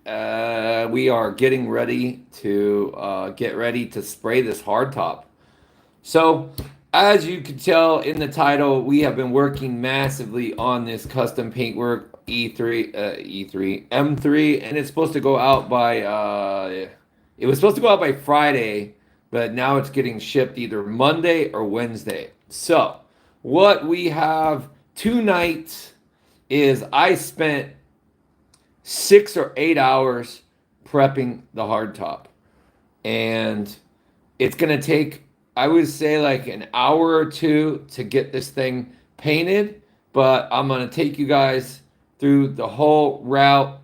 we are getting ready to get ready to spray this hardtop. So, as you can tell in the title, we have been working massively on this custom paintwork E3 M3, and it's supposed to go out by it was supposed to go out by Friday, but now it's getting shipped either Monday or Wednesday. So, what we have tonight is I spent 6 or 8 hours prepping the hardtop, and it's gonna take, I would say, like an hour or two to get this thing painted, but I'm gonna take you guys through the whole route,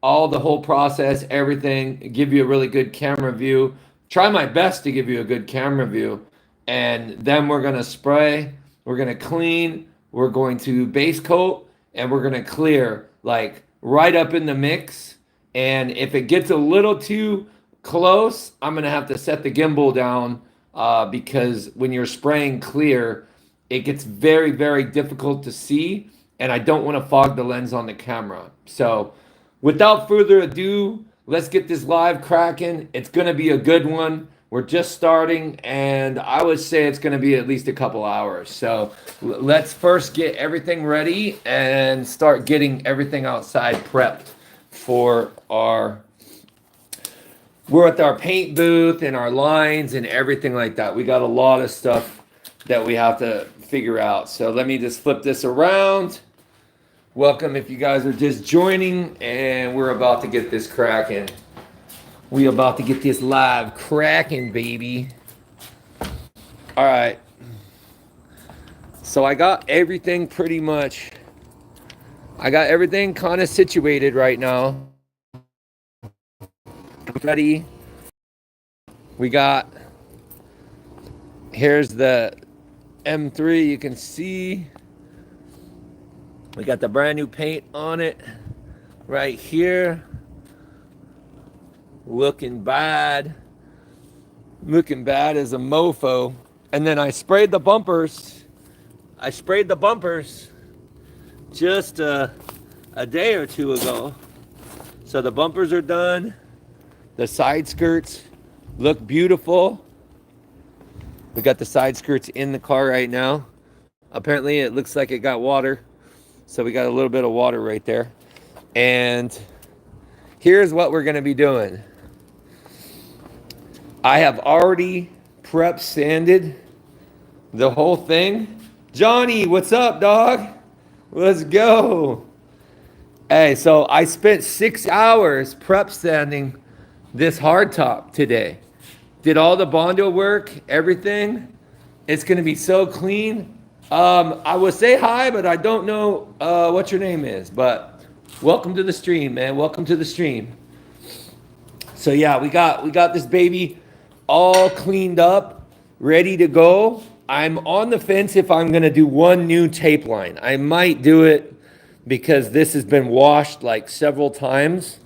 the whole process, everything, give you a really good camera view, try my best to give you a good camera view, and then we're gonna spray, we're gonna clean, we're going to base coat, and we're gonna clear, like right up in the mix. And if it gets a little too close, I'm gonna have to set the gimbal down, because when you're spraying clear, it gets very, very difficult to see, and I don't want to fog the lens on the camera. So without further ado, let's get this live cracking. It's going to be a good one. We're just starting, and I would say it's going to be at least a couple hours. So let's first get everything ready and start getting everything outside prepped for we're at our paint booth and our lines and everything like that. We got a lot of stuff that we have to figure out. So let me just flip this around. Welcome if you guys are just joining, and we're about to get this cracking. We about to get this live cracking, baby. All right. So I got everything pretty much. I got everything kind of situated right now. Ready. We got, here's the M3. You can see we got the brand new paint on it right here. Looking bad as a mofo. And then I sprayed the bumpers. Just a day or two ago. So the bumpers are done. The side skirts look beautiful. We got the side skirts in the car right now. Apparently it looks like it got water. So we got a little bit of water right there. And here's what we're going to be doing. I have already prep sanded the whole thing. Johnny, what's up, dog? Let's go. Hey, so I spent 6 hours prep sanding this hardtop today. Did all the Bondo work, everything. It's gonna be so clean. I will say hi, but I don't know what your name is. But welcome to the stream, man. Welcome to the stream. So yeah, we got this baby all cleaned up, ready to go. I'm on the fence if I'm gonna do one new tape line. I might do it because this has been washed like several times.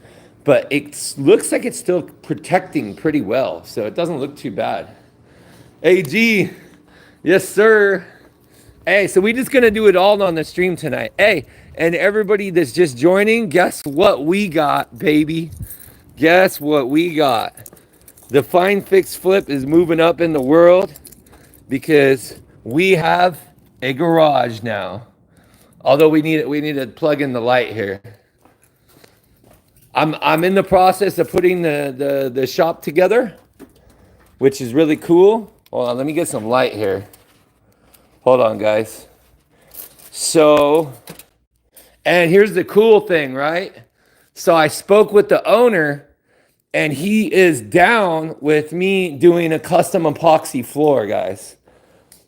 But it looks like it's still protecting pretty well, so it doesn't look too bad. AG, yes sir. Hey, so we just gonna do it all on the stream tonight. Hey, and everybody that's just joining, guess what we got, baby? Guess what we got? The findfixxflip is moving up in the world because we have a garage now. Although we need to plug in the light here. I'm in the process of putting the shop together, which is really cool. Hold on, let me get some light here. Hold on, guys. So, and here's the cool thing, right? So I spoke with the owner, and he is down with me doing a custom epoxy floor, guys.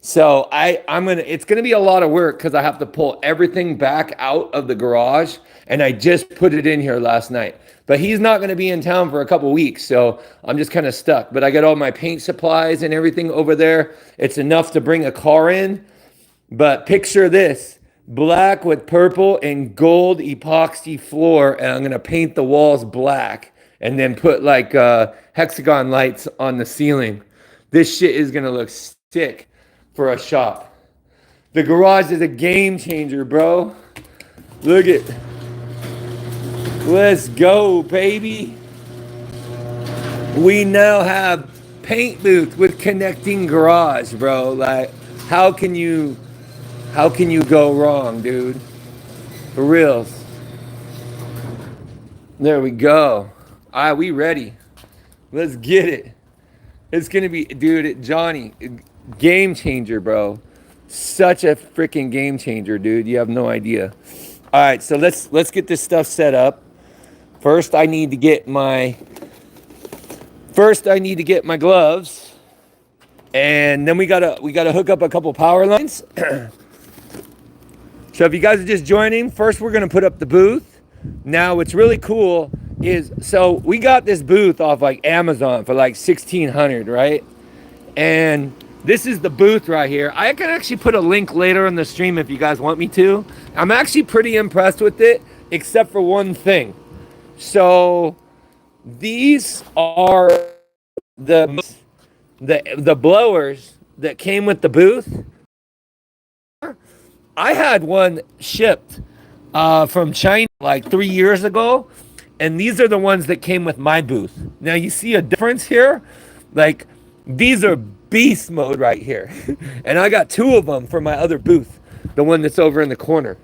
So it's gonna be a lot of work because I have to pull everything back out of the garage, and I just put it in here last night. But he's not gonna be in town for a couple weeks, so I'm just kind of stuck. But I got all my paint supplies and everything over there. It's enough to bring a car in. But picture this: black with purple and gold epoxy floor, and I'm gonna paint the walls black and then put like hexagon lights on the ceiling. This shit is gonna look sick for a shop. The garage is a game changer, bro. Look at Let's go, baby. We now have paint booth with connecting garage, bro. Like, how can you go wrong, dude? For reals. There we go. All right, we ready. Let's get it. It's gonna be, dude, Johnny, game changer, bro. Such a freaking game changer, dude. You have no idea. All right, so let's get this stuff set up. First, I need to get my gloves, and then we gotta hook up a couple power lines. So if you guys are just joining, first we're gonna put up the booth. Now what's really cool is, so we got this booth off like Amazon for like $1,600, right? And this is the booth right here. I can actually put a link later in the stream if you guys want me to. I'm actually pretty impressed with it, except for one thing. So these are the blowers that came with the booth. I had one shipped from China like 3 years ago, and these are the ones that came with my booth. Now you see a difference here? Like, these are beast mode right here. And I got two of them for my other booth, the one that's over in the corner.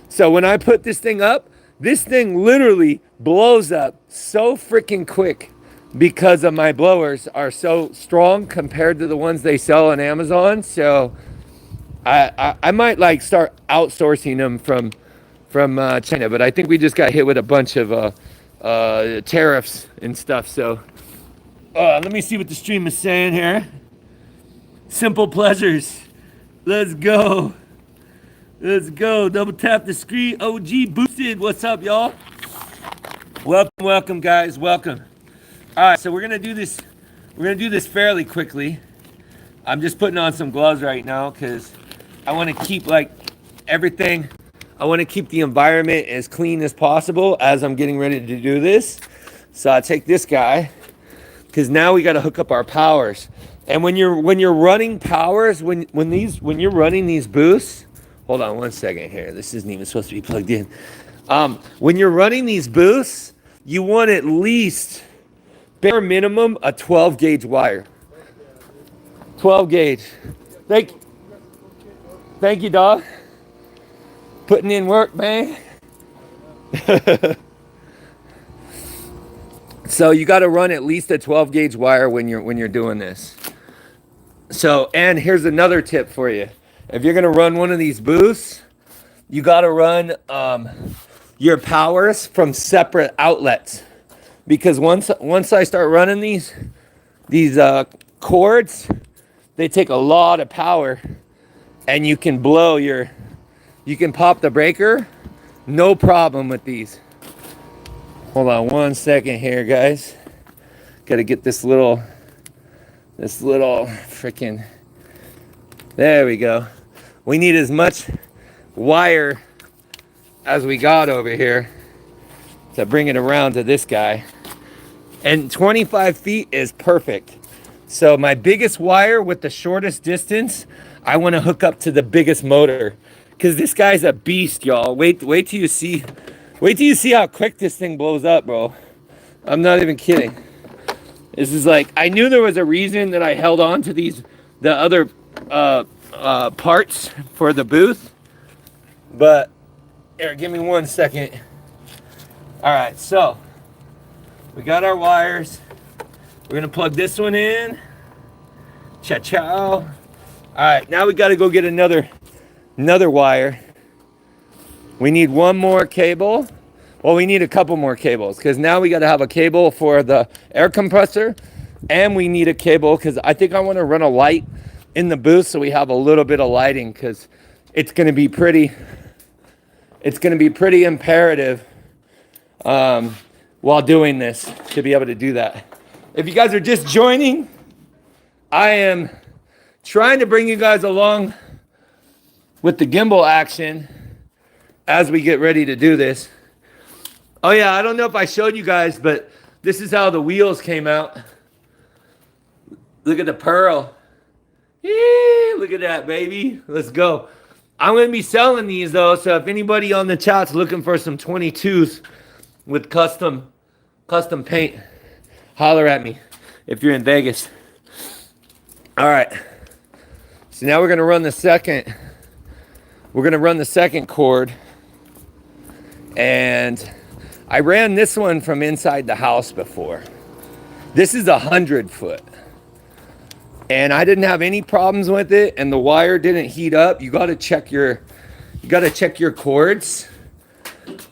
So when I put this thing up, this thing literally blows up so freaking quick because of my blowers are so strong compared to the ones they sell on Amazon. So I might like start outsourcing them from China, but I think we just got hit with a bunch of tariffs and stuff. So let me see what the stream is saying here. Simple pleasures. Let's go. Let's go. Double tap the screen. OG boosted. What's up, y'all? Welcome, guys. Welcome. All right, so we're gonna do this. We're gonna do this fairly quickly. I'm just putting on some gloves right now because I want to keep like everything. I want to keep the environment as clean as possible as I'm getting ready to do this. So I take this guy because now we got to hook up our powers. And when you're running powers, when you're running these boosts, hold on one second here. This isn't even supposed to be plugged in. When you're running these boosts, you want at least bare minimum a 12 gauge wire. 12 gauge. Thank you, dog. Putting in work, man. So you got to run at least a 12 gauge wire when you're doing this. So, and here's another tip for you. If you're going to run one of these boosts, you got to run your powers from separate outlets. Because once I start running these cords, they take a lot of power, and you can pop the breaker, no problem with these. Hold on one second here, guys. Got to get this little freaking, there we go. We need as much wire as we got over here to bring it around to this guy. And 25 feet is perfect. So my biggest wire with the shortest distance, I want to hook up to the biggest motor. Because this guy's a beast, y'all. Wait till you see how quick this thing blows up, bro. I'm not even kidding. This is like, I knew there was a reason that I held on to the other parts for the booth. But here, give me 1 second. All right, so we got our wires. We're gonna plug this one in. Ciao. All right, now we gotta go get another wire. We need one more cable. Well, we need a couple more cables because now we got to have a cable for the air compressor, and we need a cable because I think I want to run a light in the booth so we have a little bit of lighting because it's going to be pretty imperative while doing this to be able to do that. If you guys are just joining, I am trying to bring you guys along with the gimbal action as we get ready to do this. Oh yeah, I don't know if I showed you guys, but this is how the wheels came out. Look at the pearl. Yee, look at that, baby. Let's go. I'm going to be selling these though, so if anybody on the chat's looking for some 22s, with custom paint, holler at me if you're in Vegas. All right. So now we're gonna run the second. We're gonna run the second cord, and I ran this one from inside the house before. This is 100 foot, and I didn't have any problems with it, and the wire didn't heat up. You gotta check your cords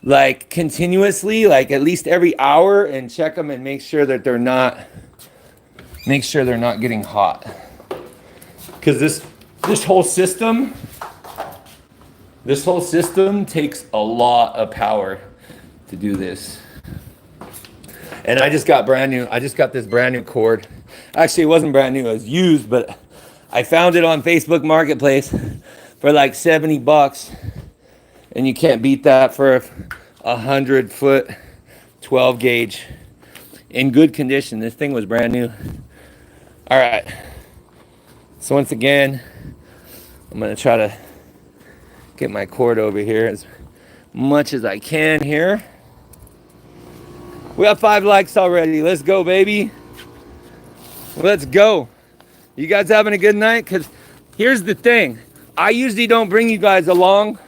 like continuously, like at least every hour, and check them and make sure they're not getting hot. Because this whole system takes a lot of power to do this. And I just got this brand new cord. Actually, it wasn't brand new, it was used, but I found it on Facebook Marketplace for like $70. And you can't beat that for a 100 foot 12 gauge in good condition. This thing was brand new. All right. So once again, I'm gonna try to get my cord over here as much as I can here. We have 5 likes already. Let's go, baby. Let's go. You guys having a good night? Because here's the thing. I usually don't bring you guys along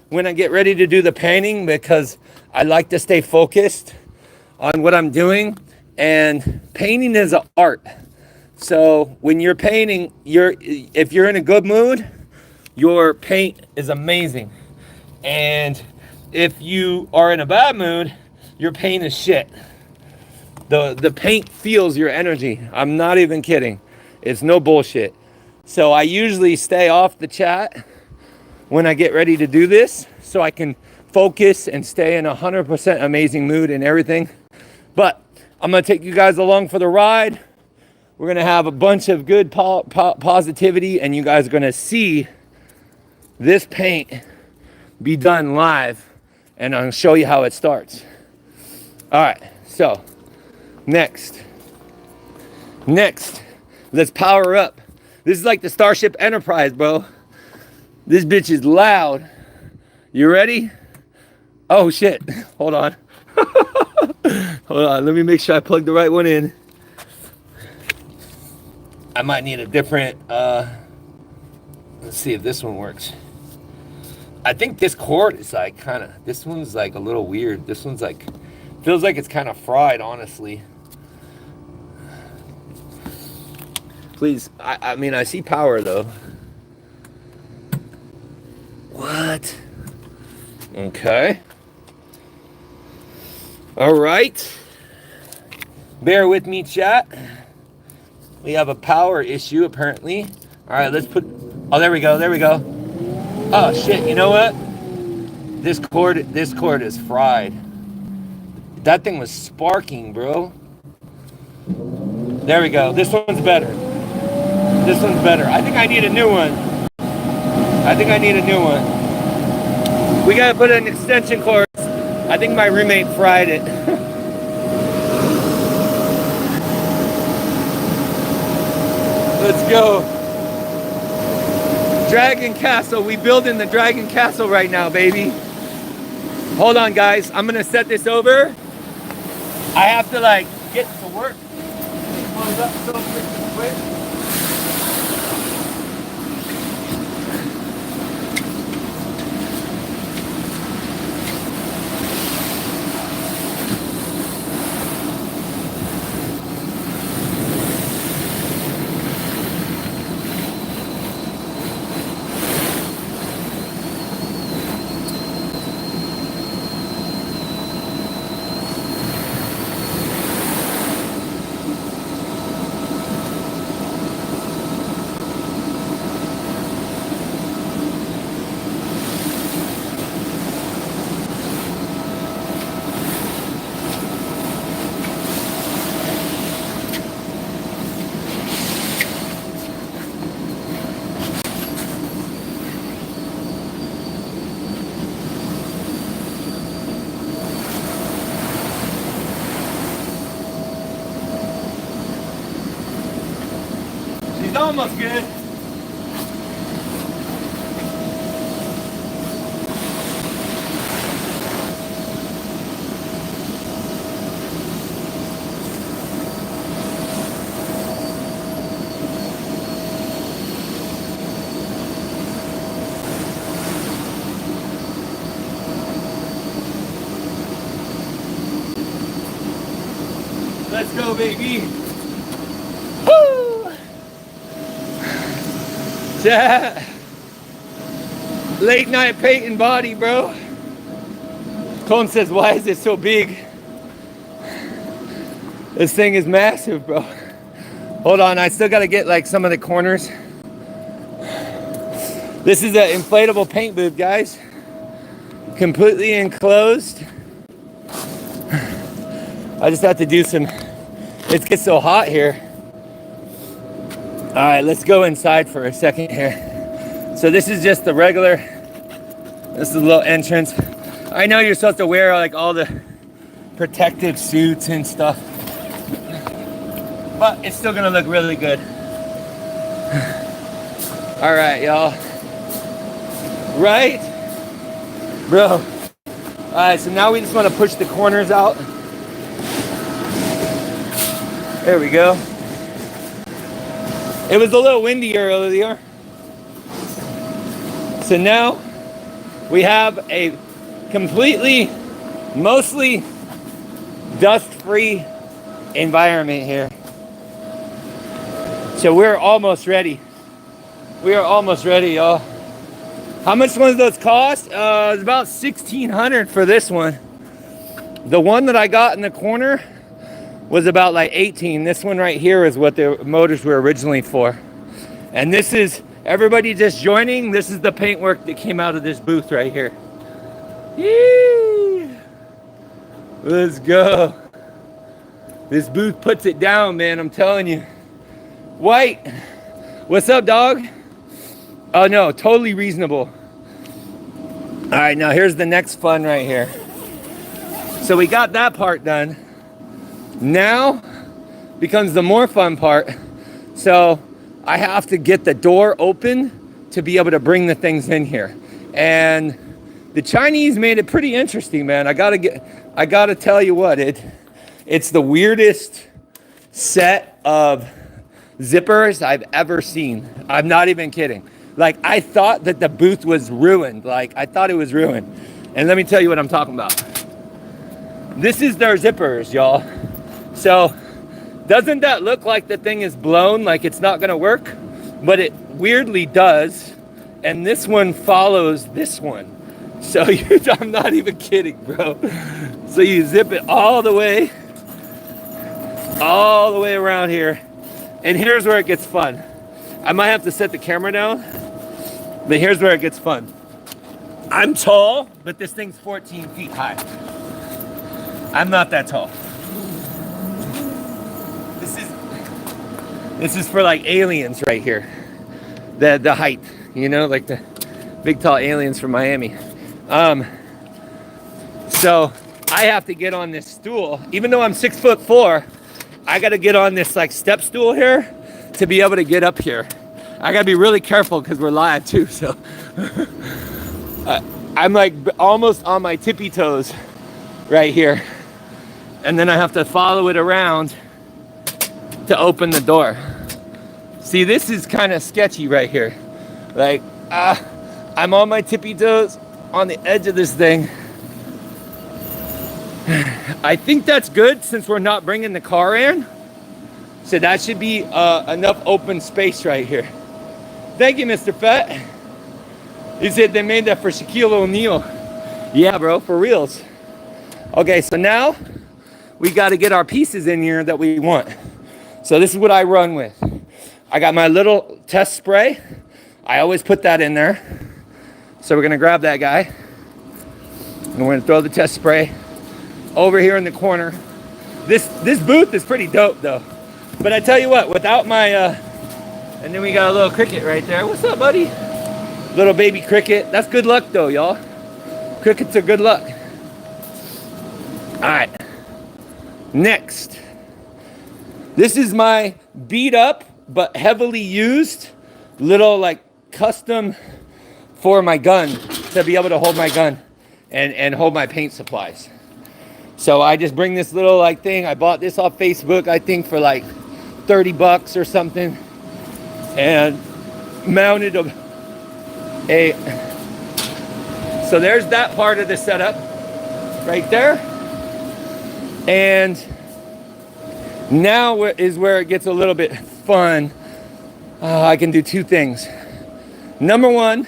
when I get ready to do the painting because I like to stay focused on what I'm doing. And painting is an art. So when you're painting, if you're in a good mood, your paint is amazing. And if you are in a bad mood, your paint is shit. The paint feels your energy. I'm not even kidding. It's no bullshit. So I usually stay off the chat when I get ready to do this so I can focus and stay in 100% amazing mood and everything. But I'm gonna take you guys along for the ride. We're gonna have a bunch of good positivity, and you guys are gonna see this paint be done live, and I'll show you how it starts. All right, so next, let's power up. This is like the Starship Enterprise, bro. This bitch is loud. You ready? Oh shit, hold on. Hold on, let me make sure I plug the right one in. I might need a different, let's see if this one works. I think this cord is like this one's like a little weird. This one's like, feels like it's kind of fried, honestly. Please, I mean, I see power though. What? Okay. All right. Bear with me, chat. We have a power issue, apparently. All right, let's put, oh, there we go, there we go. Oh, shit, you know what? This cord is fried. That thing was sparking, bro. There we go, this one's better. This one's better. I think I need a new one. We gotta put an extension cord. I think my roommate fried it. Let's go. Dragon Castle. We building the Dragon Castle right now, baby. Hold on, guys. I'm gonna set this over. I have to like get to work. Close up so quick. Almost good. Let's go, baby. Woo! Yeah. Late night painting body, bro. Colin says, why is it so big? This thing is massive, bro. Hold on, I still gotta get like some of the corners. This is an inflatable paint booth, guys. Completely enclosed. I just have to do some, it gets so hot here. All right, let's go inside for a second here. So this is just the regular, this is a little entrance. I know you're supposed to wear like all the protective suits and stuff, but it's still gonna look really good. All right, y'all. Right? Bro. All right, so now we just wanna push the corners out. There we go. It was a little windy earlier. So now we have a completely, mostly dust-free environment here. So we're almost ready. We are almost ready, y'all. How much one of those cost? It's about $1,600 for this one. The one that I got in the corner was about like 18. This one right here is what the motors were originally for. And this is, everybody just joining, this is the paintwork that came out of this booth right here. Yee! Let's go. This booth puts it down, man, I'm telling you. White, what's up, dog? Oh no, totally reasonable. All right, now here's the next fun right here. So we got that part done. Now becomes the more fun part. So I have to get the door open to be able to bring the things in here. And the Chinese made it pretty interesting, man. I gotta tell you what, it's the weirdest set of zippers I've ever seen. I'm not even kidding. Like, I thought that the booth was ruined. Like, I thought it was ruined. And let me tell you what I'm talking about. This is their zippers, y'all. So, doesn't that look like the thing is blown, like it's not gonna work? But it weirdly does. And this one follows this one. So, I'm not even kidding, bro. So you zip it all the way around here. And here's where it gets fun. I might have to set the camera down, but here's where it gets fun. I'm tall, but this thing's 14 feet high. I'm not that tall. This is for like aliens right here. The height, you know, like the big tall aliens from Miami. So I have to get on this stool, even though I'm 6'4", I got to get on this like step stool here to be able to get up here. I got to be really careful because we're live too. So I'm like almost on my tippy toes right here. And then I have to follow it around to open the door. See, this is kind of sketchy right here. Like, I'm on my tippy toes on the edge of this thing. I think that's good since we're not bringing the car in. So that should be enough open space right here. Thank you, Mr. Fett. He said they made that for Shaquille O'Neal. Yeah, bro, for reals. Okay, so now we got to get our pieces in here that we want. So this is what I run with. I got my little test spray. I always put that in there. So we're gonna grab that guy. And we're gonna throw the test spray over here in the corner. This booth is pretty dope though. But I tell you what, without my, and then we got a little cricket right there. What's up, buddy? Little baby cricket. That's good luck though, y'all. Crickets are good luck. All right, next. This is my beat up, but heavily used little like custom for my gun to be able to hold my gun and hold my paint supplies. So I just bring this little like thing. I bought this off Facebook, I think for like 30 bucks or something, and mounted a so there's that part of the setup right there. And Now is where it gets a little bit fun. I can do two things. Number one,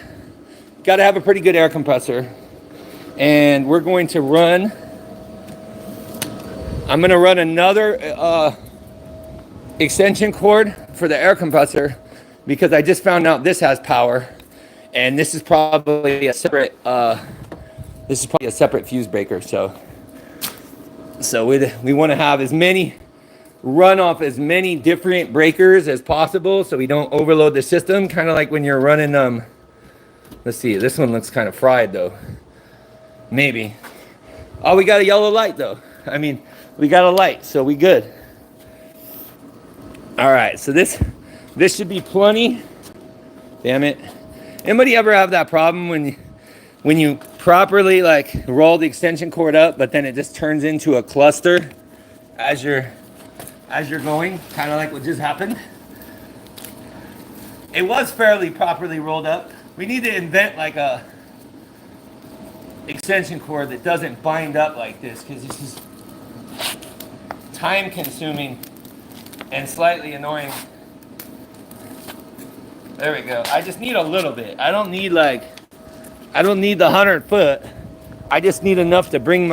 got to have a pretty good air compressor. And we're going to run, I'm going to run another extension cord for the air compressor because I just found out this has power. And this is probably a separate, fuse breaker. So we want to have as many, run off as many different breakers as possible so we don't overload the system. Kind of like when you're running, let's see, this one looks kind of fried though. Maybe. Oh, we got a yellow light though. I mean, we got a light, so we good. All right, so this should be plenty. Damn it. Anybody ever have that problem when you properly like roll the extension cord up, but then it just turns into a cluster as you're going, kind of like what just happened? It was fairly properly rolled up. We need to invent like a extension cord that doesn't bind up like this, because this is time consuming and slightly annoying. There we go. I just need a little bit. I don't need the 100 foot. I just need enough to bring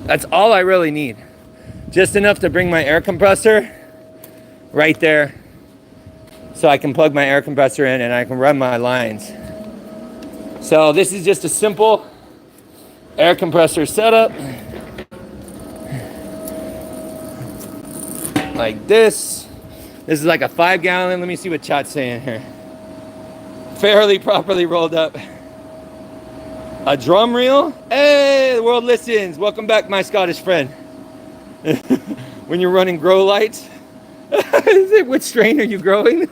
that's all I really need. Just enough to bring my air compressor right there so I can plug my air compressor in and I can run my lines. So this is just a simple air compressor setup. Like this. This is like a 5 gallon. Let me see what chat's saying here. Fairly properly rolled up. A drum reel. Hey, the world listens. Welcome back, my Scottish friend. When you're running grow lights. Which strain are you growing?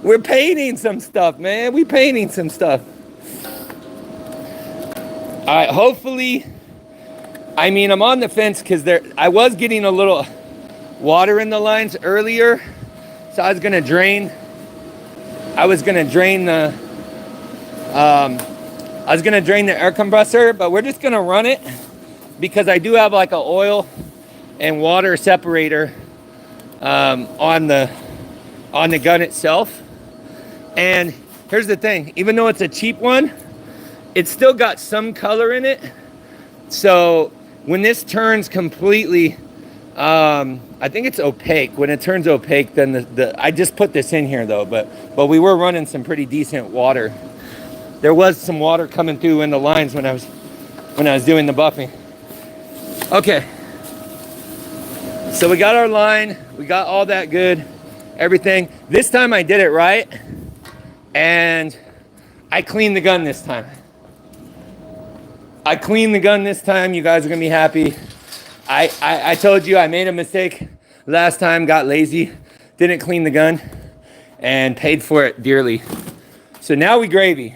We're painting some stuff, man. We painting some stuff. All right, hopefully, I mean, I'm on the fence because I was getting a little water in the lines earlier. So I was gonna drain the air compressor, but we're just gonna run it because I do have like an oil and water separator on the gun itself. And here's the thing, even though it's a cheap one, it's still got some color in it. So when this turns completely, I think it's opaque. When it turns opaque, then I just put this in here though, but we were running some pretty decent water. There was some water coming through in the lines when I was doing the buffing. Okay. So we got our line, we got all that good, everything. This time I did it right, and I cleaned the gun this time. You guys are gonna be happy. I told you I made a mistake last time, got lazy, didn't clean the gun, and paid for it dearly. So now we gravy.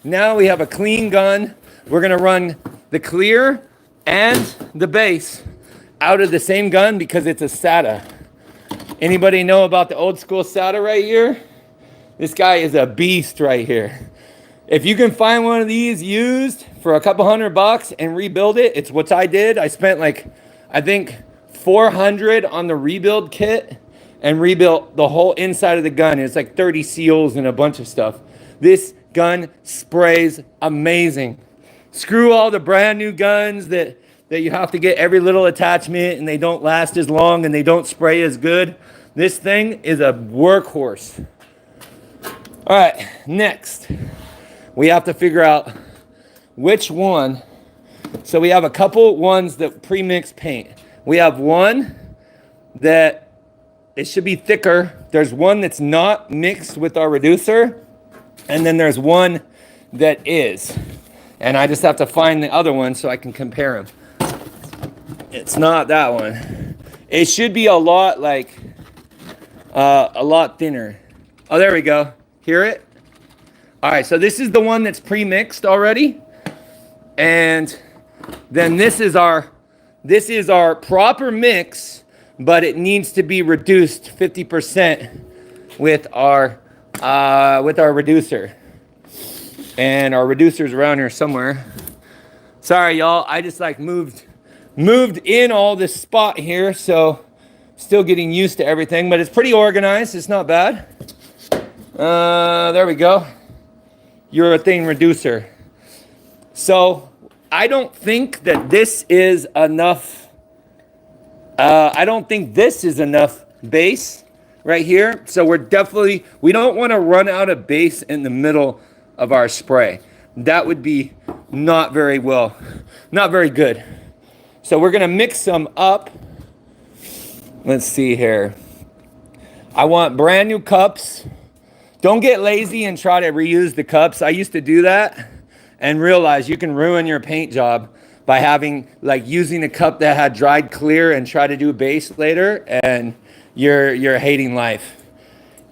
Now we have a clean gun. We're gonna run the clear and the base out of the same gun because it's a SATA. Anybody know about the old school SATA right here? This guy is a beast right here. If you can find one of these used for a couple $100 and rebuild it, it's what I did. I spent like, I think $400 on the rebuild kit and rebuilt the whole inside of the gun. It's like 30 seals and a bunch of stuff. This gun sprays amazing. Screw all the brand new guns that you have to get every little attachment and they don't last as long and they don't spray as good. This thing is a workhorse. All right, next, we have to figure out which one. So we have a couple ones that pre-mix paint. We have one that it should be thicker. There's one that's not mixed with our reducer. And then there's one that is. And I just have to find the other one so I can compare them. It's not that one. It should be a lot like, a lot thinner. Oh, there we go. Hear it? All right, so this is the one that's pre-mixed already. And then this is our proper mix, but it needs to be reduced 50% with our reducer. And our reducer's around here somewhere. Sorry, y'all. I just like moved moved in all this spot here, so still getting used to everything, but it's pretty organized. It's not bad. There we go. Urethane reducer. So I don't think that this is enough. I don't think this is enough base right here. So we don't want to run out of base in the middle of our spray. That would be not very good. So we're gonna mix some up. Let's see here. I want brand new cups. Don't get lazy and try to reuse the cups. I used to do that and realize you can ruin your paint job by using a cup that had dried clear and try to do base later, and you're hating life.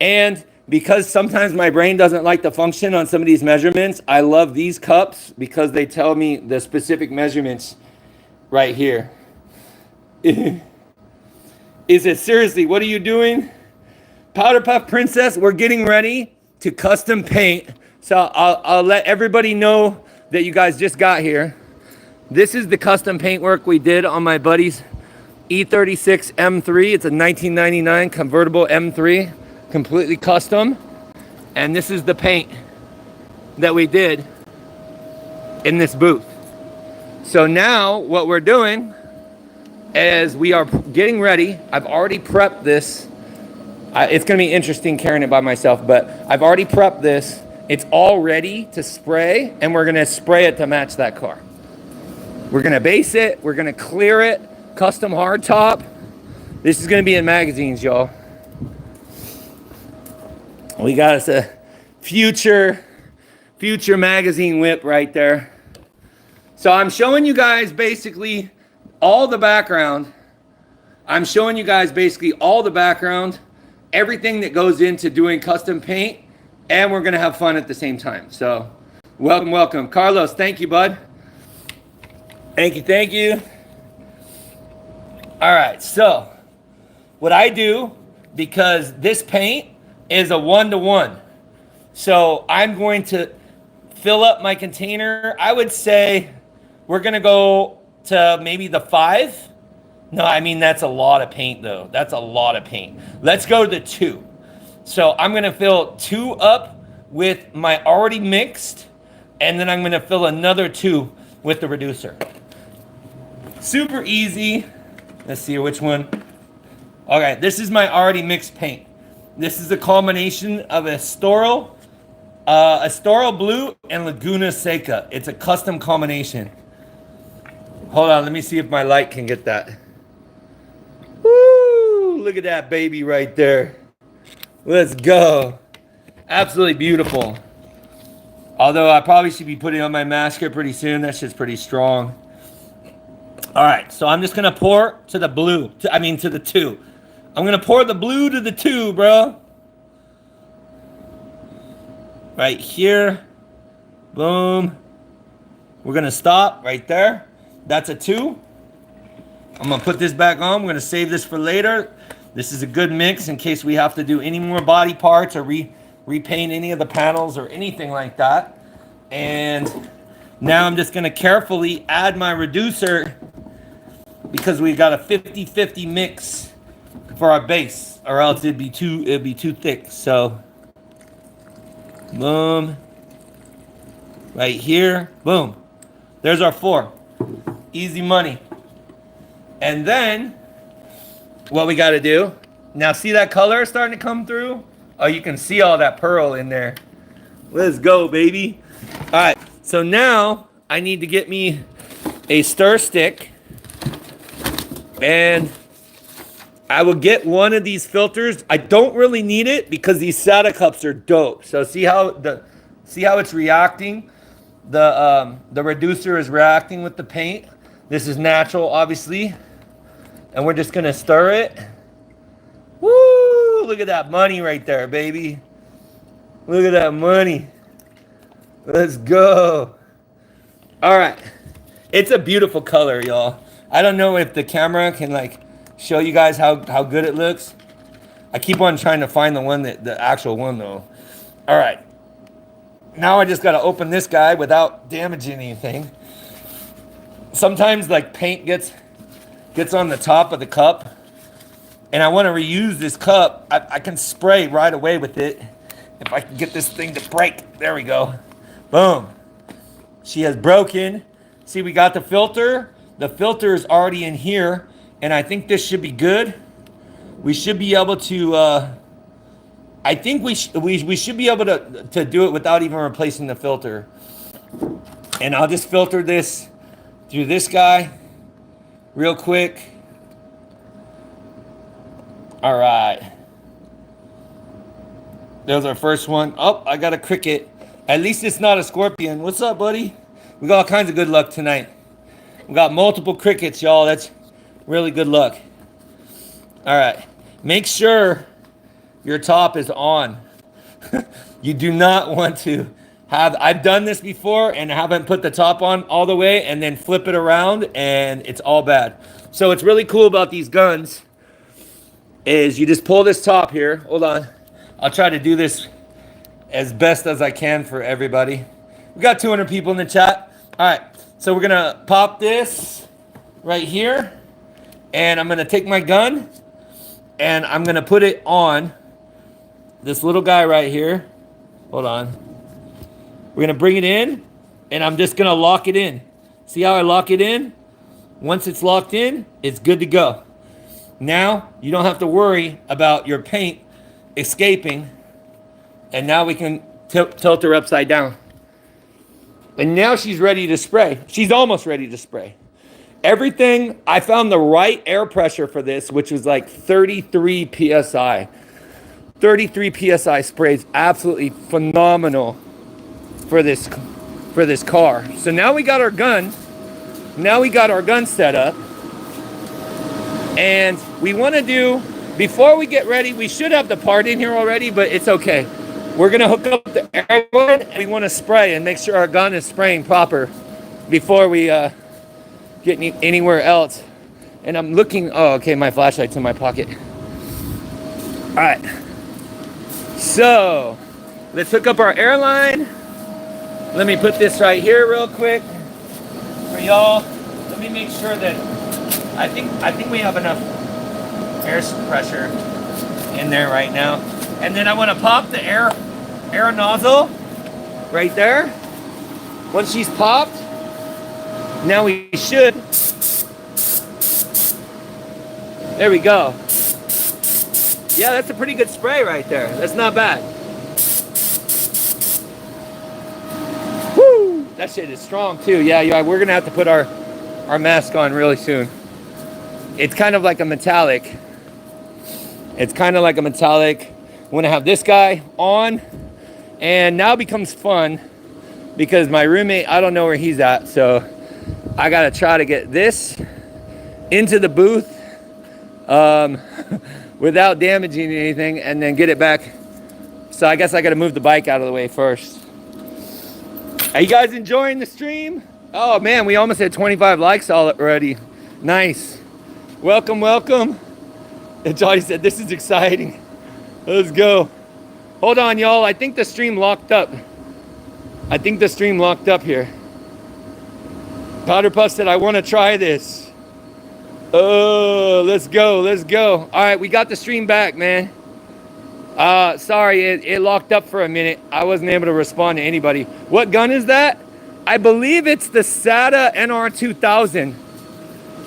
And because sometimes my brain doesn't like to function on some of these measurements, I love these cups because they tell me the specific measurements right here. Is it seriously? What are you doing? Powder Puff Princess, we're getting ready to custom paint. So I'll let everybody know that you guys just got here. This is the custom paint work we did on my buddy's E36 M3. It's a 1999 convertible M3, completely custom. And this is the paint that we did in this booth. So now what we're doing is we are getting ready. I've already prepped this. It's gonna be interesting carrying it by myself, but I've already prepped this. It's all ready to spray, and we're gonna spray it to match that car. We're gonna base it, we're gonna clear it, custom hardtop. This is gonna be in magazines, y'all. We got us a future magazine whip right there. So I'm showing you guys basically all the background. Everything that goes into doing custom paint, and we're gonna have fun at the same time. So welcome. Carlos, thank you, bud. Thank you. All right, so what I do, because this paint is a 1-to-1, so I'm going to fill up my container. I would say we're gonna go to maybe the 5. No, I mean, that's a lot of paint though. That's a lot of paint. Let's go to 2. So I'm gonna fill 2 up with my already mixed, and then I'm gonna fill another 2 with the reducer. Super easy. Let's see which one. Okay, this is my already mixed paint. This is a combination of Astoral Blue and Laguna Seca. It's a custom combination. Hold on, let me see if my light can get that. Woo! Look at that baby right there. Let's go. Absolutely beautiful. Although I probably should be putting on my mask here pretty soon. That shit's pretty strong. All right, so I'm just gonna pour to the blue, to the 2. I'm gonna pour the blue to the 2, bro. Right here. Boom. We're gonna stop right there. That's a 2. I'm gonna put this back on. We're gonna save this for later. This is a good mix in case we have to do any more body parts or repaint any of the panels or anything like that. And now I'm just gonna carefully add my reducer because we've got a 50-50 mix for our base, or else it'd be too thick. So boom. Right here. Boom. There's our 4. Easy money. And then what we got to do, now see that color starting to come through? Oh, you can see all that pearl in there. Let's go, baby. All right, so now I need to get me a stir stick, and I will get one of these filters. I don't really need it because these SATA cups are dope. So see how it's reacting? The reducer is reacting with the paint. This is natural, obviously. And we're just gonna stir it. Woo! Look at that money right there, baby. Look at that money. Let's go. All right. It's a beautiful color, y'all. I don't know if the camera can show you guys how good it looks. I keep on trying to find the actual one though. All right. Now I just gotta open this guy without damaging anything. Sometimes paint gets gets on the top of the cup, and I want to reuse this cup, I can spray right away with it. If I can get this thing to break. There we go. Boom. She has broken. See, we got the filter. The filter is already in here, and I think this should be good. We should be able to, I think we should be able to do it without even replacing the filter. And I'll just filter this through this guy real quick. All right. There's our first one. Oh, I got a cricket. At least it's not a scorpion. What's up, buddy? We got all kinds of good luck tonight. We got multiple crickets, y'all. That's really good luck. All right. Make sure your top is on. You do not want to have, I've done this before and haven't put the top on all the way and then flip it around and it's all bad. So what's really cool about these guns is you just pull this top here. Hold on. I'll try to do this as best as I can for everybody. We got 200 people in the chat. All right. So we're going to pop this right here. And I'm going to take my gun and I'm going to put it on this little guy right here. Hold on. We're going to bring it in and I'm just going to lock it in. See how I lock it in? Once it's locked in, it's good to go. Now you don't have to worry about your paint escaping. And now we can tilt her upside down. And now she's ready to spray. She's almost ready to spray. Everything, I found the right air pressure for this, which was like 33 PSI. 33 PSI sprays absolutely phenomenal for this car. So now we got our gun. Now we got our gun set up. And we want to do, before we get ready, we should have the part in here already, but it's okay. We're going to hook up the air gun and we want to spray and make sure our gun is spraying proper before we get anywhere else. And I'm looking, oh, okay, my flashlight's in my pocket. All right. So let's hook up our airline. Let me put this right here real quick for y'all. Let me make sure that I think we have enough air pressure in there right now. And then I want to pop the air nozzle right there. Once she's popped, now we should. There we go. Yeah, that's a pretty good spray right there. That's not bad. Woo! That shit is strong too. Yeah, we're gonna have to put our mask on really soon. It's kind of like a metallic. It's kind of like a metallic. I'm gonna have this guy on, and now it becomes fun because my roommate, I don't know where he's at, so I gotta try to get this into the booth without damaging anything and then get it back. So I guess I gotta move the bike out of the way first. Are you guys enjoying the stream? Oh man, we almost had 25 likes already. Nice. Welcome, welcome. And Johnny said, this is exciting. Let's go. Hold on, y'all. I think the stream locked up. I think the stream locked up here. Powder Puff said, I want to try this. Oh, let's go. Let's go. All right, we got the stream back, man. Sorry, it locked up for a minute. I wasn't able to respond to anybody. What gun is that? I believe it's the SATA NR2000.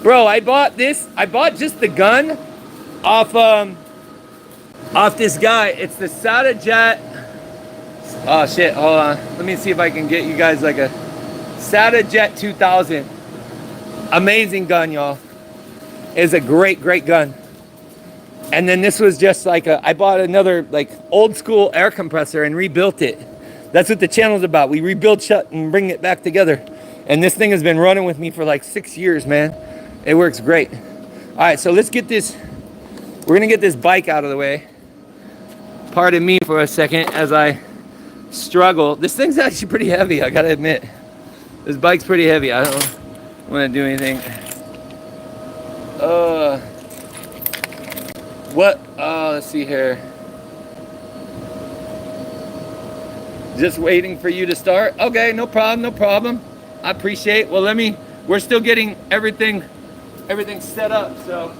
Bro, I bought this. I bought just the gun off this guy. It's the SATA Jet. Oh shit, hold on. Let me see if I can get you guys like a SATA Jet 2000. Amazing gun, y'all. It's a great, great gun. And then this was just like I bought another like old school air compressor and rebuilt it. That's what the channel's about. We rebuild shit and bring it back together. And this thing has been running with me for like 6 years, man. It works great. All right, so let's get this. We're gonna get this bike out of the way. Pardon me for a second as I struggle. This thing's actually pretty heavy, I gotta admit. This bike's pretty heavy. I don't want to do anything. What? Let's see here. Just waiting for you to start. Okay, no problem, no problem. I appreciate. Well, we're still getting everything everything's set up. So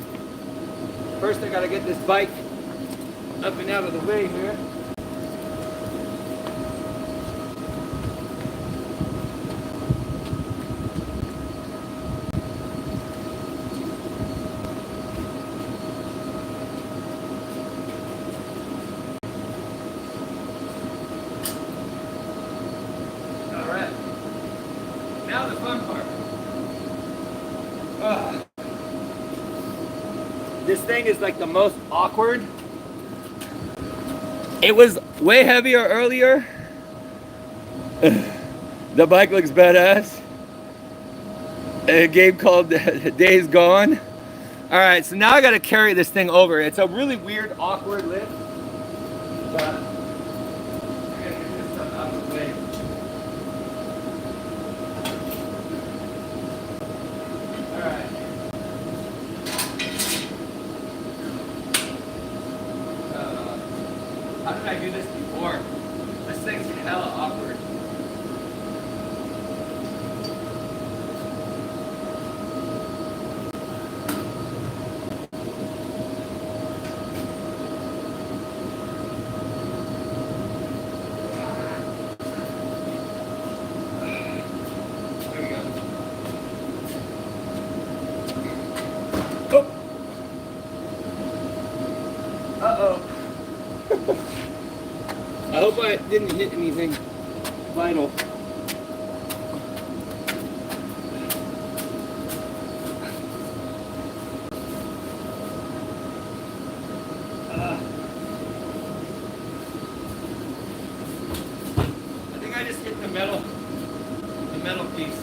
first I gotta get this bike up and out of the way here. Now the fun part. This thing is like the most awkward. It was way heavier earlier. The bike looks badass. A game called Days Gone. All right, so now I gotta carry this thing over. It's a really weird, awkward lift. But I gotta get this stuff out of the way. How did I do this before? This thing's hella awkward. There we go. Oh. Uh-oh. I hope I didn't hit anything vital. I think I just hit the metal piece.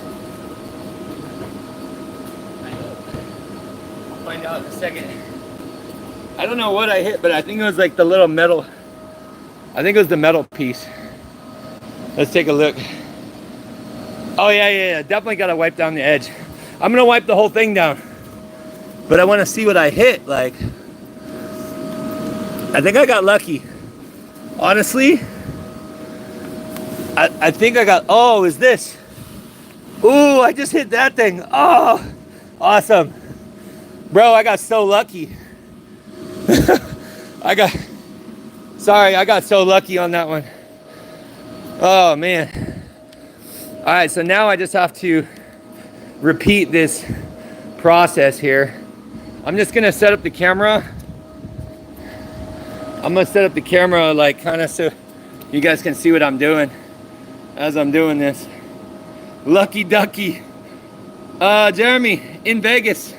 I'll find out in a second. I don't know what I hit, but I think it was like the little metal. I think it was the metal piece. Let's take a look. Oh yeah. Definitely gotta wipe down the edge. I'm gonna wipe the whole thing down. But I wanna see what I hit. Like, I think I got lucky. Honestly, I think I got, oh, is this? Ooh, I just hit that thing. Oh, awesome. Bro, I got so lucky. I got so lucky on that one. Oh man. All right, so now I just have to repeat this process here. I'm just gonna set up the camera. I'm gonna set up the camera like kind of so you guys can see what I'm doing as I'm doing this. Lucky ducky. Jeremy, in Vegas,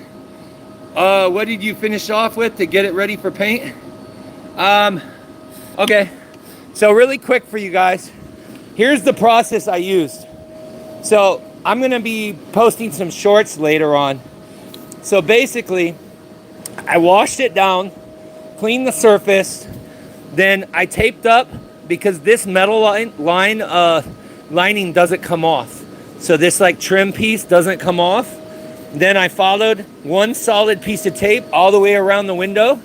what did you finish off with to get it ready for paint? Okay, so really quick for you guys, here's the process I used. So I'm gonna be posting some shorts later on. So basically, I washed it down, cleaned the surface, then I taped up because this metal lining doesn't come off. So this like trim piece doesn't come off. Then I followed one solid piece of tape all the way around the window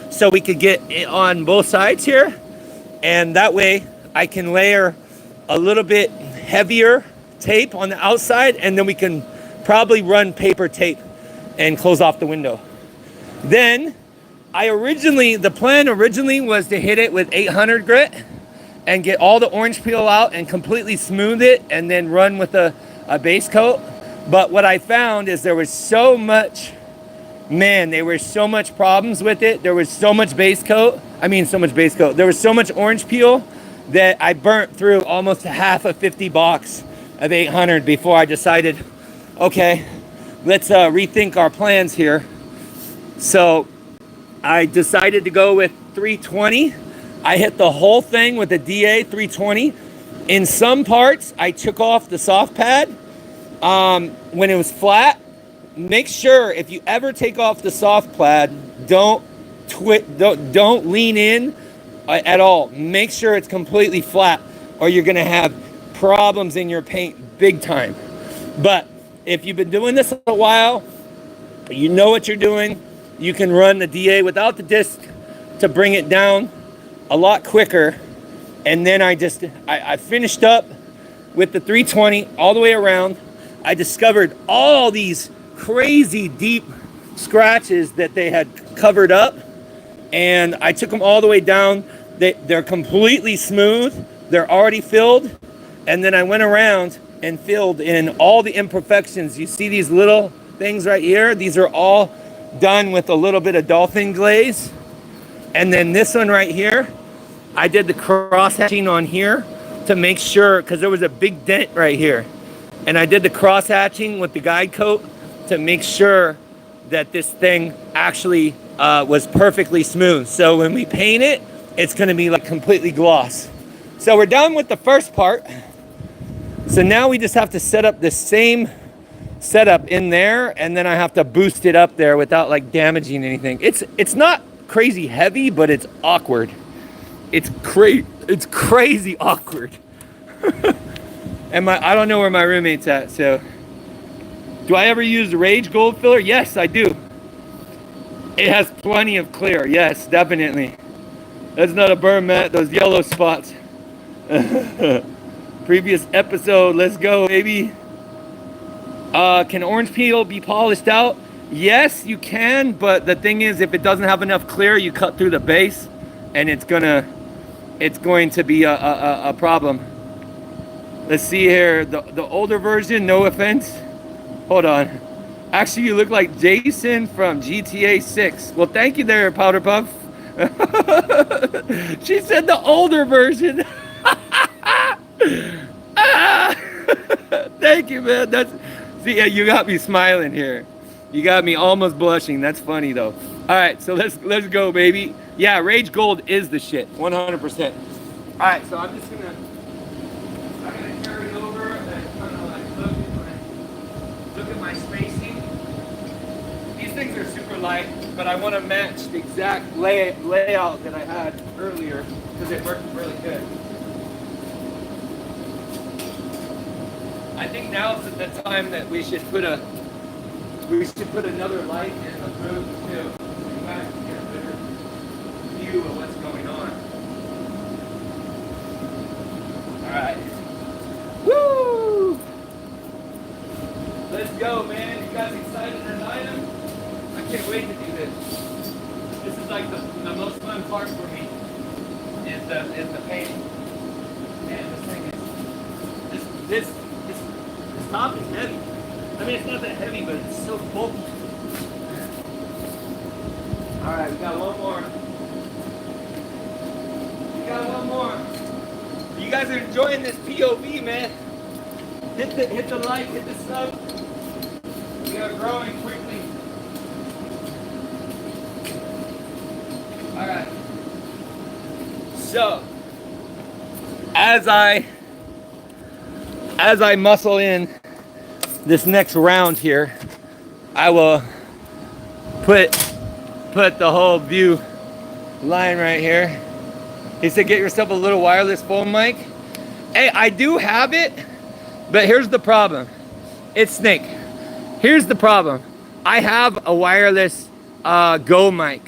so we could get it on both sides here. And that way I can layer a little bit heavier tape on the outside, and then we can probably run paper tape and close off the window. Then the plan originally was to hit it with 800 grit and get all the orange peel out and completely smooth it and then run with a base coat. But what I found is there was so much problems with it. There was so much base coat. There was so much orange peel that I burnt through almost half a 50 box of 800 before I decided, okay, let's rethink our plans here. So I decided to go with 320. I hit the whole thing with a DA 320. In some parts, I took off the soft pad when it was flat. Make sure if you ever take off the soft pad, don't lean in at all. Make sure it's completely flat, or you're gonna have problems in your paint big time. But if you've been doing this a while, you know what you're doing. You can run the DA without the disc to bring it down a lot quicker. And then I finished up with the 320 all the way around. I discovered all these crazy deep scratches that they had covered up, and I took them all the way down. They're completely smooth. They're already filled. And then I went around and filled in all the imperfections. You see these little things right here? These are all done with a little bit of dolphin glaze. And then this one right here, I did the cross hatching on here to make sure, because there was a big dent right here. And I did the cross hatching with the guide coat to make sure that this thing actually was perfectly smooth. So when we paint it, it's gonna be like completely gloss. So we're done with the first part. So now we just have to set up the same setup in there, and then I have to boost it up there without like damaging anything. It's not crazy heavy, but it's awkward. It's crazy awkward. And I don't know where my roommate's at, so. Do I ever use the Rage Gold filler? Yes, I do. It has plenty of clear, yes, definitely. That's not a burn, Matt, those yellow spots. Previous episode, let's go, baby. Can orange peel be polished out? Yes, you can, but the thing is, if it doesn't have enough clear, you cut through the base, and it's going to be a problem. Let's see here, the older version, no offense. Hold on. Actually, you look like Jason from GTA 6. Well, thank you there, Powder Puff. She said the older version. Thank you, man. See, you got me smiling here. You got me almost blushing. That's funny though. All right, so let's go, baby. Yeah, Rage Gold is the shit, 100%. All right, so I'm gonna carry it over and kind of like look at my spacing. These things are super light, but I want to match the exact layout that I had earlier because it worked really good. I think now's the time that we should put another light in the booth too, so you guys can get a better view of what's going on. All right. Woo! Let's go, man. You guys excited as I am? I can't wait to do this. This is like the most fun part for me is the painting. Man, this thing is this top is heavy. I mean, it's not that heavy, but it's so bulky. All right, we got one more. We got one more. You guys are enjoying this POV, man. Hit the like, hit the sub. We are growing quickly. All right. So, as I muscle in this next round here, I will put the whole view line right here. He said, get yourself a little wireless phone mic. Hey, I do have it, but here's the problem. It's Snake. Here's the problem. I have a wireless Go mic,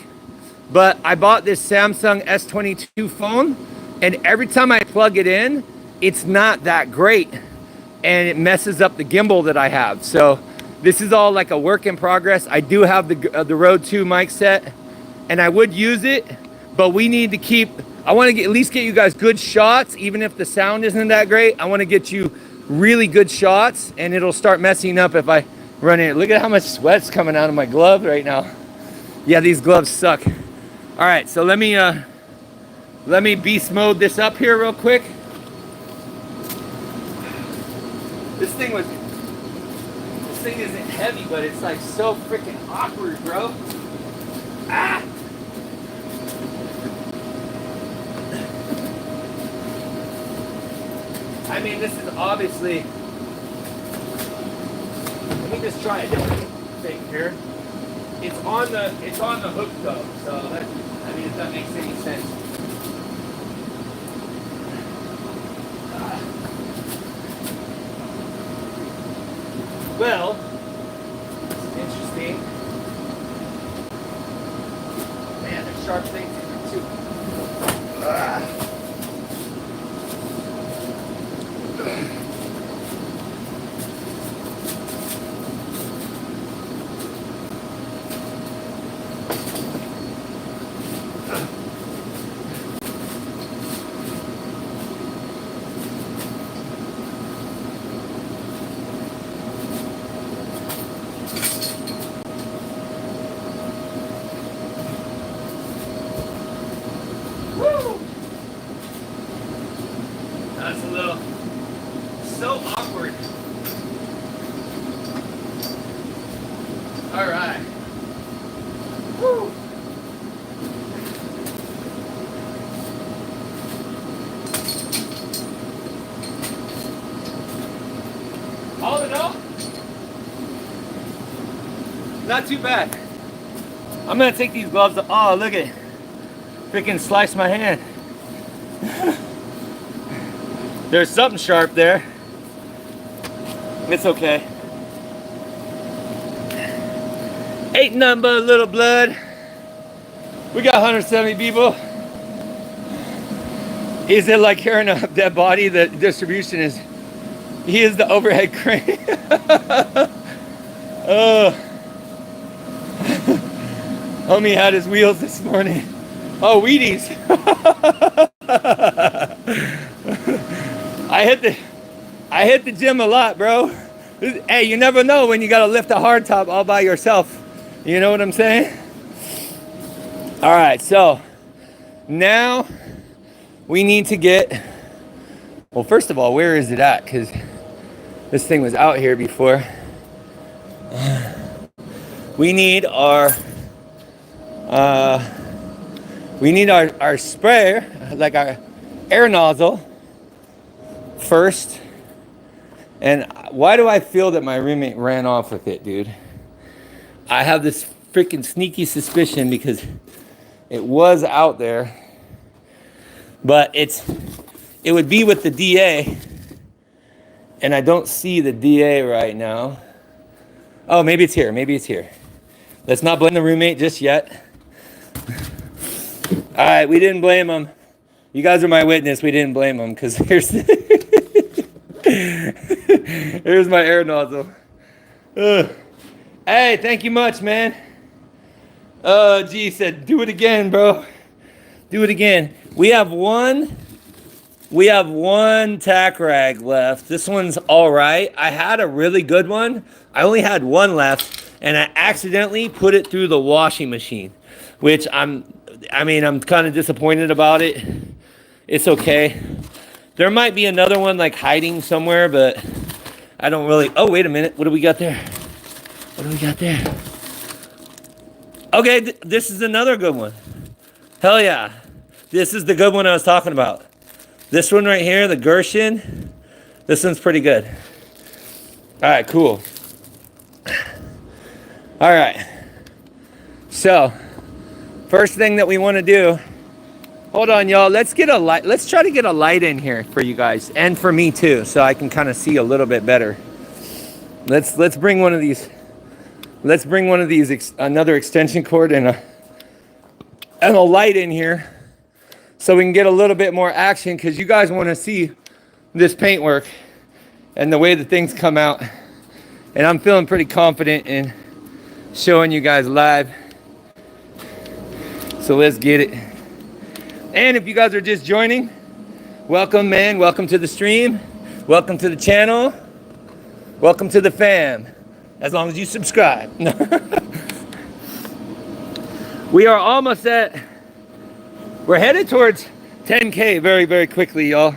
but I bought this Samsung S22 phone, and every time I plug it in, it's not that great, and it messes up the gimbal that I have. So this is all like a work in progress. I do have the Rode 2 mic set, and I would use it, but we need to keep, I want to at least get you guys good shots, even if the sound isn't that great. I want to get you really good shots, and it'll start messing up if I run it. Look at how much sweat's coming out of my glove right now. Yeah, these gloves suck. All right, so let me beast mode this up here real quick. This thing isn't heavy, but it's like so freaking awkward, bro. Ah! I mean, this is obviously, let me just try a different thing here. It's on the hook though, so that's, I mean, if that makes any sense. Well, interesting. Man, there's sharp things in here too. Not too bad. I'm gonna take these gloves off. Oh, look at it. Freaking slice my hand. There's something sharp there. It's okay. Ain't nothing but a little blood. We got 170 people. Is it like carrying a dead body? The distribution is, he is the overhead crane. Homie had his wheels this morning. Oh, Wheaties. I hit the gym a lot, bro. Hey, you never know when you gotta lift a hardtop all by yourself. You know what I'm saying? All right, so now we need to get, well, first of all, where is it at? Because this thing was out here before. We need our sprayer, like our air nozzle first. And why do I feel that my roommate ran off with it, dude? I have this freaking sneaky suspicion because it was out there, but it would be with the DA, and I don't see the DA right now. Oh, maybe it's here. Maybe it's here. Let's not blame the roommate just yet. All right, we didn't blame him. You guys are my witness. We didn't blame him because here's here's my air nozzle. Hey, thank you much, man. G said, do it again, bro. Do it again. We have one tack rag left. This one's all right. I had a really good one. I only had one left, and I accidentally put it through the washing machine, which I'm kind of disappointed about it. It's okay. There might be another one like hiding somewhere, but I don't really. Oh, wait a minute. What do we got there? What do we got there? Okay, this is another good one. Hell yeah. This is the good one I was talking about. This one right here, the Gershon. This one's pretty good. All right, cool. All right. So, first thing that we want to do, hold on, y'all. Let's get a light. Let's try to get a light in here for you guys and for me too, so I can kind of see a little bit better. Let's bring one of these. Let's bring one of these, another extension cord and a light in here so we can get a little bit more action, because you guys want to see this paintwork and the way the things come out. And I'm feeling pretty confident in showing you guys live. So let's get it. And if you guys are just joining, welcome, man. Welcome to the stream. Welcome to the channel. Welcome to the fam. As long as you subscribe. We are almost we're headed towards 10K very, very quickly, y'all.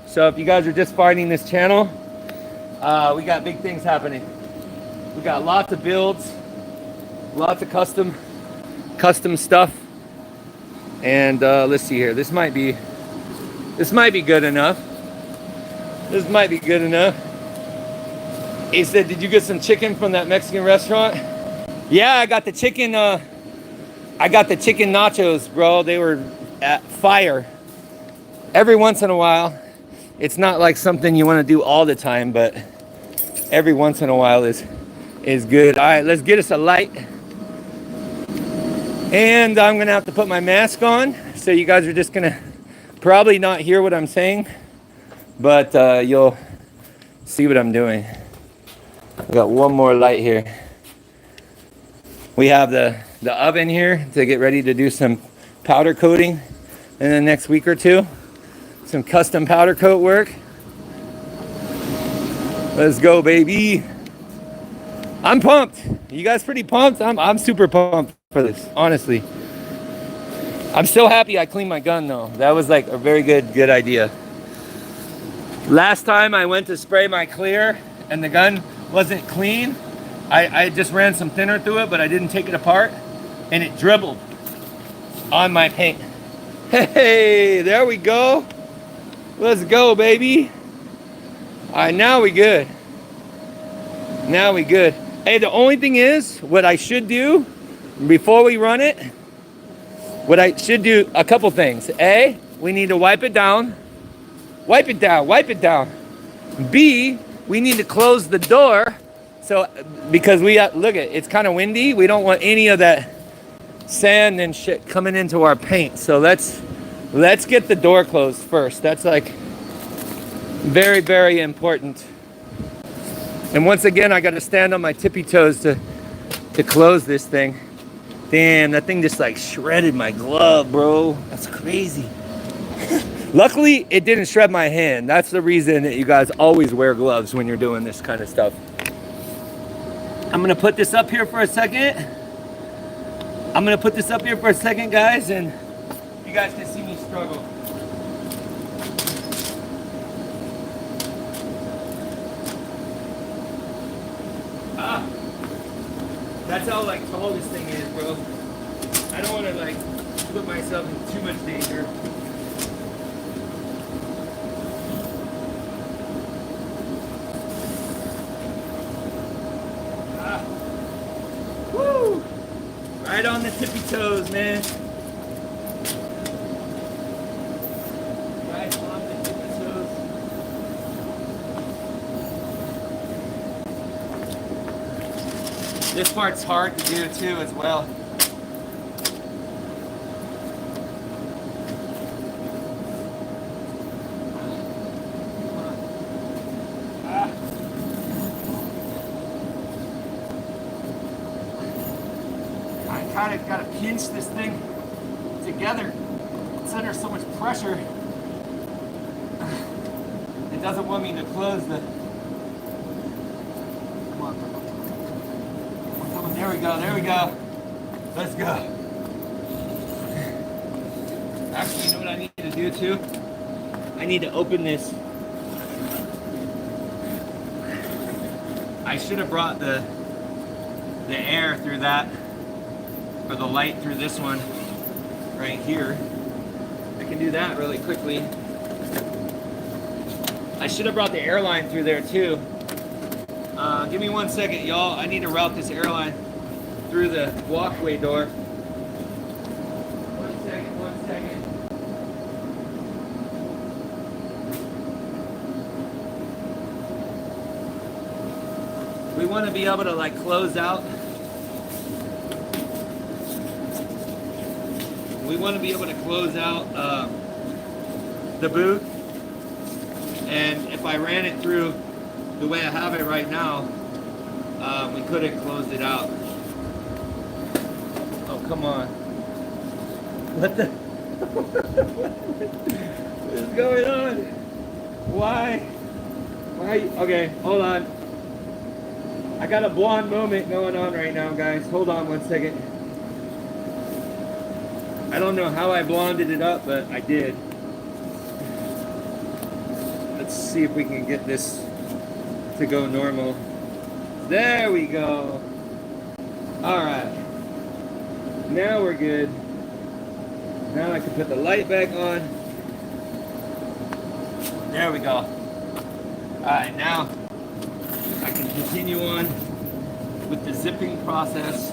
So if you guys are just finding this channel, we got big things happening. We got lots of builds, lots of custom stuff. And let's see here. This might be good enough. This might be good enough. He said, did you get some chicken from that Mexican restaurant? Yeah, I got the chicken nachos, bro. They were at fire. Every once in a while. It's not like something you want to do all the time, but every once in a while is good. All right, let's get us a light. And I'm going to have to put my mask on, so you guys are just going to probably not hear what I'm saying, but you'll see what I'm doing. We got one more light here. We have the oven here to get ready to do some powder coating in the next week or two. Some custom powder coat work. Let's go, baby. I'm pumped. You guys pretty pumped? I'm super pumped for this, honestly. I'm so happy I cleaned my gun though. That was like a very good idea. Last time I went to spray my clear and the gun wasn't clean. I just ran some thinner through it, but I didn't take it apart, and it dribbled on my paint. Hey, there we go. Let's go, baby. All right, now we good. Now we good. Hey, the only thing is, what I should do before we run it, what I should do, a couple things. A, we need to wipe it down. Wipe it down, wipe it down. B, we need to close the door. So, because look at, it's kind of windy. We don't want any of that sand and shit coming into our paint. So let's get the door closed first. That's like very, very important. And once again, I got to stand on my tippy toes to close this thing. Damn, that thing just like shredded my glove, bro. That's crazy. Luckily, it didn't shred my hand. That's the reason that you guys always wear gloves when you're doing this kind of stuff. I'm gonna put this up here for a second. Guys, and you guys can see me struggle. That's how like tall this thing is, bro. I don't want to like put myself in too much danger. Woo! Right on the tippy toes, man. Right on the tippy toes. This part's hard to do too as well. I kind of got to pinch this thing together. It's under so much pressure. It doesn't want me to close the... Come on. There we go, there we go. Let's go. Actually, you know what I need to do too? I need to open this. I should have brought the air through that, or the light through this one right here. I can do that really quickly. I should have brought the airline through there too. Give me 1 second, y'all. I need to route this airline through the walkway door. 1 second, 1 second. We want to be able to like close out. We want to be able to close out the booth. And if I ran it through the way I have it right now, we couldn't close it out. Oh, come on. What the? What is going on? Why? Okay, hold on. I got a blonde moment going on right now, guys. Hold on 1 second. I don't know how I blonded it up, but I did. Let's see if we can get this to go normal. There we go. All right. Now we're good. Now I can put the light back on. There we go. All right, now I can continue on with the zipping process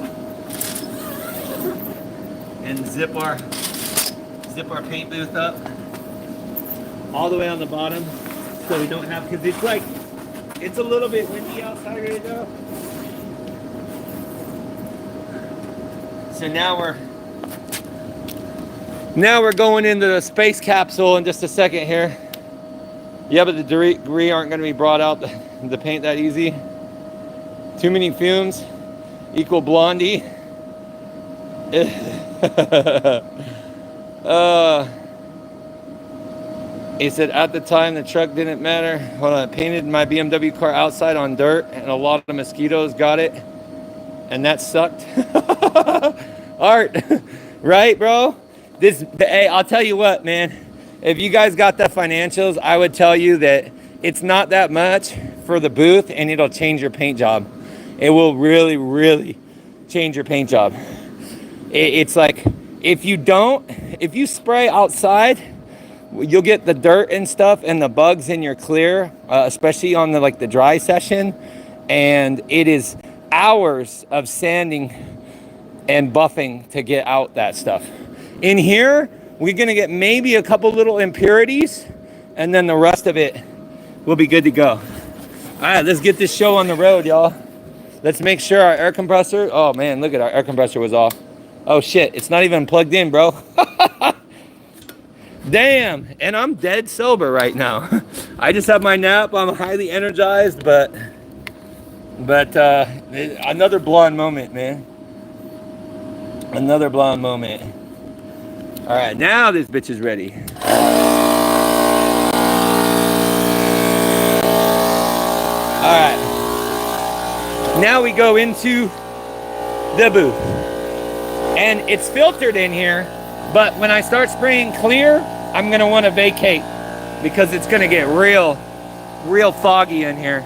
and zip our paint booth up all the way on the bottom, so we don't have, because it's a little bit windy outside right now. So now we're going into the space capsule in just a second here. Yeah, but the debris aren't going to be brought out the paint that easy. Too many fumes equal blondie. He said at the time the truck didn't matter. Hold on, I painted my BMW car outside on dirt and a lot of mosquitoes got it, and that sucked. Art, right, bro? Hey, I'll tell you what, man. If you guys got the financials, I would tell you that it's not that much for the booth, and it'll change your paint job. It will really, really change your paint job. It's like, if you spray outside, you'll get the dirt and stuff and the bugs in your clear, especially on the dry session. And it is hours of sanding and buffing to get out that stuff. In here, we're gonna get maybe a couple little impurities, and then the rest of it will be good to go. All right, let's get this show on the road, y'all. Let's make sure our air compressor, oh man, look at our air compressor was off. Oh shit, it's not even plugged in, bro. Damn, and I'm dead sober right now. I just had my nap, I'm highly energized, but another blonde moment, man. Another blonde moment. All right, now this bitch is ready. All right. Now we go into the booth. And it's filtered in here, but when I start spraying clear, I'm gonna wanna vacate because it's gonna get real foggy in here.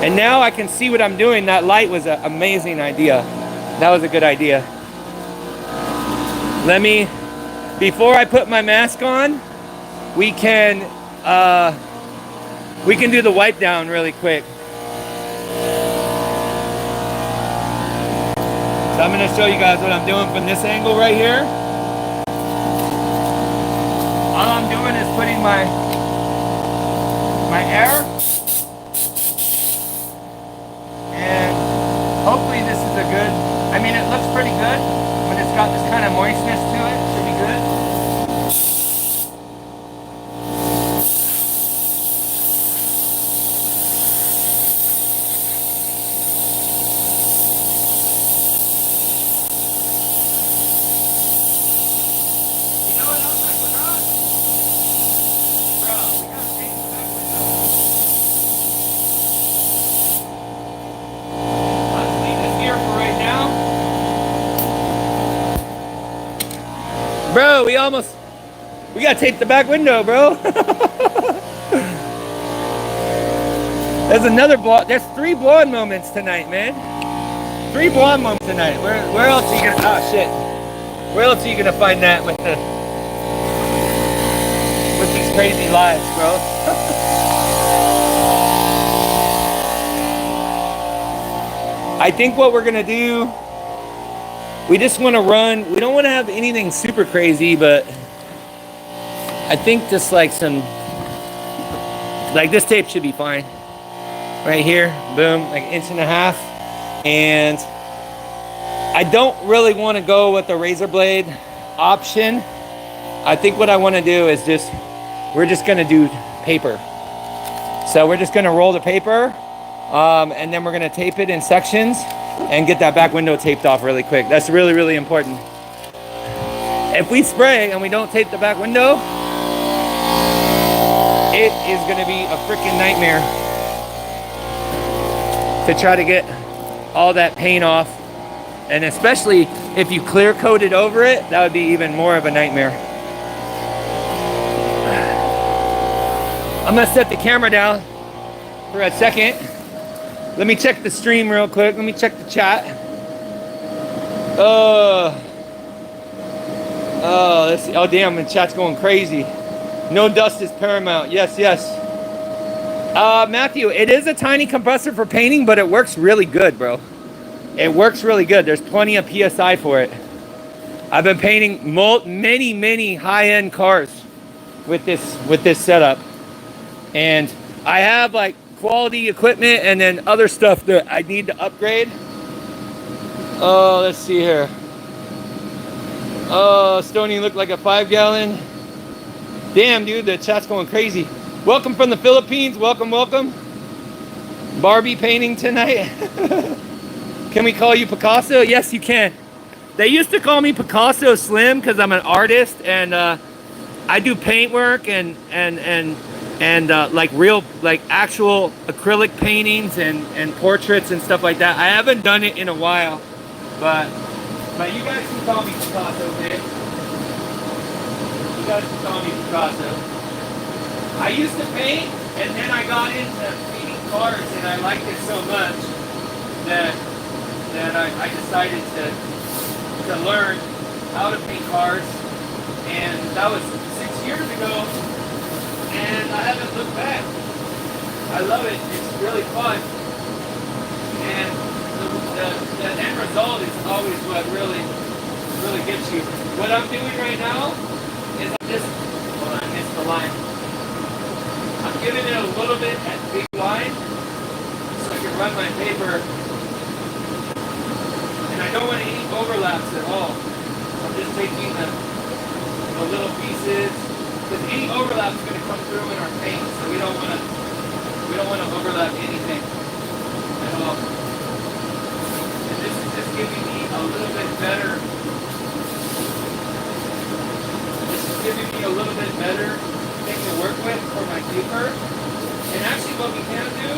And now I can see what I'm doing. That light was an amazing idea. That was a good idea. Before I put my mask on, we can do the wipe down really quick. So I'm gonna show you guys what I'm doing from this angle right here. All I'm doing is putting my air, and hopefully this is a good, I mean it looks pretty good when it's got this kind of moistness to it. Should be good. Bro, we gotta tape the back window, bro. There's 3 blonde moments tonight, man. 3 blonde moments tonight. Where else are you gonna, oh shit. Where else are you gonna find that with these crazy lives, bro? I think what we're gonna do, we just want to run, we don't want to have anything super crazy, but I think just like this tape should be fine. Right here, boom, like 1.5 inches. And I don't really want to go with the razor blade option. I think what I want to do is we're just going to do paper. So we're just going to roll the paper, and then we're going to tape it in sections and get that back window taped off really quick. That's really, really important. If we spray and we don't tape the back window, it is gonna be a freaking nightmare to try to get all that paint off. And especially if you clear coated over it, that would be even more of a nightmare. I'm gonna set the camera down for a second. Let me check the stream real quick. Let me check the chat. Let's see. Oh damn, the chat's going crazy. No dust is paramount. Yes, yes. Matthew, it is a tiny compressor for painting, but it works really good, bro. It works really good. There's plenty of PSI for it. I've been painting many high-end cars with this setup, and I have like quality equipment and then other stuff that I need to upgrade. Oh, let's see here. Oh, Stoney looked like a 5-gallon. Damn, dude, the chat's going crazy. Welcome from the Philippines. Welcome, welcome. Barbie painting tonight. Can we call you Picasso? Yes, you can. They used to call me Picasso Slim because I'm an artist, and I do paint work and like real, like actual acrylic paintings and portraits and stuff like that. I haven't done it in a while, but you guys can call me Picasso, man. You guys can call me Picasso. I used to paint, and then I got into painting cars, and I liked it so much that I decided to learn how to paint cars, and that was 6 years ago, and I haven't looked back. I love it. It's really fun. And the end result is always what really gets you. What I'm doing right now is I'm just, hold on, I missed the line. I'm giving it a little bit at big line so I can run my paper. And I don't want any overlaps at all. So I'm just taking the little pieces, because any overlap is going to come through in our paint, so we don't want to overlap anything at all. And this is just giving me a little bit better. This is giving me a little bit better thing to work with for my paper. And actually, what we can do,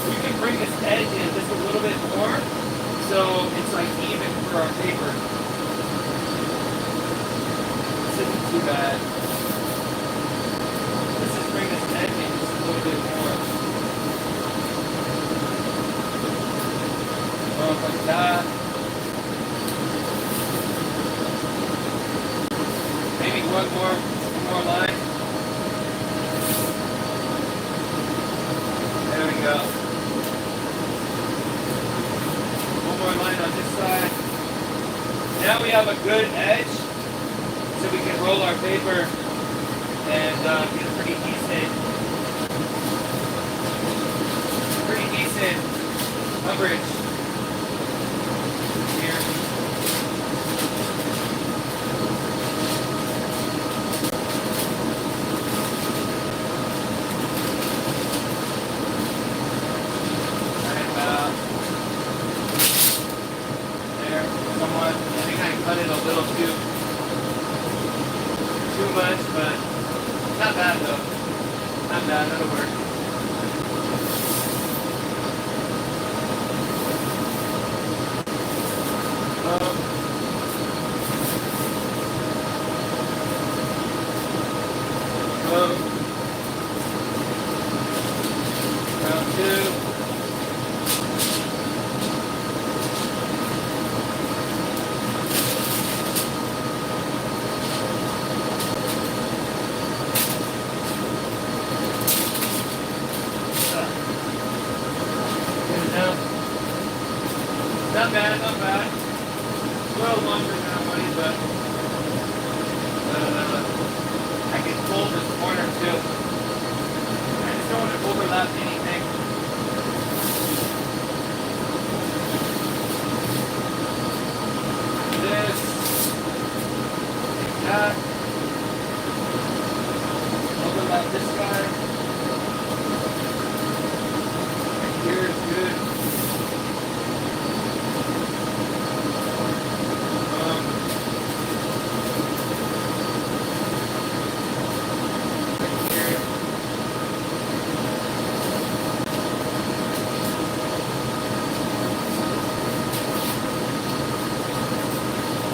we can bring this edge in just a little bit more, so it's like even for our paper. This isn't too bad. Let's just bring this edge in just a little bit more. Like that. Maybe one more line. There we go. One more line on this side. Now we have a good edge, so we can roll our paper and get a pretty decent coverage here. There, somewhat. I think I cut it a little too much, but not bad though. Not bad, that'll work. Round two. Not bad, not bad. A little longer than I wanted, but I can fold this corner too. I just don't want to overlap anything. This, like that. Overlap this guy. Right here is good.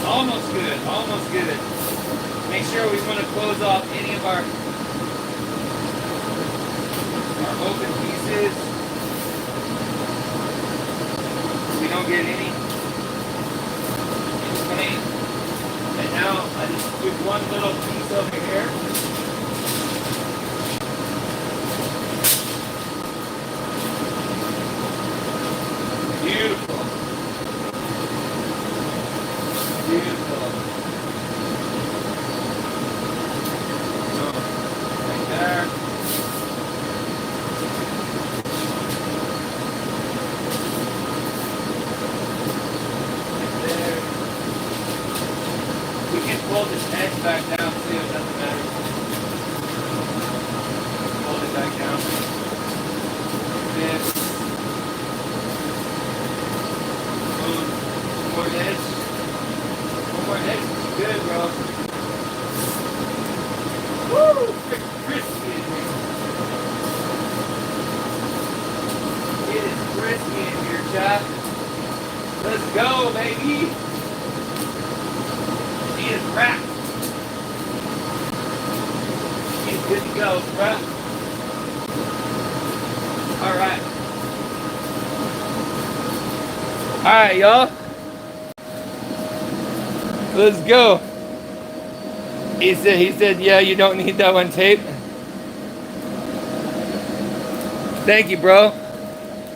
Almost good, almost good. Make sure we want to close off any of our open pieces. We don't get any paint. And now I just do one little piece over here. Beautiful. Beautiful. So, right there. Right there. We can pull this edge back down too, it doesn't matter. Pull it back down. This. Boom. More edge. It's good, bro. Woo! Crispy in here. It is crispy in here, chat. Let's go, baby. He is wrapped. He's good to go, bro. Alright. Alright, y'all. Let's go. He said, yeah, you don't need that one tape. Thank you, bro.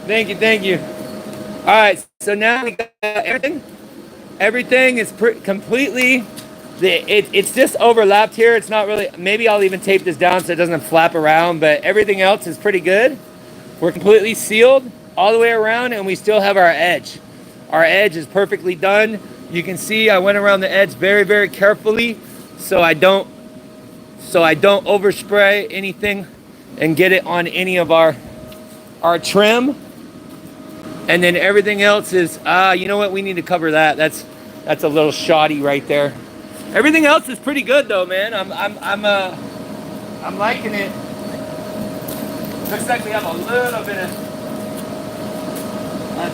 Thank you. All right, so now we got everything. Everything is completely, it's just overlapped here. It's not really, maybe I'll even tape this down so it doesn't flap around, but everything else is pretty good. We're completely sealed all the way around, and we still have our edge. Our edge is perfectly done. You can see I went around the edge very, very carefully so I don't overspray anything and get it on any of our trim. And then everything else is, you know what? We need to cover that. That's a little shoddy right there. Everything else is pretty good though, man. I'm liking it. Looks like we have a little bit of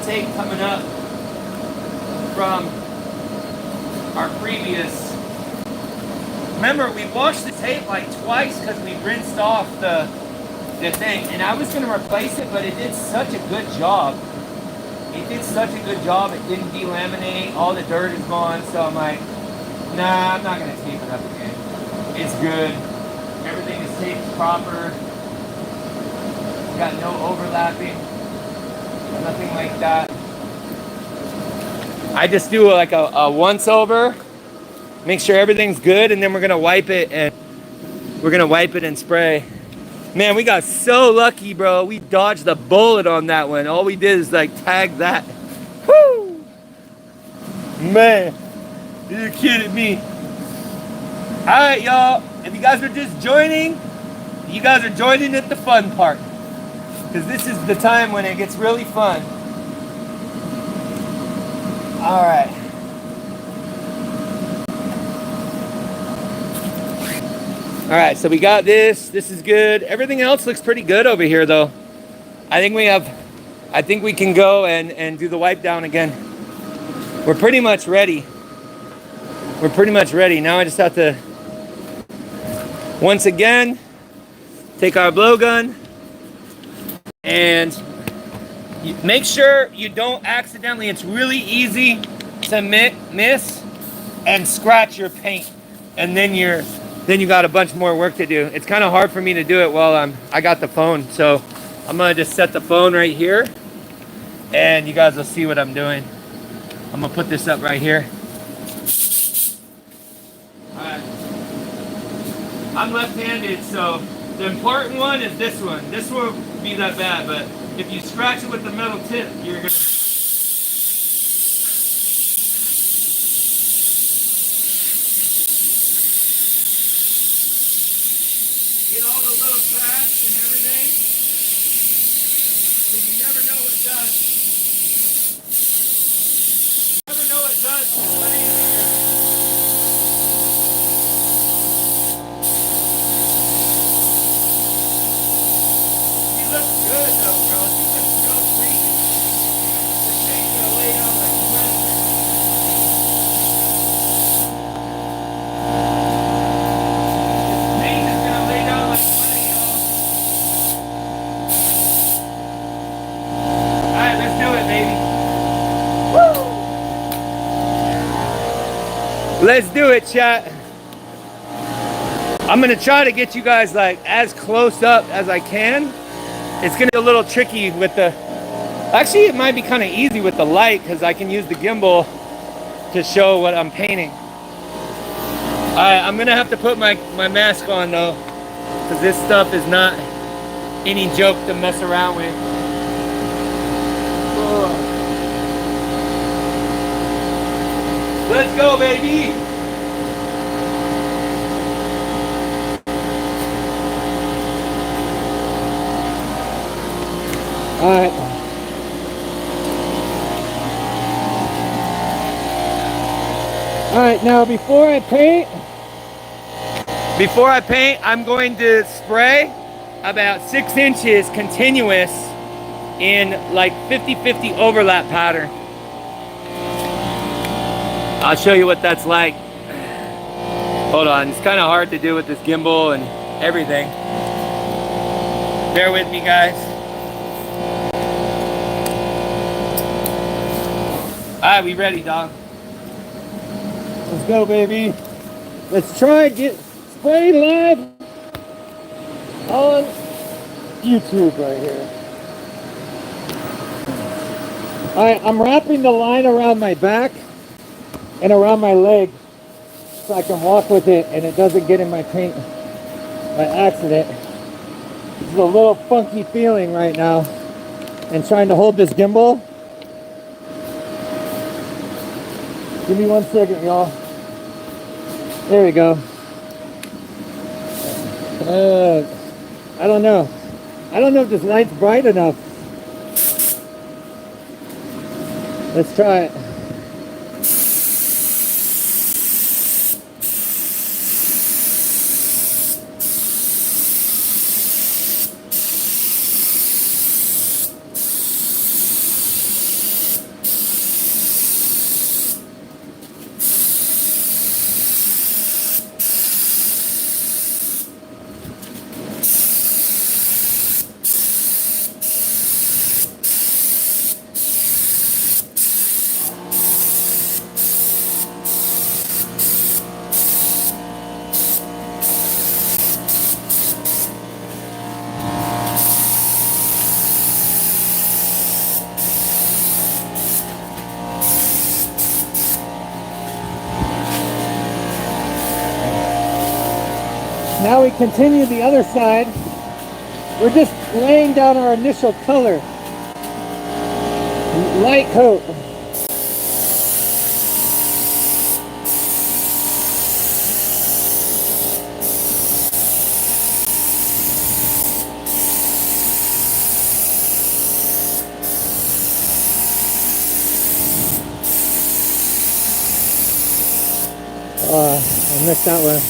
tape coming up from our previous. Remember, we washed the tape like twice because we rinsed off the thing, and I was going to replace it, but it did such a good job. It did such a good job. It didn't delaminate. All the dirt is gone. So I'm like, nah, I'm not going to tape it up again. It's good. Everything is taped proper. Got no overlapping. Nothing like that. I just do like a once over. Make sure everything's good, and then we're going to wipe it and spray. Man, we got so lucky, bro. We dodged the bullet on that one. All we did is like tag that. Woo! Man, you're kidding me. All right, y'all. If you guys are just joining, you guys are joining at the fun part. Because this is the time when it gets really fun. All right. All right, so we got this. This is good. Everything else looks pretty good over here, though. I think we can go and do the wipe down again. We're pretty much ready. We're pretty much ready. Now I just have to, once again, take our blowgun and make sure you don't accidentally, it's really easy to miss and scratch your paint. And then you got a bunch more work to do. It's kind of hard for me to do it while I got the phone. So I'm gonna just set the phone right here and you guys will see what I'm doing. I'm gonna put this up right here. All right. I'm left-handed, so the important one is this one. This won't be that bad, but if you scratch it with the metal tip, you're gonna get all the little cracks and everything. So you never know what does. You never know what does. He looks good though, bro. He looks so clean. This thing's gonna lay out like money. This thing is gonna lay down like money, y'all. Alright, let's do it, baby. Woo! Let's do it, chat. I'm gonna try to get you guys like as close up as I can. It's gonna be a little tricky with the, actually it might be kind of easy with the light because I can use the gimbal to show what I'm painting. All right, I'm gonna have to put my mask on though, because this stuff is not any joke to mess around with. Ugh. Let's go, baby. All right. All right, now before I paint, I'm going to spray about 6 inches continuous in like 50-50 overlap pattern. I'll show you what that's like. Hold on, it's kind of hard to do with this gimbal and everything. Bear with me, guys. All right, we ready, dog? Let's go, baby. Let's try and get spray live on YouTube right here. Alright, I'm wrapping the line around my back and around my leg so I can walk with it and it doesn't get in my paint by accident. It's a little funky feeling right now and trying to hold this gimbal. Give me 1 second, y'all. There we go. I don't know. I don't know if this light's bright enough. Let's try it. Now we continue the other side. We're just laying down our initial color. Light coat. I missed that one.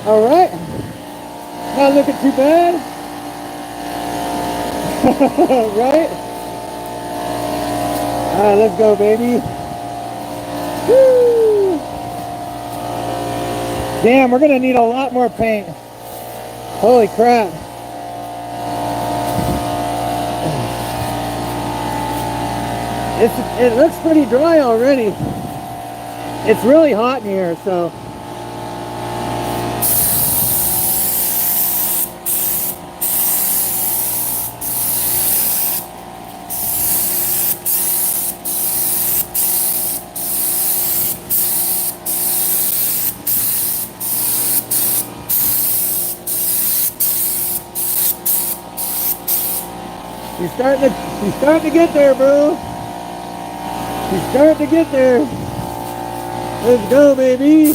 All right. Not looking too bad. Right? All right, let's go, baby. Woo! Damn, we're gonna need a lot more paint. Holy crap. It looks pretty dry already. It's really hot in here, so. You're starting to get there, bro. You're starting to get there. Let's go, baby.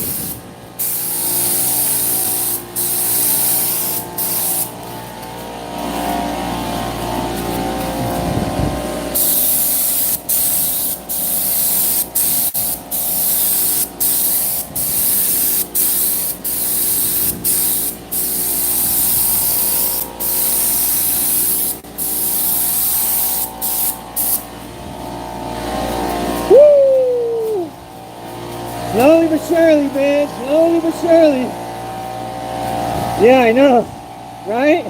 Slowly but surely, man. Slowly but surely. Yeah, I know. Right?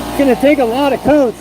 It's gonna take a lot of coats.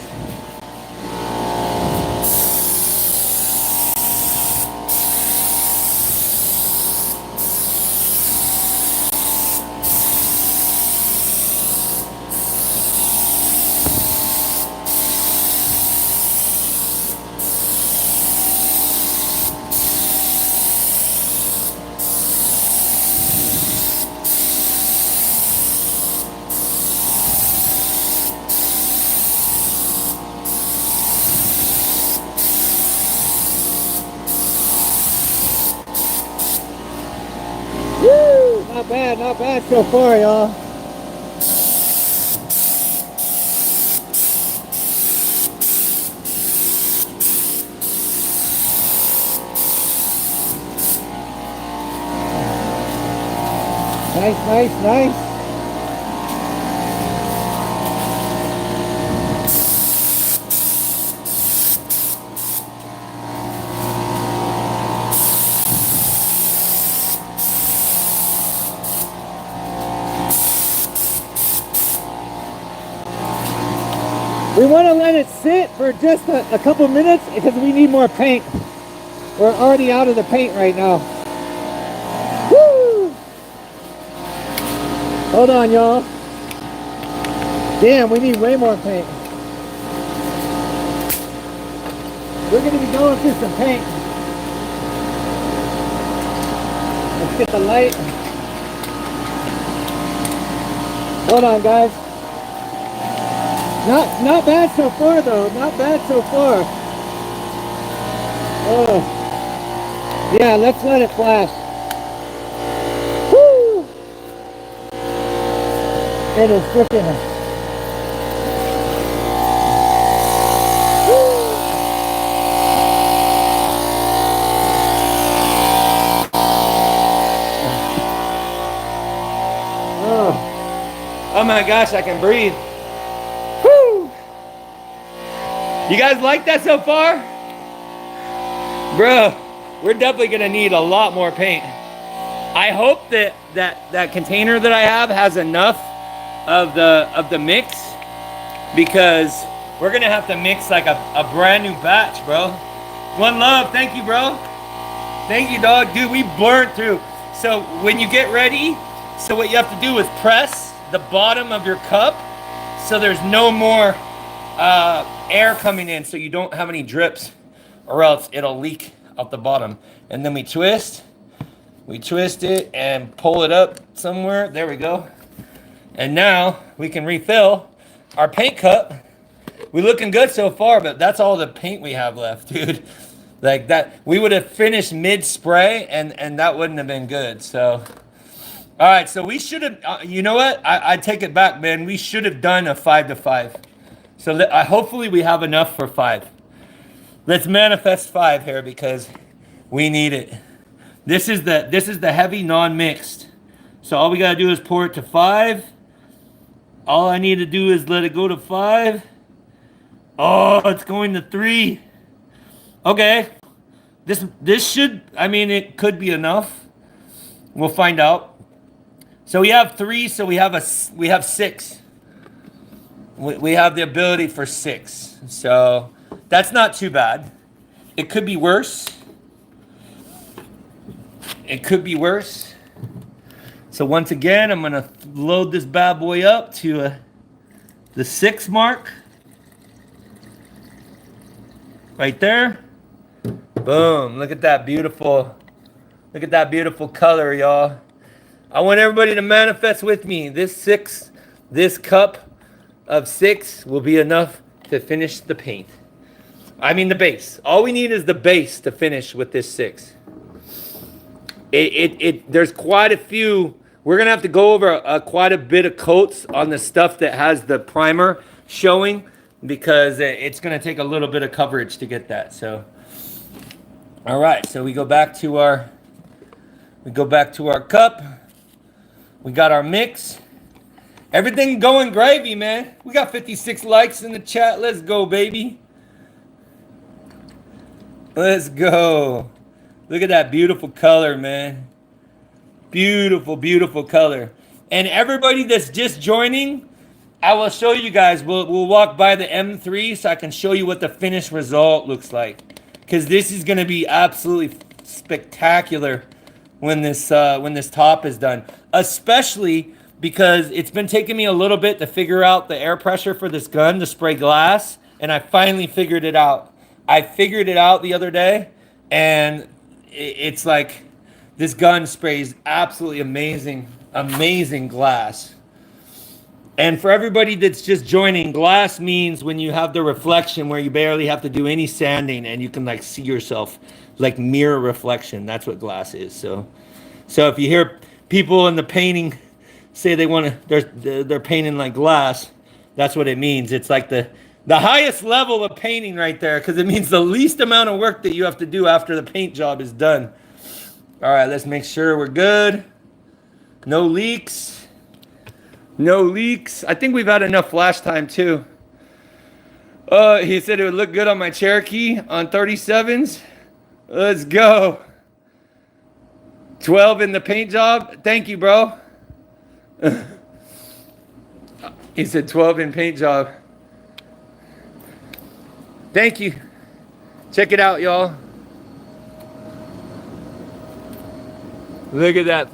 not bad so far, y'all. Nice. We want to let it sit for just a couple minutes because we need more paint. We're already out of the paint right now. Woo! Hold on, y'all. Damn, we need way more paint. We're going to be going through some paint. Let's get the light. Hold on, guys. Not bad so far, though. Not bad so far. Oh. Yeah, let's let it flash. Woo! It is dripping. Oh my gosh, I can breathe. Woo! You guys like that so far? Bro, we're definitely gonna need a lot more paint. I hope that container that I have has enough of the mix, because we're gonna have to mix like a brand new batch, bro. One love, thank you, bro. Thank you, dog. Dude, we burned through. So when you get ready, so what you have to do is press the bottom of your cup so there's no more air coming in, so you don't have any drips, or else it'll leak out the bottom. And then we twist it and pull it up somewhere. There we go. And now we can refill our paint cup. We're looking good so far, but that's all the paint we have left, dude. Like that, we would have finished mid-spray and that wouldn't have been good. So all right, so we should have, you know what? I take it back, man. We should have done a 5 to 5. So hopefully we have enough for 5. Let's manifest 5 here because we need it. This is the heavy non-mixed. So all we gotta do is pour it to 5. All I need to do is let it go to 5. Oh, it's going to 3. Okay. This should, I mean, it could be enough. We'll find out. So we have 3, so we have 6. We have the ability for 6. So that's not too bad. It could be worse. It could be worse. So once again, I'm going to load this bad boy up to the 6 mark. Right there. Boom. Look at that beautiful color, y'all. I want everybody to manifest with me. This cup of 6 will be enough to finish the paint. I mean the base. All we need is the base to finish with this 6. There's quite a few. We're gonna have to go over quite a bit of coats on the stuff that has the primer showing, because it's gonna take a little bit of coverage to get that. So, all right. So we go back to our cup. We got our mix. Everything going gravy, man. We got 56 likes in the chat. Let's go, baby. Let's go. Look at that beautiful color, man. Beautiful, beautiful color. And everybody that's just joining, I will show you guys. We'll walk by the M3 so I can show you what the finished result looks like. Because this is going to be absolutely spectacular when this top is done, especially because it's been taking me a little bit to figure out the air pressure for this gun to spray glass, and I finally figured it out. I figured it out the other day, and it's like this gun sprays absolutely amazing glass. And for everybody that's just joining, glass means when you have the reflection where you barely have to do any sanding and you can like see yourself, like mirror reflection. That's what glass is. So if you hear people in the painting say they want to, they're painting like glass. That's what it means. It's like the highest level of painting right there, because it means the least amount of work that you have to do after the paint job is done. All right, let's make sure we're good. No leaks. No leaks. I think we've had enough flash time too. He said it would look good on my Cherokee on 37s. Let's go. 12 in the paint job. Thank you, bro. He said 12 in paint job. Thank you. Check it out, y'all. Look at that.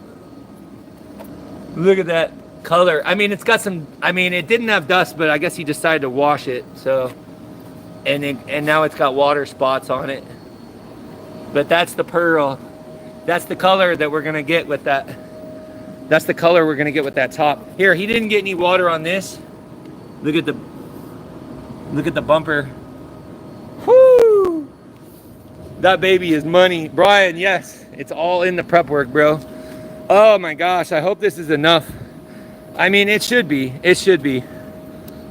Look at that color. I mean, it's got some, I mean, it didn't have dust, but I guess he decided to wash it. So, and now it's got water spots on it. But that's the pearl. That's the color that we're gonna get with that. That's the color we're gonna get with that top. Here, he didn't get any water on this. Look at the bumper. Whoo! That baby is money. Brian, yes, it's all in the prep work, bro. Oh my gosh, I hope this is enough. I mean, it should be. It should be.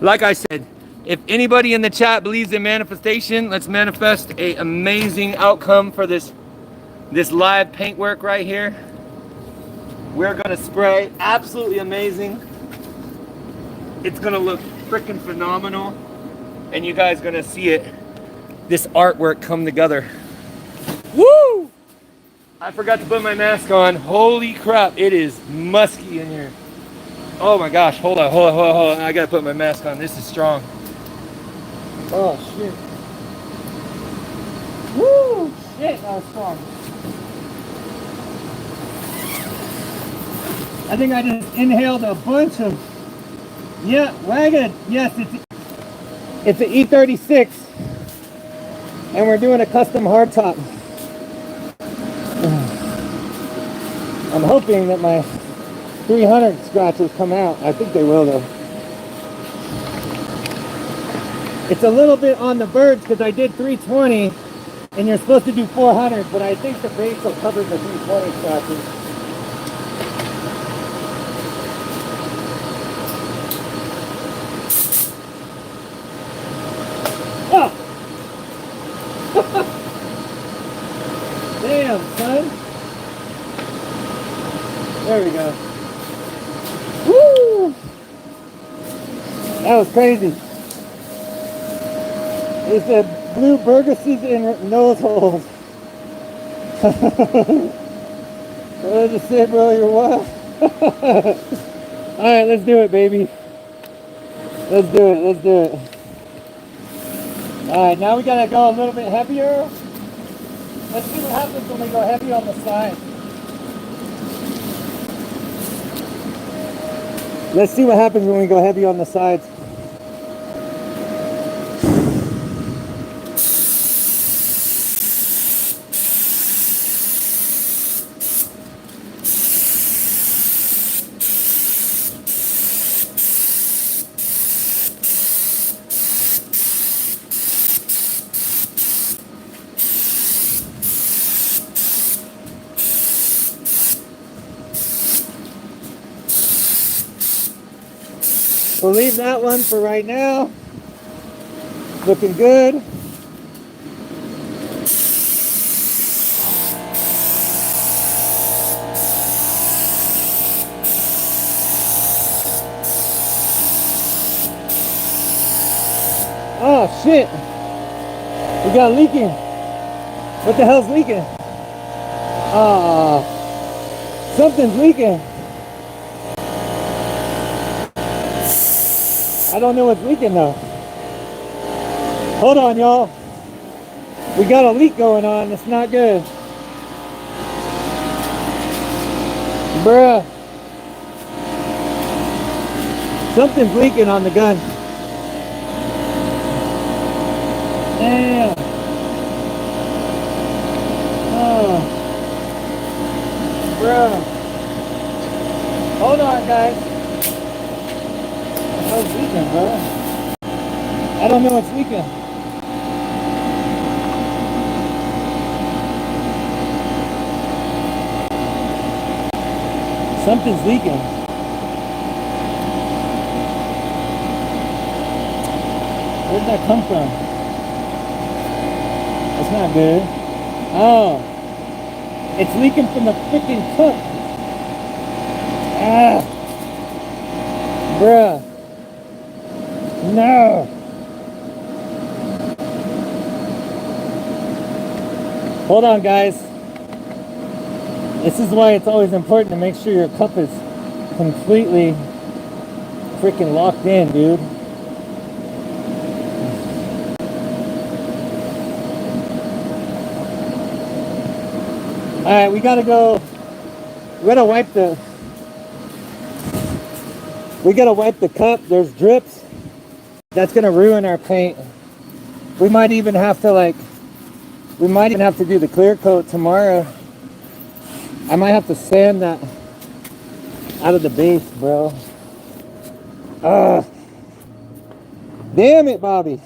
Like I said, if anybody in the chat believes in manifestation, let's manifest an amazing outcome for this live paint work right here. We're gonna spray absolutely amazing. It's gonna look freaking phenomenal, and you guys gonna see it, this artwork come together. Woo! I forgot to put my mask on. Holy crap, it is musky in here. Oh my gosh, hold on. I gotta put my mask on. This is strong. Oh shit. Woo! Shit, that was strong. I think I just inhaled a bunch of, yeah, wagon. Yes, it's an E36, and we're doing a custom hardtop. I'm hoping that my 300 scratches come out. I think they will though. It's a little bit on the birds because I did 320, and you're supposed to do 400, but I think the base will cover the 320 scratches. Damn, son. There we go. Woo! That was crazy. They said blue burgesses in nose holes. What did you say, bro? You're wild. Alright, let's do it, baby. Let's do it. Let's do it. Alright, now we gotta go a little bit heavier. Let's see what happens when we go heavy on the side. Let's see what happens when we go heavy on the sides. We'll leave that one for right now. Looking good. Oh shit. We got leaking. What the hell's leaking? Something's leaking. I don't know what's leaking though. Hold on, y'all. We got a leak going on. It's not good. Bruh. Something's leaking on the gun. Damn. Oh. Bruh. Hold on, guys. What's leaking, bro? I don't know what's leaking. Something's leaking. Where did that come from? That's not good. Oh, it's leaking from the freaking cup. Ah, bruh. No. Hold on, guys. This is why it's always important to make sure your cup is completely freaking locked in, dude. Alright, we gotta go. We gotta wipe the cup. There's drips. That's gonna ruin our paint. We might even have to do the clear coat tomorrow. I might have to sand that out of the base, bro. Damn it, Bobby.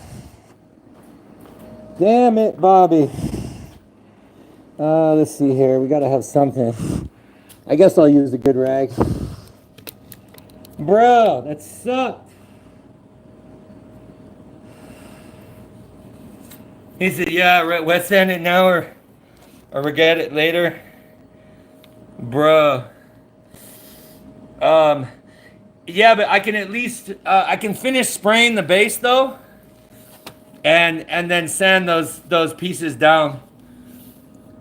Damn it, Bobby. Let's see here. We gotta have something. I guess I'll use a good rag. Bro, that sucked. He said, yeah, wet sand it now or regret it later. Bro. Yeah, but I can at least, I can finish spraying the base though. And then sand those pieces down.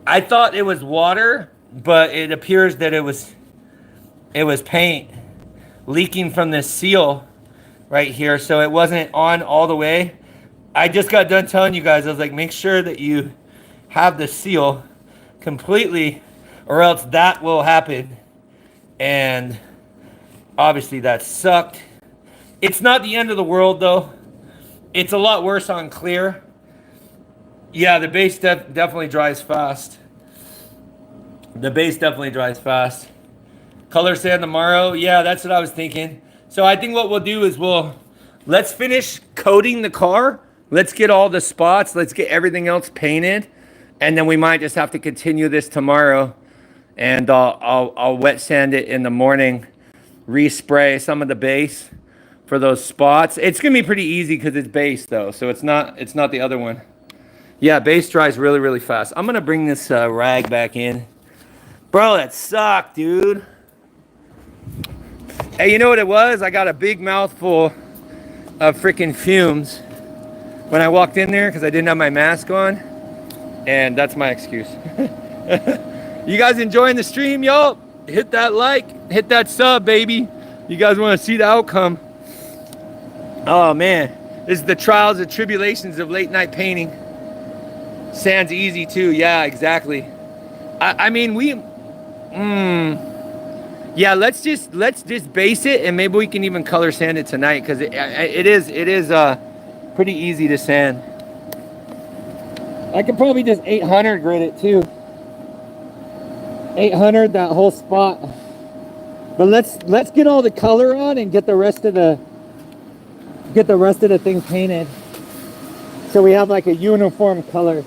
I thought it was water, but it appears that it was paint leaking from this seal right here. So it wasn't on all the way. I just got done telling you guys, I was like, make sure that you have the seal completely or else that will happen. And obviously that sucked. It's not the end of the world though. It's a lot worse on clear. Yeah, the base definitely dries fast. The base definitely dries fast. Color sand tomorrow. Yeah, that's what I was thinking. So I think what we'll do is let's finish coating the car. Let's get all the spots. Let's get everything else painted. And then we might just have to continue this tomorrow. And I'll wet sand it in the morning. Respray some of the base for those spots. It's going to be pretty easy because it's base though. So it's not the other one. Yeah, base dries really, really fast. I'm going to bring this rag back in. Bro, that sucked, dude. Hey, you know what it was? I got a big mouthful of freaking fumes when I walked in there because I didn't have my mask on. And that's my excuse. You guys enjoying the stream, y'all? Hit that like, hit that sub, baby. You guys want to see the outcome. Oh, man. This is the trials and tribulations of late night painting. Sand's easy, too. Yeah, exactly. I mean, yeah, let's just base it and maybe we can even color sand it tonight because it is pretty easy to sand. I could probably just 800 grit it too. 800 that whole spot. But let's get all the color on and get the rest of the thing painted so we have like a uniform color.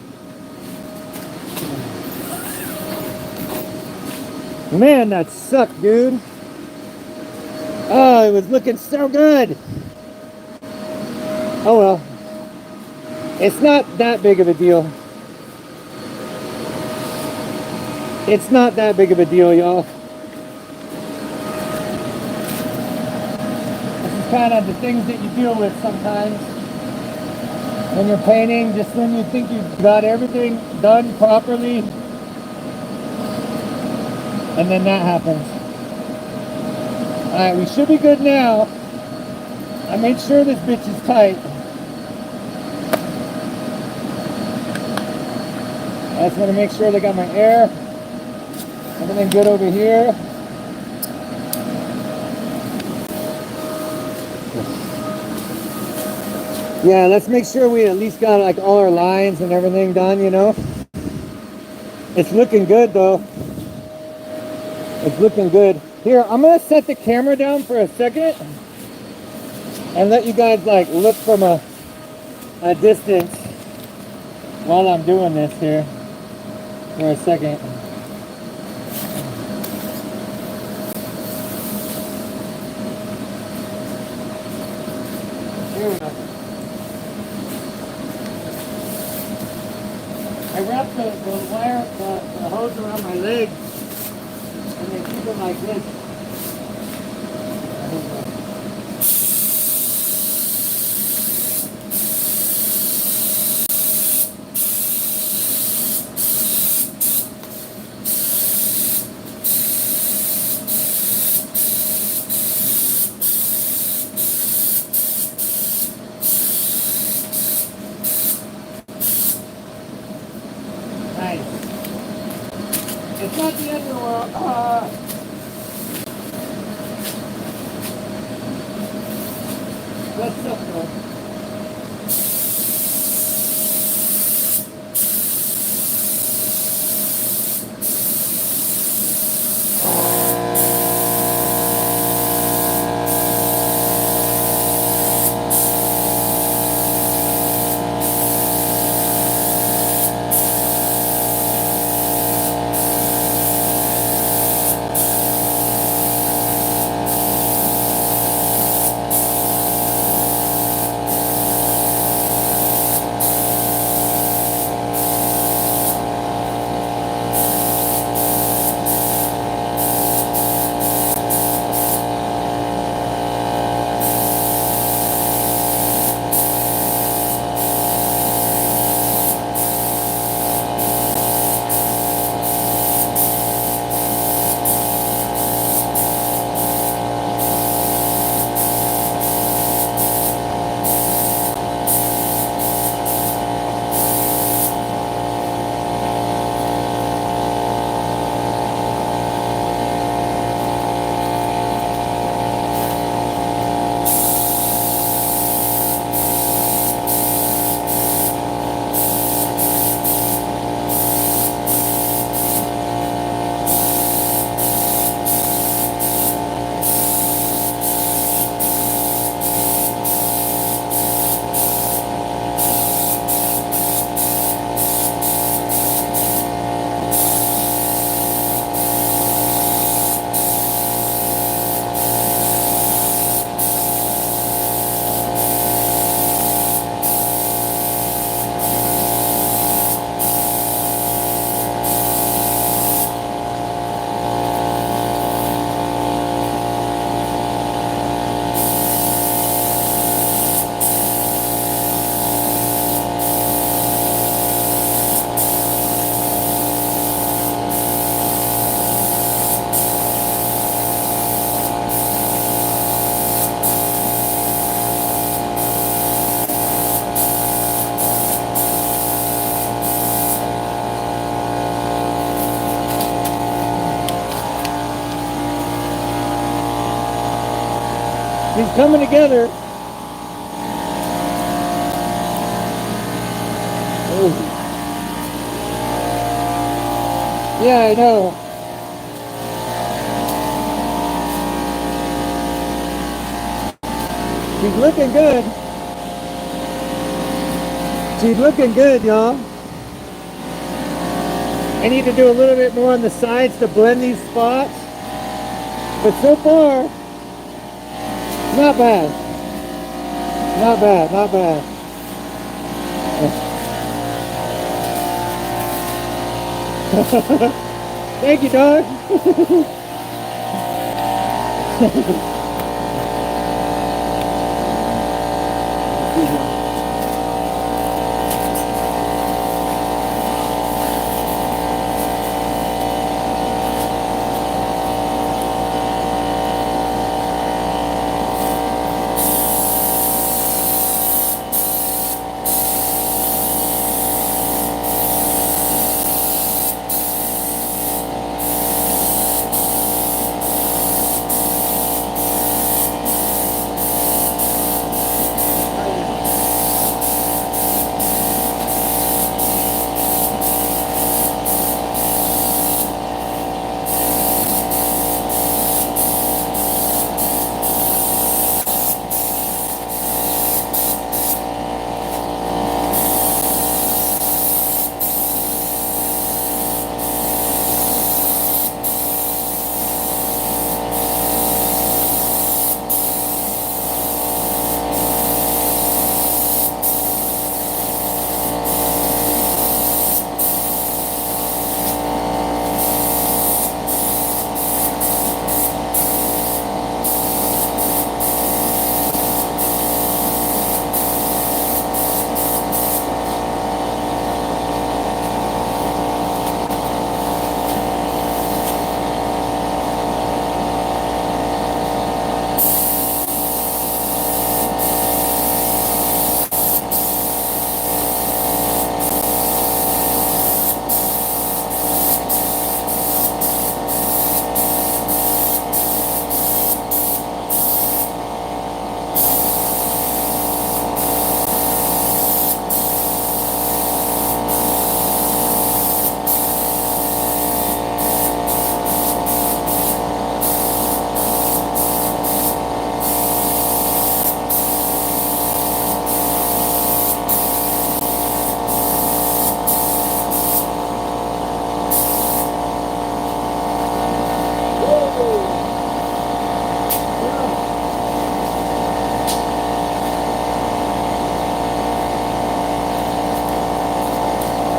Man, that sucked, dude. Oh, it was looking so good. Oh well. It's not that big of a deal. It's not that big of a deal, y'all. This is kind of the things that you deal with sometimes when you're painting, just when you think you've got everything done properly. And then that happens. Alright, we should be good now. I made sure this bitch is tight. I just want to make sure they got my air. Everything good over here. Yeah, let's make sure we at least got like all our lines and everything done, you know. It's looking good though. It's looking good. Here, I'm gonna set the camera down for a second and let you guys like look from a distance while I'm doing this here for a second. I wrap the wire, the hose around my leg, and then keep it like this. Nice. It's not the end of the world. That's up though. He's coming together. Oh. Yeah, I know. She's looking good. She's looking good, y'all. I need to do a little bit more on the sides to blend these spots. But so far, not bad. Not bad, not bad. Thank you, dog.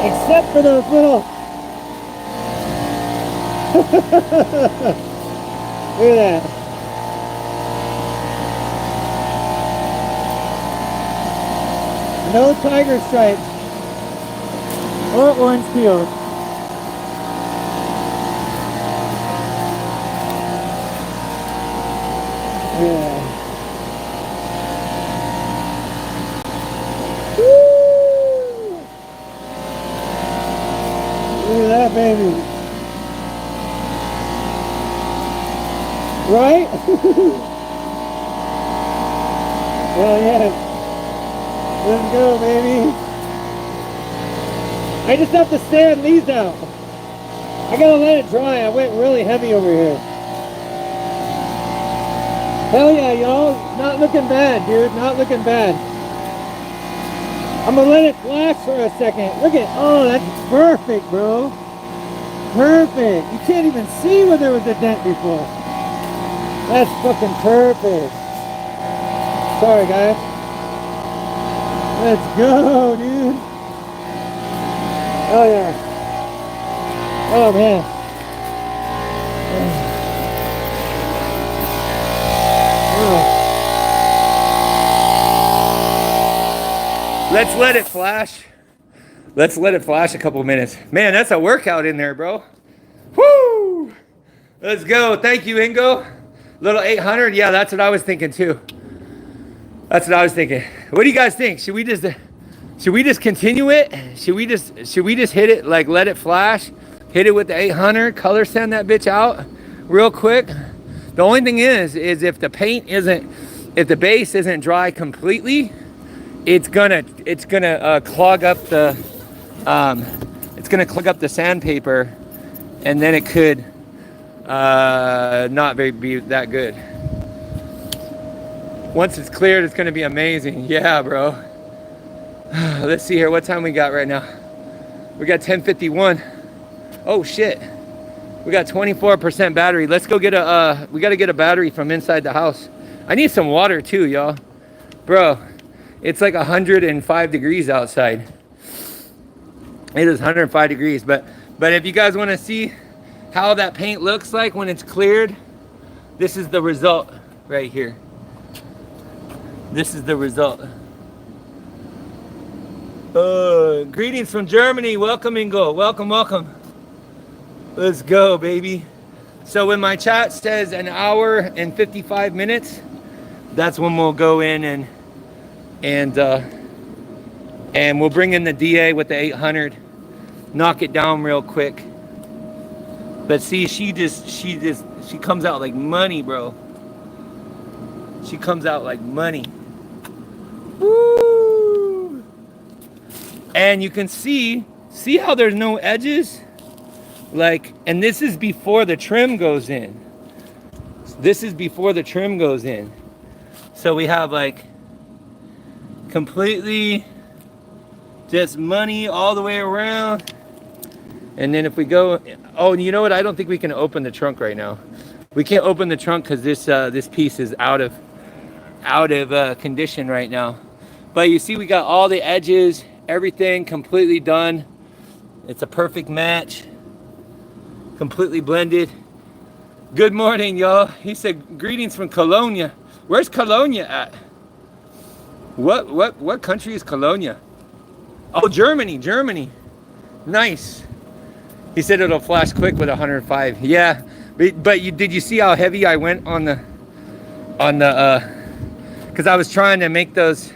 Except for those little... Look at that. No tiger stripes or orange peels. Yeah. Woo! Look at that, baby. Right? Hell yeah. Let's go, baby. I just have to sand these out. I gotta let it dry. I went really heavy over here. Hell yeah, y'all. Not looking bad, dude. Not looking bad. I'm gonna let it flash for a second. Look at, oh, that's perfect, bro. Perfect. You can't even see where there was a dent before. That's fucking perfect. Sorry, guys. Let's go, dude. Oh, yeah. Oh, man. Let's let it flash. Let's let it flash a couple minutes. Man, that's a workout in there, bro. Woo! Let's go. Thank you, Ingo. Little 800. Yeah, that's what I was thinking too. That's what I was thinking. What do you guys think? Should we just continue it? Should we just hit it, like let it flash? Hit it with the 800, color sand that bitch out real quick. The only thing is if the paint isn't, if the base isn't dry completely, it's gonna clog up the sandpaper, and then it could not be that good. Once it's cleared, it's gonna be amazing. Yeah, bro. Let's see here. What time we got right now? We got 10:51. Oh shit. We got 24% battery. Let's go get we gotta get a battery from inside the house. I need some water too, y'all. Bro, it's like 105 degrees outside. It is 105 degrees, but if you guys want to see how that paint looks like when it's cleared, this is the result right here. This is the result. Greetings from Germany. Welcome, Ingo. Welcome, welcome. Let's go, baby. So when my chat says an hour and 55 minutes, that's when we'll go in and we'll bring in the DA with the 800, knock it down real quick. But see, she comes out like money, bro. She comes out like money. Woo! And you can see how there's no edges? Like, and this is before the trim goes in. This is before the trim goes in. So we have like completely just money all the way around. And then if we go, oh, you know what? I don't think we can open the trunk right now. We can't open the trunk because this piece is out of condition right now. But you see, we got all the edges, everything completely done. It's a perfect match, completely blended. Good morning, y'all. He said, greetings from Cologne. Where's Cologne at? What country is Cologne? Oh, Germany. Nice. He said it'll flash quick with 105. Yeah, but did you see how heavy I went on the because I was trying to make those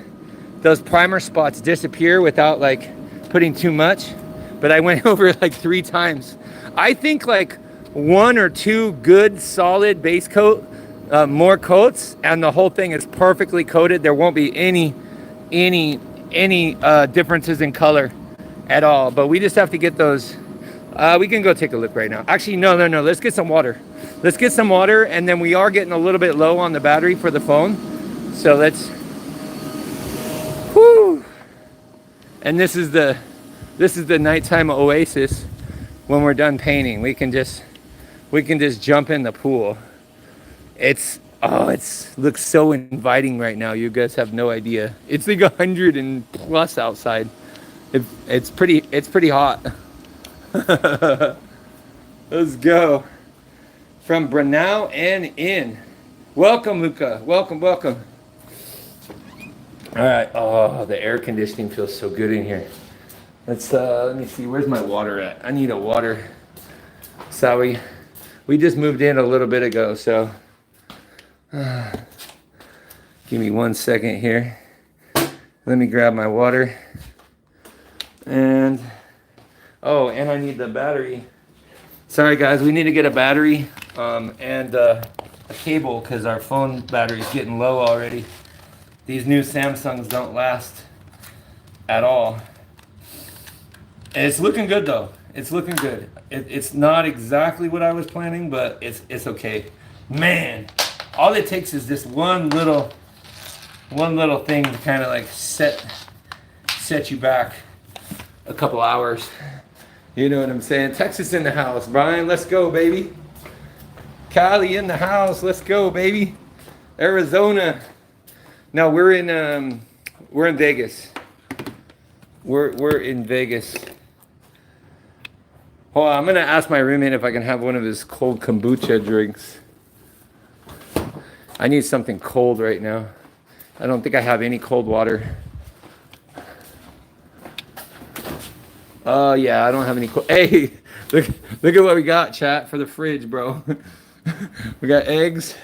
primer spots disappear without like putting too much, but I went over it like 3 times. I think like 1 or 2 good solid base coat, more coats, and the whole thing is perfectly coated. There won't be any differences in color at all. But we just have to get those. We can go take a look right now. Actually, no. Let's get some water. Let's get some water, and then we are getting a little bit low on the battery for the phone. So let's. Whoo! And this is the nighttime oasis. When we're done painting, we can just jump in the pool. It looks so inviting right now. You guys have no idea. It's like 100 and plus outside. It's pretty hot. Let's go. From Brunau and in. Welcome, Luca. Welcome. All right. Oh, the air conditioning feels so good in here. Let me see. Where's my water at? I need a water. So we just moved in a little bit ago, so give me 1 second here. Let me grab my water. And I need the battery. Sorry guys, we need to get a battery and a cable because our phone battery is getting low already. These new Samsungs don't last at all. And it's looking good though. It's looking good. It's not exactly what I was planning, but it's okay. Man, all it takes is this one little thing to kind of like set you back a couple hours. You know what I'm saying? Texas in the house. Brian, let's go, baby. Cali in the house. Let's go, baby. Arizona. No, we're in Vegas. We're in Vegas. Hold on, I'm gonna ask my roommate if I can have one of his cold kombucha drinks. I need something cold right now. I don't think I have any cold water. Oh yeah, I don't have any cold. Hey, look at what we got, chat, for the fridge, bro. We got eggs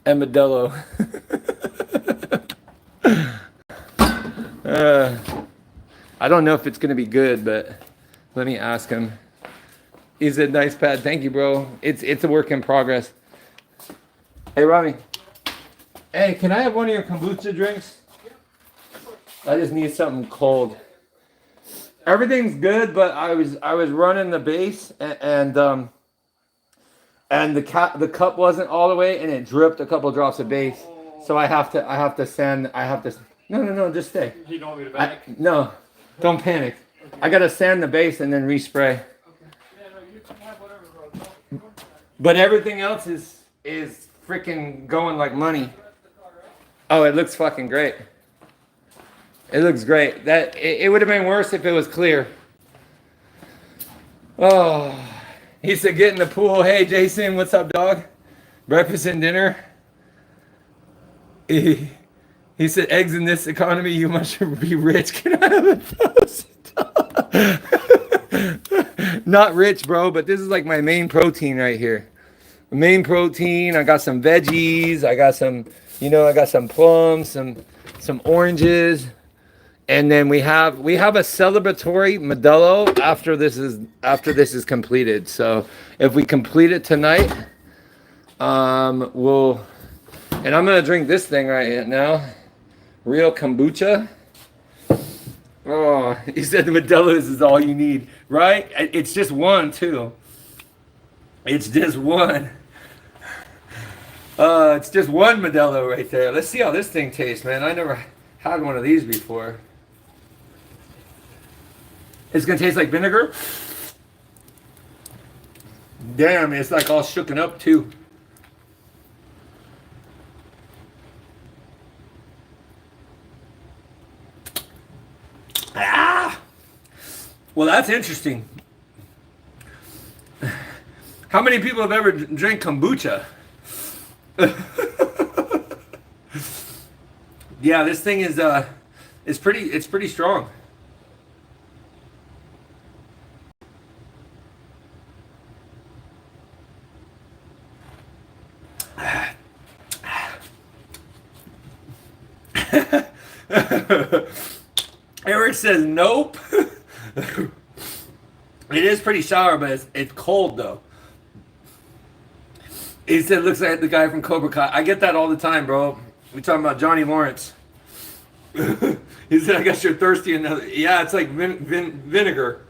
and Modelo. I don't know if it's gonna be good, but let me ask him. He said, "Nice pad, thank you, bro." It's a work in progress. Hey, Rami. Hey, can I have one of your kombucha drinks? I just need something cold. Everything's good, but I was running the base and the cup wasn't all the way, and it dripped a couple drops of base. So I have to sand. No, just stay. You don't want me to panic? No, don't panic. Okay. I gotta sand the base and then respray. Okay. Yeah, no, you can have whatever, bro. But everything else is freaking going like money. Oh, it looks fucking great. It looks great. It would have been worse if it was clear. Oh, he said get in the pool. Hey, Jason, what's up, dog? Breakfast and dinner. He said eggs in this economy, you must be rich. Can I have $1,000? Not rich, bro, but this is like my main protein right here. Main protein. I got some veggies. I got some plums, some oranges. And then we have a celebratory Modelo after this is completed. So if we complete it tonight, we'll, and I'm gonna drink this thing right now, real kombucha. Oh, he said the Modelo is all you need, right? It's just one too. It's just one. It's just one Modelo right there. Let's see how this thing tastes, man. I never had one of these before. It's gonna taste like vinegar. Damn, it's like all shooken up too. Ah! Well, that's interesting. How many people have ever drank kombucha? Yeah, this thing is pretty strong. Eric says nope. It is pretty sour, but it's cold though. He said looks like the guy from Cobra Kai. I get that all the time, bro. We talking about Johnny Lawrence. He said I guess you're thirsty. Yeah, it's like vinegar.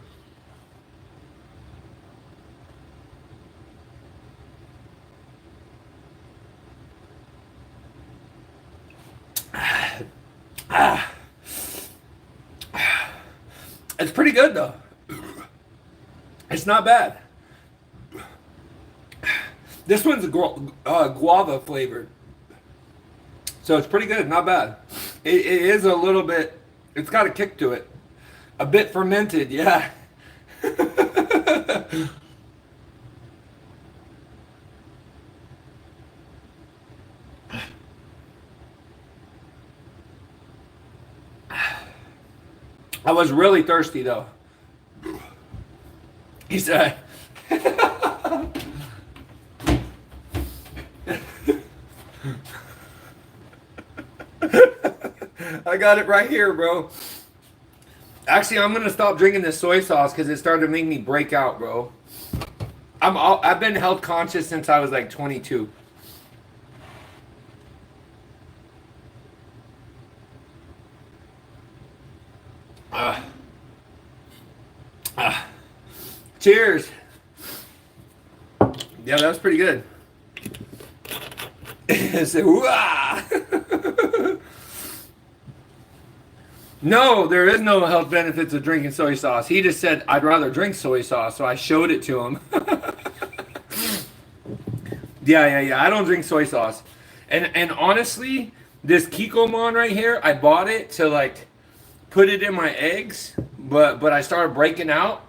It's pretty good though. It's not bad. This one's guava flavored, so it's pretty good. Not bad. It is a little bit. It's got a kick to it, A bit fermented, yeah. I was really thirsty though. He said. I got it right here, bro. Actually, I'm gonna stop drinking this soy sauce because it started to make me break out, bro. I've been health conscious since I was like 22. Cheers. Yeah, that was pretty good. No, there is no health benefits of drinking soy sauce. He just said, I'd rather drink soy sauce, so I showed it to him. Yeah. I don't drink soy sauce. And honestly, this Kikkoman right here, I bought it to like put it in my eggs, but I started breaking out,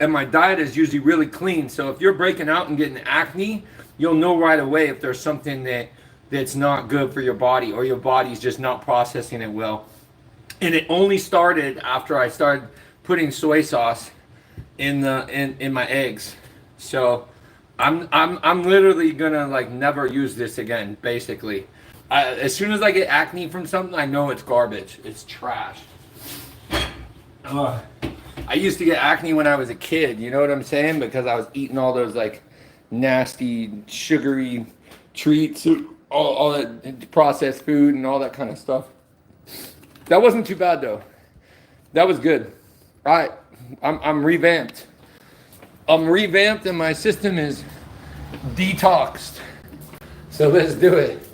and my diet is usually really clean. So if you're breaking out and getting acne, you'll know right away if there's something that's not good for your body, or your body's just not processing it well. And it only started after I started putting soy sauce in my eggs. So I'm literally gonna like never use this again. Basically, as soon as I get acne from something, I know it's garbage. It's trash. I used to get acne when I was a kid. You know what I'm saying? Because I was eating all those like nasty sugary treats, all that processed food and all that kind of stuff. That wasn't too bad though. That was good. I'm revamped. I'm revamped and my system is detoxed. So let's do it.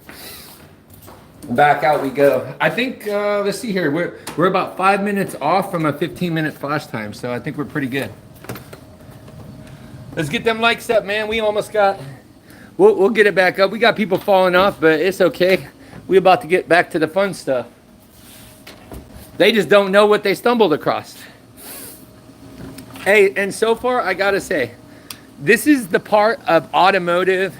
Back out we go. I think let's see here. We're about 5 minutes off from a 15-minute flash time, so I think we're pretty good. Let's get them likes up, man. We almost got. We'll get it back up. We got people falling off, but it's okay. We're about to get back to the fun stuff. They just don't know what they stumbled across. Hey, and so far, I gotta say, this is the part of automotive.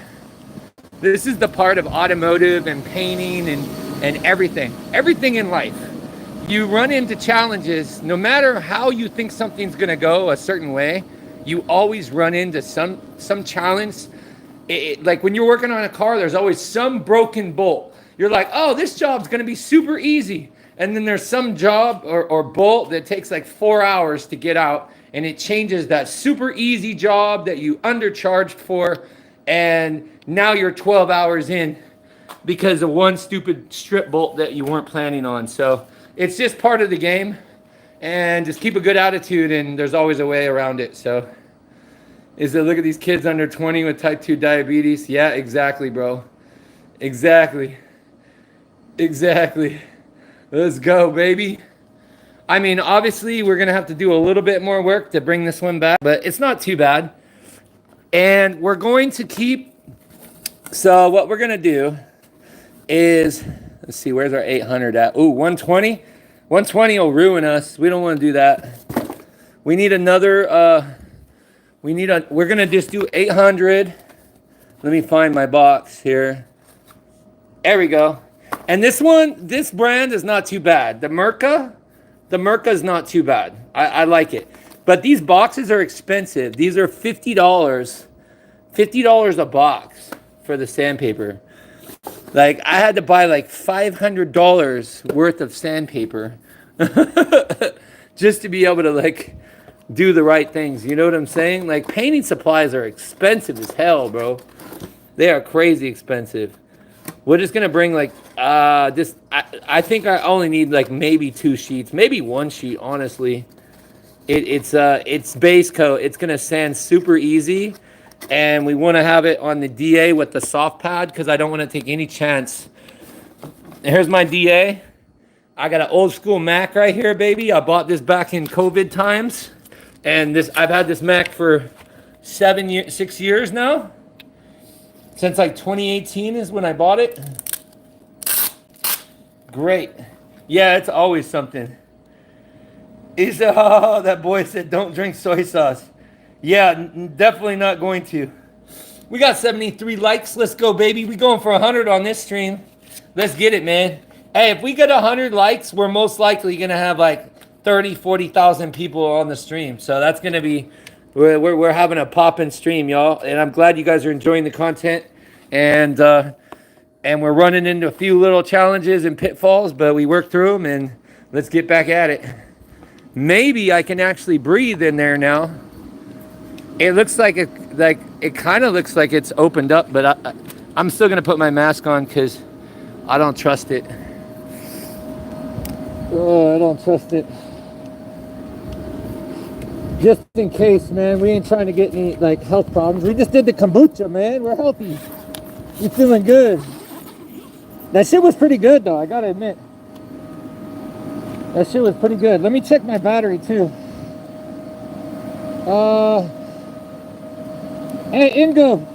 This is the part of automotive and painting and everything. Everything in life. You run into challenges, no matter how you think something's gonna go a certain way, you always run into some challenge. Like when you're working on a car, there's always some broken bolt. You're like, oh, this job's gonna be super easy. And then there's some job or bolt that takes like 4 hours to get out, and it changes that super easy job that you undercharged for, and now you're 12 hours in because of one stupid strip bolt that you weren't planning on. So it's just part of the game, and just keep a good attitude, and there's always a way around it. So look at these kids under 20 with type 2 diabetes. Yeah, exactly, bro. Exactly. Let's go, baby. I mean, obviously, we're going to have to do a little bit more work to bring this one back, but it's not too bad. And we're going to keep... So what we're going to do is... Let's see, where's our 800 at? Ooh, 120? 120 will ruin us. We don't want to do that. We need another... We're going to just do 800. Let me find my box here. There we go. And this brand is not too bad. The Merca is not too bad. I like it. But these boxes are expensive. These are $50. $50 a box for the sandpaper. Like, I had to buy like $500 worth of sandpaper just to be able to like do the right things. You know what I'm saying? Like, painting supplies are expensive as hell, bro. They are crazy expensive. We're just gonna bring like this. I think I only need like maybe 2 sheets, maybe 1 sheet. Honestly, it's base coat. It's gonna sand super easy, and we want to have it on the DA with the soft pad because I don't want to take any chance. Here's my DA. I got an old school Mac right here, baby. I bought this back in COVID times, and I've had this Mac for 6 years now. Since like 2018 is when I bought it. Great. Yeah, it's always something. He said, oh, that boy said, don't drink soy sauce. Yeah, definitely not going to. We got 73 likes. Let's go, baby. We going for 100 on this stream. Let's get it, man. Hey, if we get 100 likes, we're most likely going to have like 30, 40,000 people on the stream. So that's going to be, we're having a poppin' stream, y'all. And I'm glad you guys are enjoying the content. And we're running into a few little challenges and pitfalls, but we work through them, and let's get back at it. Maybe I can actually breathe in there now. It looks like it kind of looks like it's opened up, but I'm still gonna put my mask on because I don't trust it. Oh, I don't trust it. Just in case, man. We ain't trying to get any like health problems. We just did the kombucha, man. We're healthy. You feeling good? That shit was pretty good, though. I gotta admit. That shit was pretty good. Let me check my battery too. Hey, Ingo.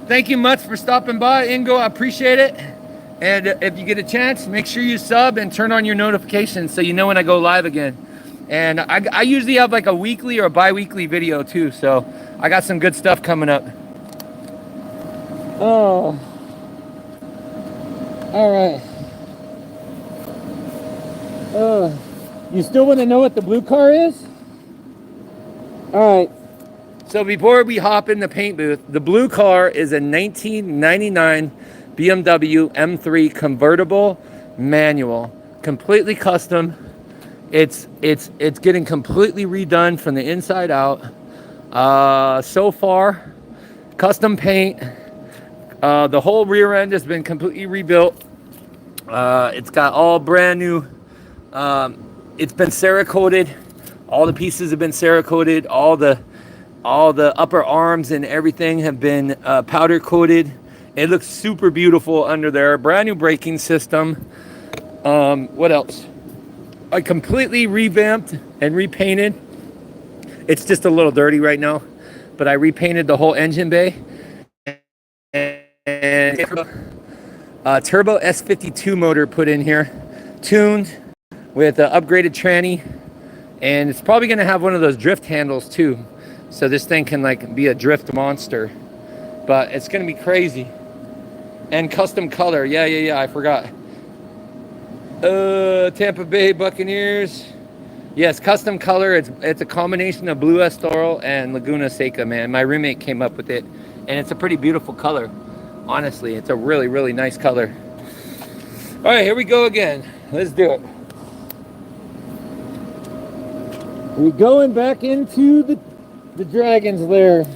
Thank you much for stopping by, Ingo. I appreciate it. And if you get a chance, make sure you sub and turn on your notifications so you know when I go live again. And I usually have like a weekly or a bi-weekly video too, so I got some good stuff coming up. Oh. All right. You still want to know what the blue car is? All right. So before we hop in the paint booth, the blue car is a 1999 BMW M3 convertible manual, completely custom. It's getting completely redone from the inside out. So far, custom paint. The whole rear end has been completely rebuilt. It's got all brand new. It's been Cerakoted. All the pieces have been Cerakoted. All the upper arms and everything have been powder coated. It looks super beautiful under there. Brand new braking system. What else? I completely revamped and repainted. It's just a little dirty right now, but I repainted the whole engine bay. And turbo S52 motor put in here, tuned with an upgraded tranny, and it's probably going to have one of those drift handles too, so this thing can like be a drift monster. But it's going to be crazy. And custom color, yeah, I forgot. Tampa Bay Buccaneers. Yes, custom color. It's a combination of Blue Estoril and Laguna Seca, man. My roommate came up with it, and it's a pretty beautiful color. Honestly, it's a really, really nice color. All right, here we go again. Let's do it. We're going back into the dragon's lair.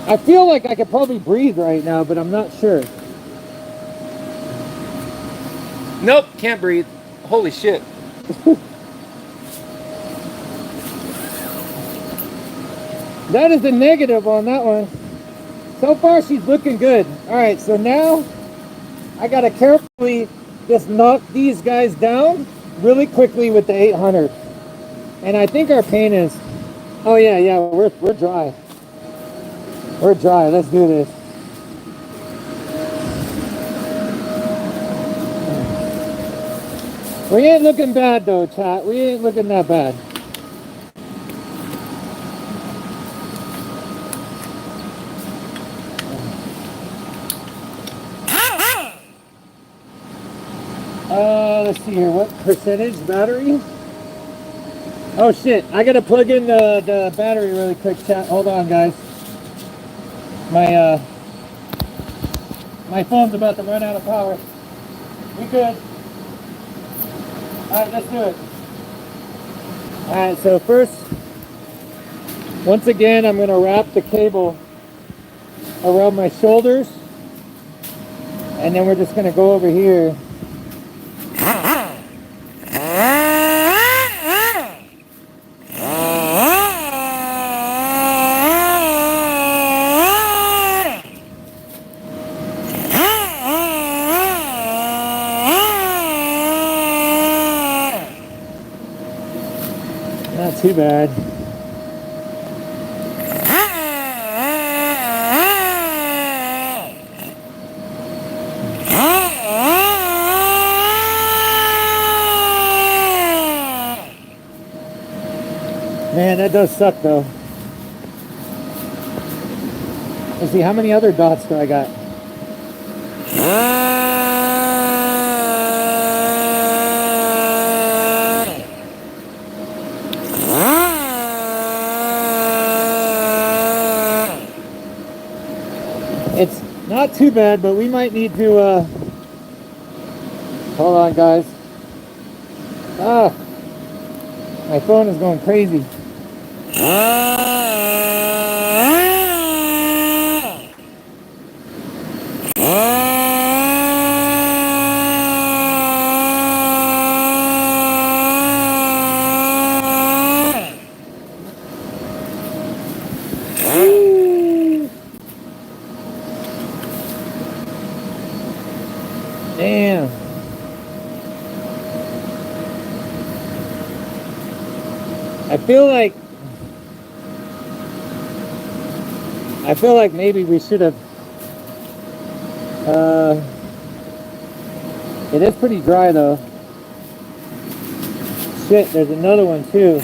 I feel like I could probably breathe right now, but I'm not sure. Nope, can't breathe. Holy shit. That is a negative on that one. So far, she's looking good. All right, so now I gotta carefully just knock these guys down really quickly with the 800. And I think our paint is, oh yeah, we're dry. We're dry, let's do this. We ain't looking bad though, chat. We ain't looking that bad. Let's see here, what percentage battery? Oh shit, I gotta plug in the battery really quick, chat. Hold on, guys. My phone's about to run out of power. We good. Alright, let's do it. Alright, so first, once again, I'm gonna wrap the cable around my shoulders, and then we're just gonna go over here. Not too bad. Man, that does suck though. Let's see, how many other dots do I got? It's not too bad, but we might need to, hold on guys. Ah, my phone is going crazy. Damn. I feel like maybe we should have, it is pretty dry though. Shit, there's another one too.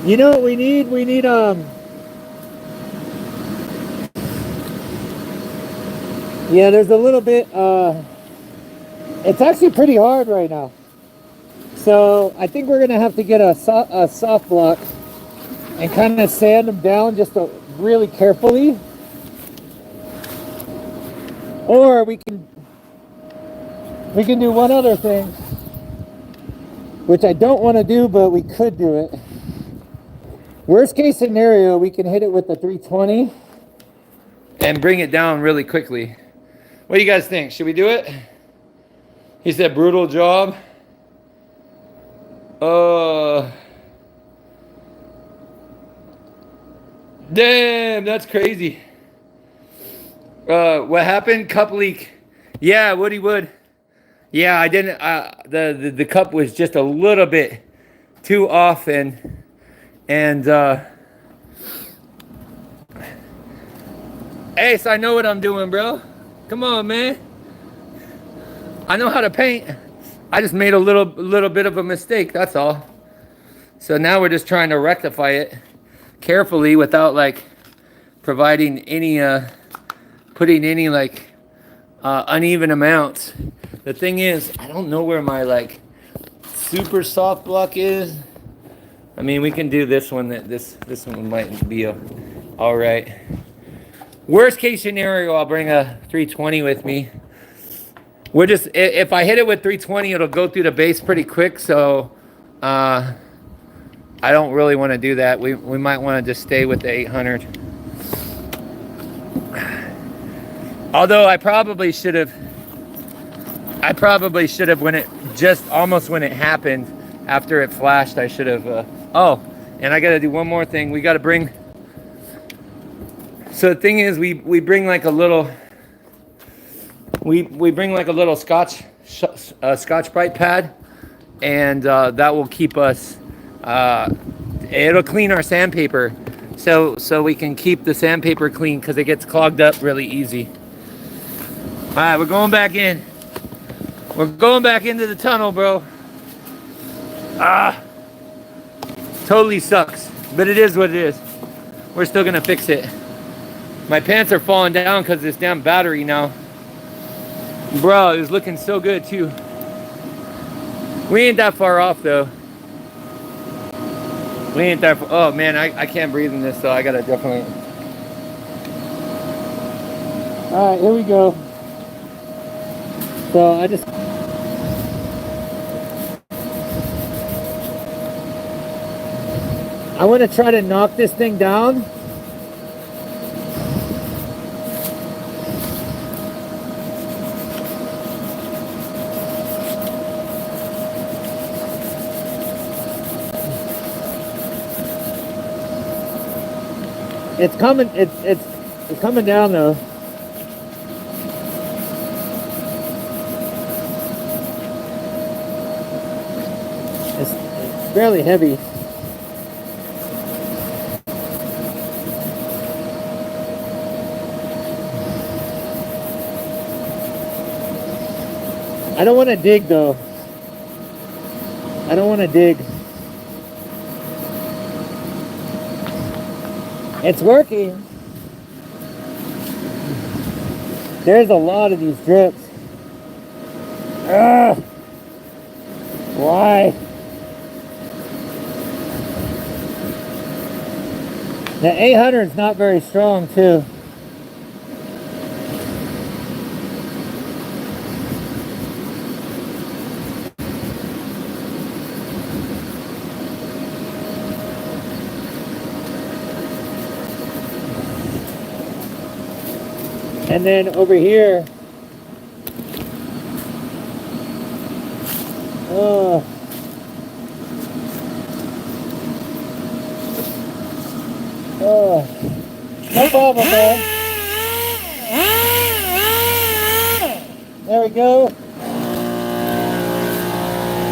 You know what we need? We need, yeah, there's a little bit, it's actually pretty hard right now. So I think we're gonna have to get a soft block and kind of sand them down just really carefully. Or we can do one other thing, which I don't want to do, but we could do it. Worst case scenario, we can hit it with the 320 and bring it down really quickly. What do you guys think? Should we do it? He said brutal job. Damn, that's crazy. What happened? Cup leak. Yeah, Woody Wood. Yeah, I didn't, the cup was just a little bit too off and Ace, I know what I'm doing, bro. Come on, man. I know how to paint. I just made a little bit of a mistake, that's all. So now we're just trying to rectify it carefully without like providing any putting any like uneven amounts. The thing is, I don't know where my like super soft block is. I mean, we can do this one. This one might be all right. Worst case scenario, I'll bring a 320 with me. We're just, if I hit it with 320, it'll go through the base pretty quick. So I don't really want to do that. We might want to just stay with the 800. Although I probably should have when it happened after it flashed, I should have. Oh, and I got to do one more thing. We got to bring. So the thing is, we bring like a little. We bring like a little Scotch Brite pad, and that will keep us. It'll clean our sandpaper, so we can keep the sandpaper clean because it gets clogged up really easy. All right, we're going back in. We're going back into the tunnel, bro. Totally sucks, but it is what it is. We're still gonna fix it. My pants are falling down because of this damn battery now. Bro, it was looking so good too. We ain't that far off though. We ain't that far. Oh man, I can't breathe in this, so I gotta definitely. All right, here we go. So I want to try to knock this thing down. It's coming. It's coming down though. It's fairly heavy. I don't want to dig though. I don't want to dig. It's working. There's a lot of these drips. Ugh. Why? The 800 is not very strong too. And then over here, oh, no problem, man. There we go.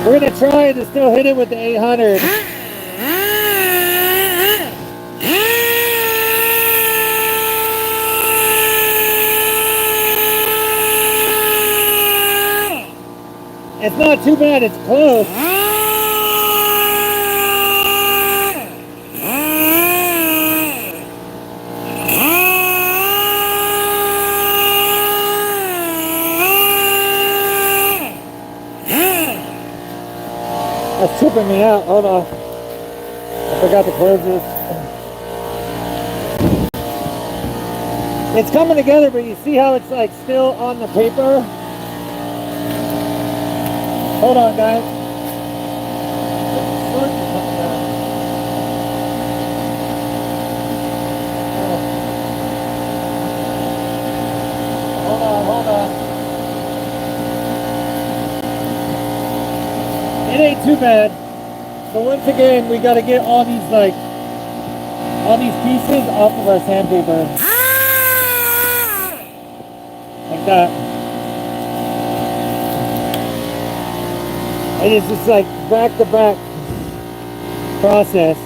We're gonna try to still hit it with the 800. It's not too bad, it's close. That's tripping me out. Hold on. I forgot to close this. It's coming together, but you see how it's like still on the paper? Hold on, guys. Hold on. It ain't too bad. So once again, we got to get all these pieces off of our sandpaper. Like that. And it's just like back-to-back process.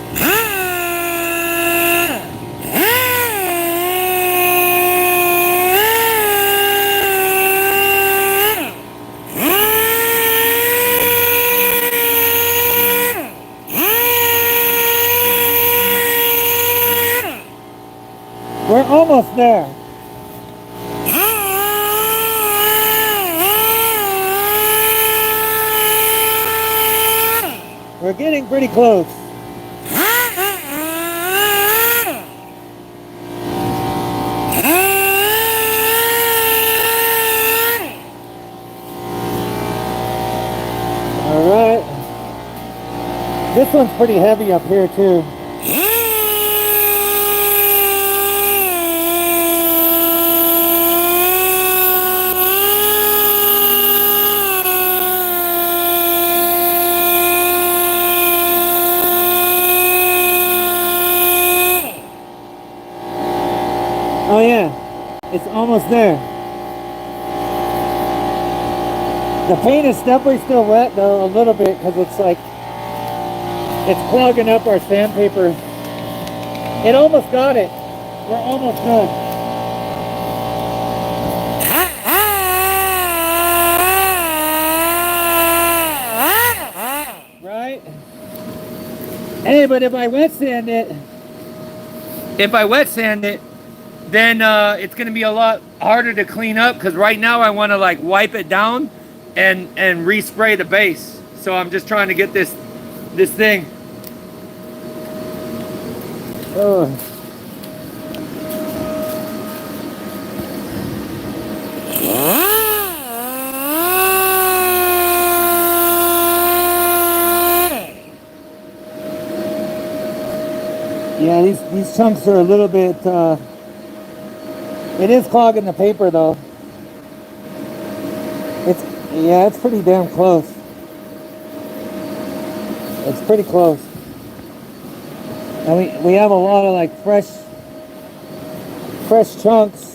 We're almost there. We're getting pretty close. All right. This one's pretty heavy up here too. Oh yeah, it's almost there. The paint is definitely still wet though, a little bit, because it's like, it's clogging up our sandpaper. It almost got it. We're almost done. Right? Hey, but if I wet sand it, then it's going to be a lot harder to clean up, because right now I want to like wipe it down and respray the base. So I'm just trying to get this thing. oh. Yeah, these chunks are a little bit, it is clogging the paper though. It's pretty damn close. It's pretty close. And we have a lot of like fresh chunks.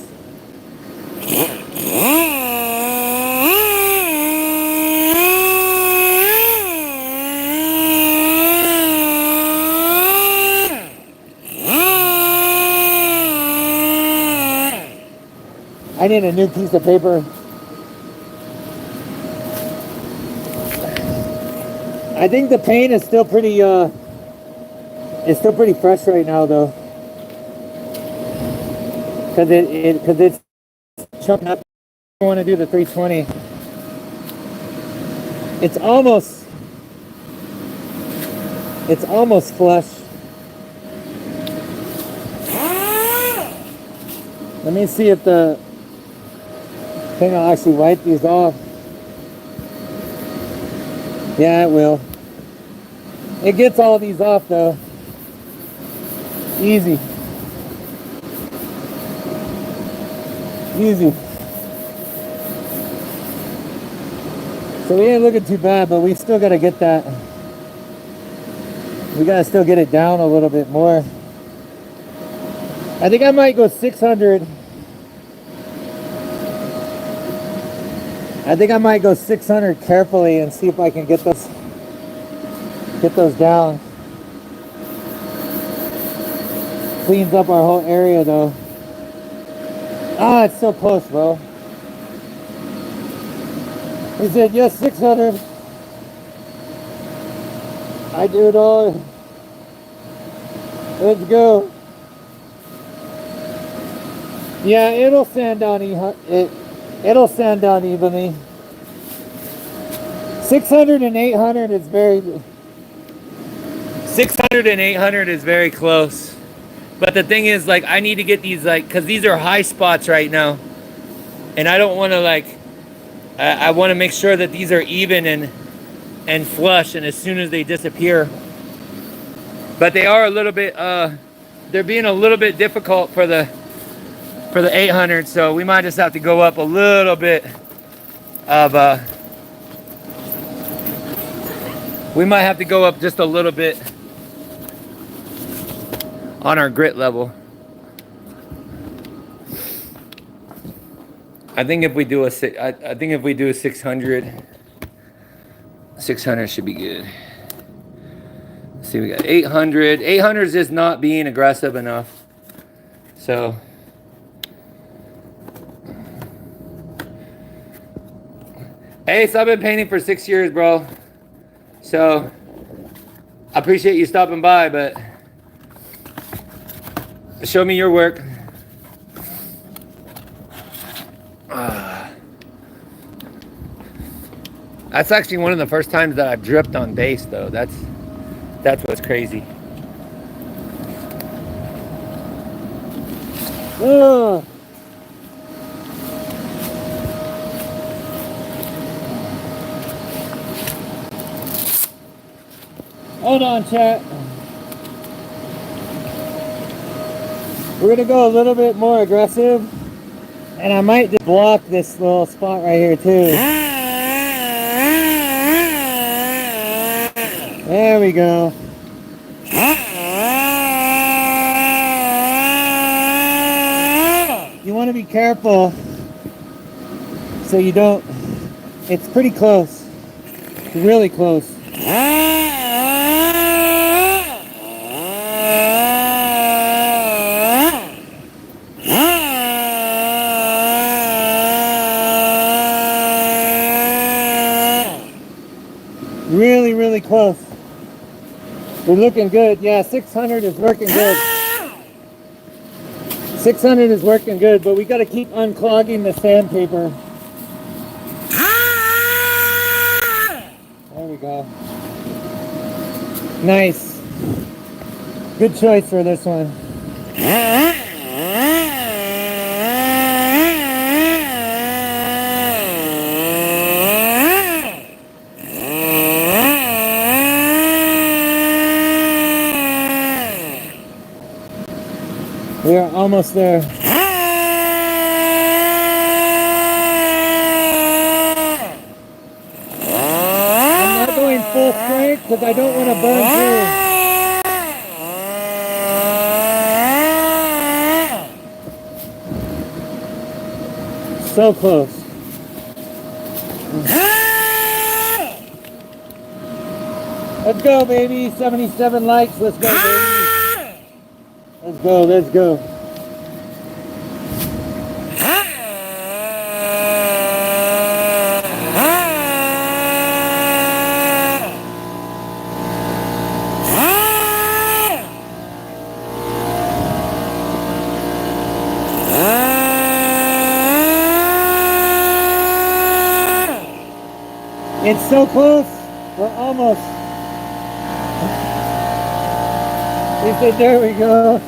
I need a new piece of paper. I think the paint is still pretty fresh right now though. Cause it's chunking up. I want to do the 320. It's almost flush. Let me see if the thing will actually wipe these off. Yeah, it will. It gets all these off though. Easy. Easy. So we ain't looking too bad, but we still gotta get that. We gotta still get it down a little bit more. I think I might go 600. I think I might go 600 carefully and see if I can get those down. Cleans up our whole area though. Ah, it's so close, bro. He said, yes, 600. I do it all. Let's go. Yeah, it'll sand down. It'll sand down evenly. 600 and 800 is very... 600 and 800 is very close. But the thing is, like, I need to get these, like, because these are high spots right now. And I don't want to, like, I want to make sure that these are even and flush, and as soon as they disappear. But they are a little bit, they're being a little bit difficult for the 800, so we might just have to go up a little bit of, we might have to go up just a little bit on our grit level. I think if we do a 600, 600 should be good. Let's see, we got 800. 800 is just not being aggressive enough. So Ace, I've been painting for 6 years, bro. So I appreciate you stopping by, but show me your work. That's actually one of the first times that I've dripped on base, though. That's what's crazy. Ugh. Hold on, chat. We're gonna go a little bit more aggressive, and I might just block this little spot right here too. There we go. You want to be careful so you don't. It's pretty close. It's really close. Really, really close. We're looking good. Yeah, 600 is working good. 600 is working good, but we got to keep unclogging the sandpaper. There we go. Nice. Good choice for this one. We are almost there. I'm not going full strength because I don't want to burn through. So close. Let's go, baby. 77 likes. Let's go, baby. Let's go, let's go. It's so close. We're almost. He said, there we go.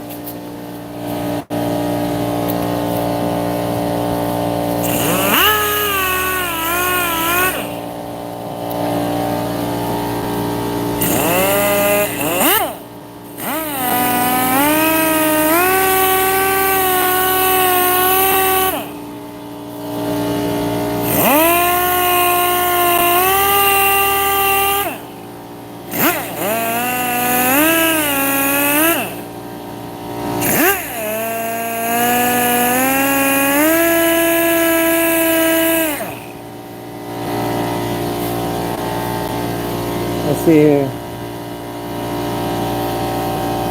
Let's see here.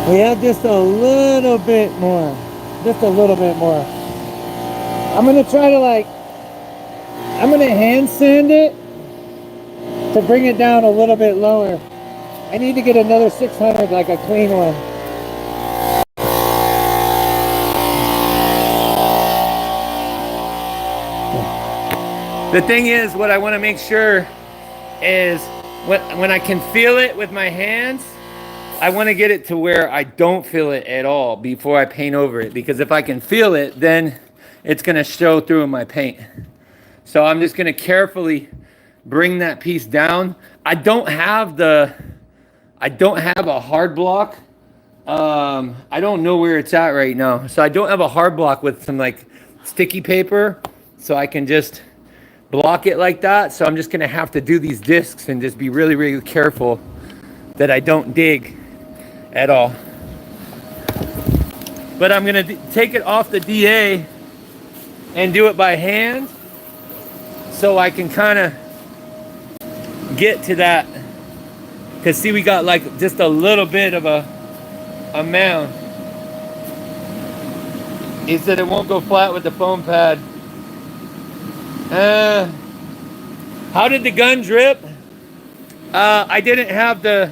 We have just a little bit more. Just a little bit more. I'm gonna try to I'm gonna hand sand it to bring it down a little bit lower. I need to get another 600, like a clean one. The thing is, what I want to make sure is when I can feel it with my hands, I want to get it to where I don't feel it at all before I paint over it. Because if I can feel it, then it's going to show through in my paint. So I'm just going to carefully bring that piece down. I don't have a hard block. I don't know where it's at right now. So I don't have a hard block with some like sticky paper, so I can just block it like that. So I'm just gonna have to do these discs and just be really, really careful that I don't dig at all. But I'm gonna take it off the DA and do it by hand, so I can kind of get to that. Cause see, we got like just a little bit of a mound. He said it won't go flat with the foam pad. How did the gun drip? I didn't have the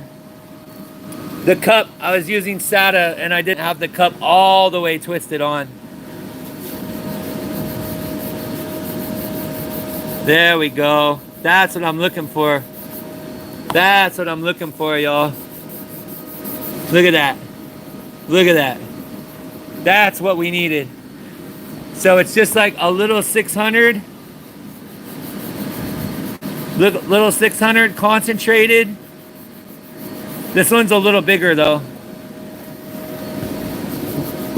cup. I was using SATA and I didn't have the cup all the way twisted on. There we go. That's what I'm looking for. That's what I'm looking for, y'all. Look at that. Look at that. That's what we needed. So it's just like a little 600. Little 600 concentrated. This one's a little bigger though.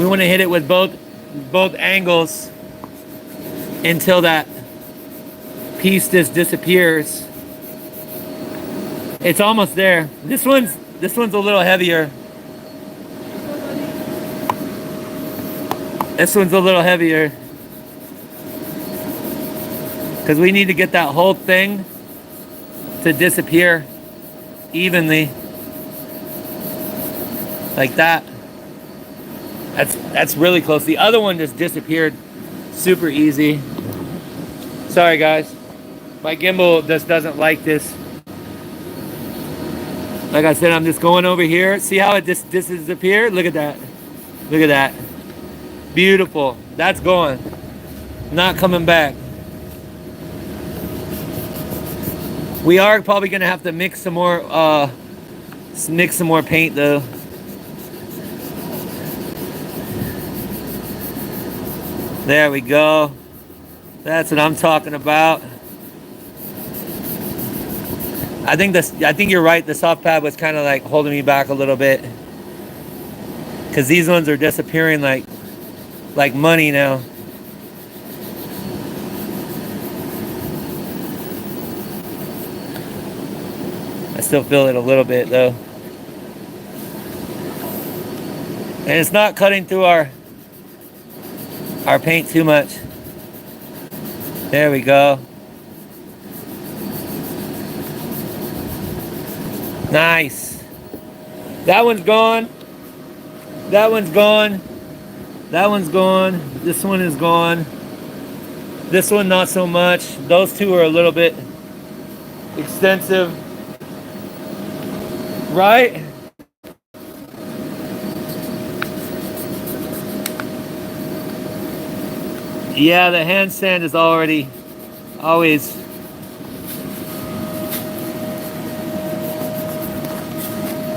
We want to hit it with both angles until that piece just disappears. It's almost there. This one's a little heavier. This one's a little heavier. Because we need to get that whole thing to disappear evenly. Like that. That's really close. The other one just disappeared super easy. Sorry guys. My gimbal just doesn't like this. Like I said, I'm just going over here. See how it just disappeared? Look at that. Look at that. Beautiful. That's going. Not coming back. We are probably gonna have to mix some more paint though. There we go. That's what I'm talking about. I think you're right. The soft pad was kind of like holding me back a little bit, because these ones are disappearing like money now. I still feel it a little bit though. And it's not cutting through our paint too much. There we go. Nice. That one's gone. That one's gone. That one's gone. This one is gone. This one not so much. Those two are a little bit extensive. Right? Yeah, the hand sand is always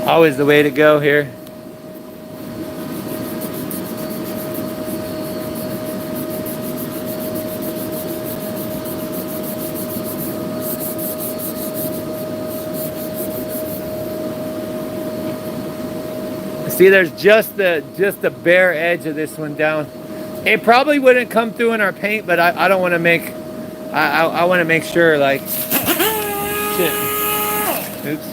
Always the way to go here. See, there's just the bare edge of this one down. It probably wouldn't come through in our paint, but I don't want to make, I want to make sure, like, shit. Oops.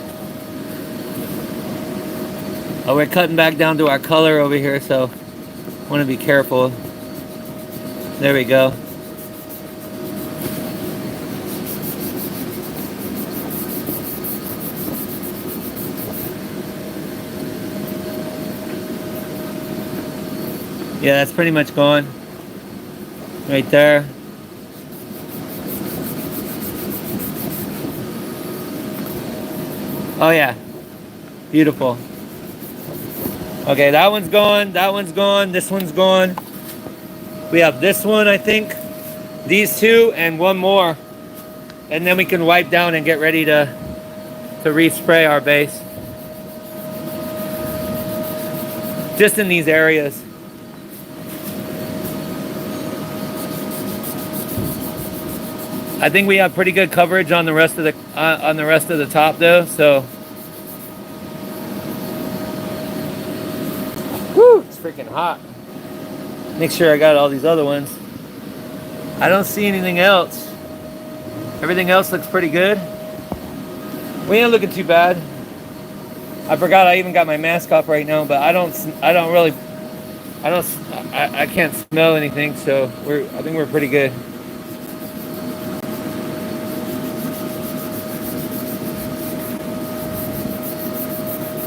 Oh, we're cutting back down to our color over here, so want to be careful. There we go. Yeah, that's pretty much gone. Right there. Oh yeah. Beautiful. Okay, that one's gone, that one's gone, this one's gone. We have this one, I think. These two and one more. And then we can wipe down and get ready to respray our base. Just in these areas. I think we have pretty good coverage on the rest of the top though, so. Whew, it's freaking hot. Make sure I got all these other ones. I don't see anything else. Everything else looks pretty good. We ain't looking too bad. I forgot I even got my mask off right now, but I can't smell anything, so I think we're pretty good.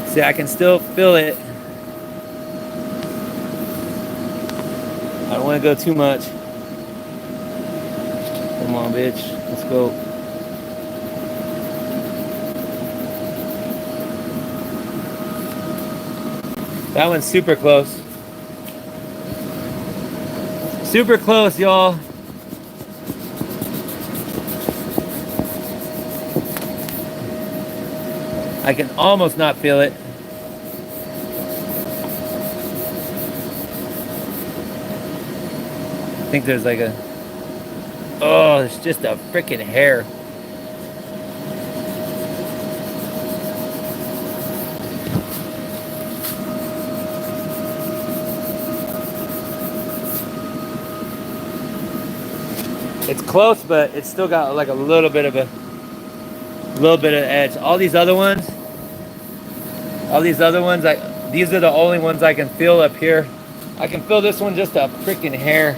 See, I can still feel it. I don't want to go too much. Come on, bitch. Let's go. That one's super close. Super close, y'all. I can almost not feel it. I think there's like it's just a freaking hair. It's close, but it's still got like a little bit of edge. All these other ones, these are the only ones I can feel up here. I can feel this one just a freaking hair.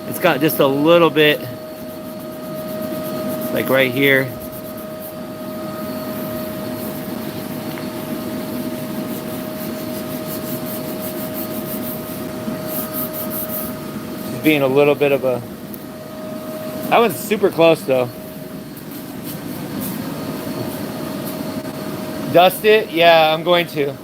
It's got just a little bit, like right here. Just being a little bit of a, that one's super close though. Dust it? Yeah, I'm going to.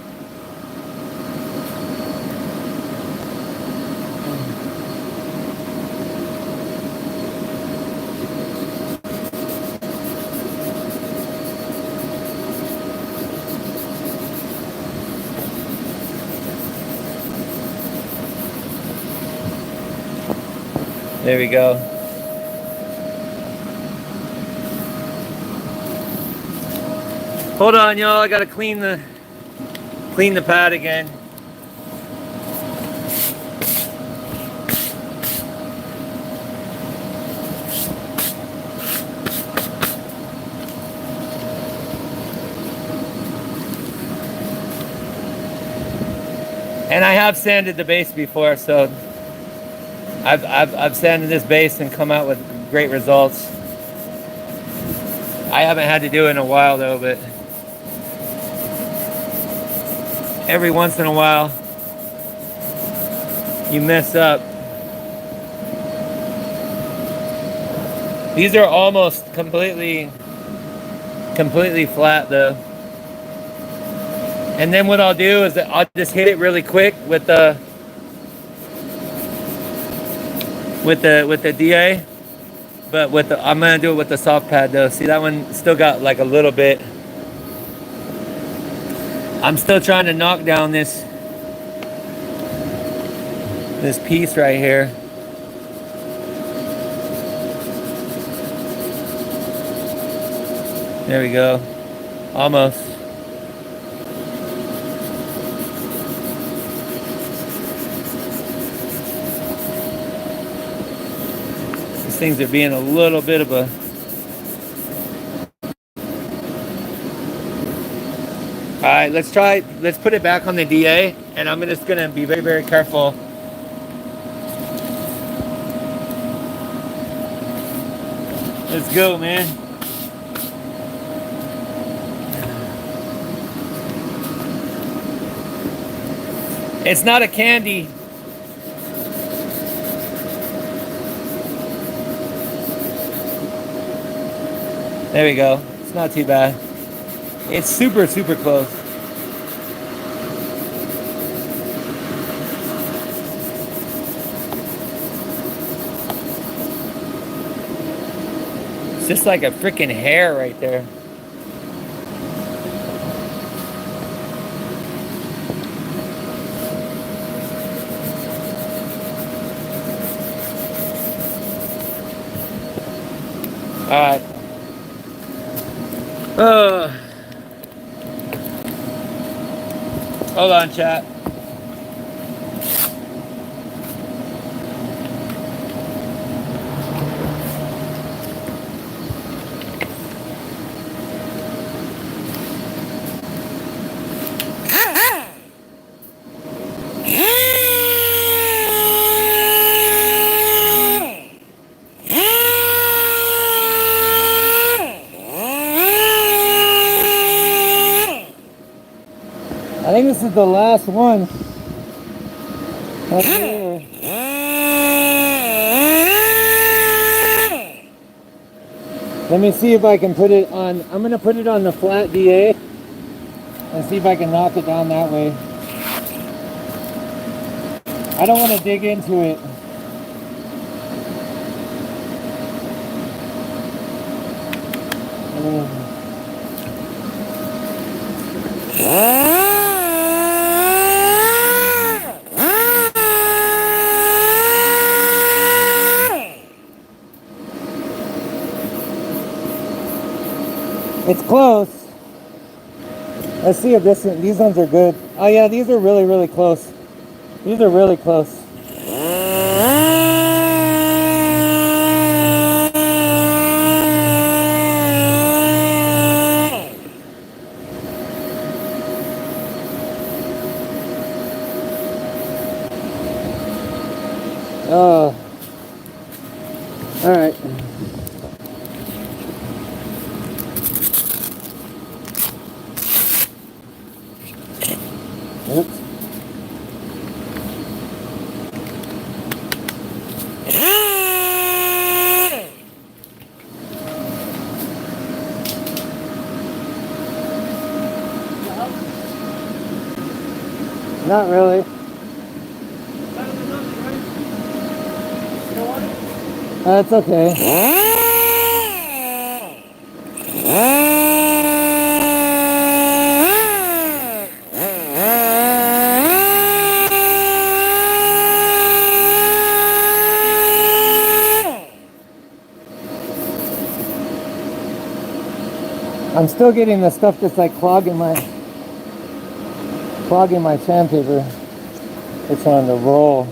There we go. Hold on, y'all. I gotta clean the pad again. And I have sanded the base before, so I've sanded this base and come out with great results. I haven't had to do it in a while though, but every once in a while you mess up. These are almost completely flat though. And then what I'll do is that I'll just hit it really quick with the DA, but I'm gonna do it with the soft pad though. See, that one still got like a little bit. I'm still trying to knock down this piece right here. There we go. Almost. These things are being a little bit of a... Alright, let's put it back on the DA, and I'm just gonna be very, very careful. Let's go, man. It's not a candy. There we go. It's not too bad. It's super, super close. It's just like a freaking hair right there. All right. Hold on, chat. I think this is the last one. Up here. Let me see if I can put it on. I'm gonna put it on the flat DA and see if I can knock it down that way. I don't want to dig into it. It's close. Let's see if these ones are good. Oh yeah, these are really, really close. These are really close. Oh. All right. Oops. Not really. That's okay. I'm still getting the stuff that's like clogging my sandpaper. It's on the roll.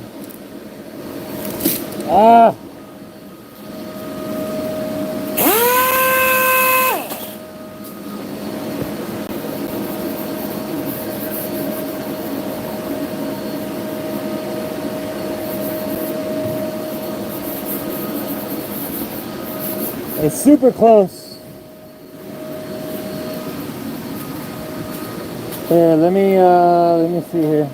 Ah! It's super close. Here, let me see here.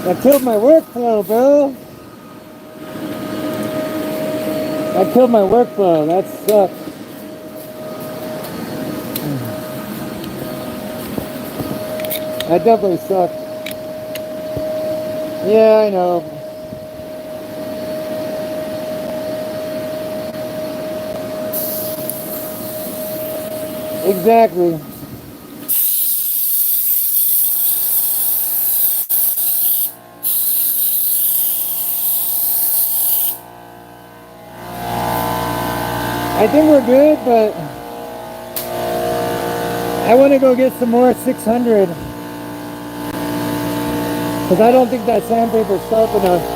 That killed my workflow, bro. That killed my workflow. That sucks. That definitely sucked. Yeah, I know. Exactly. I think we're good, but I want to go get some more 600 because I don't think that sandpaper's sharp enough.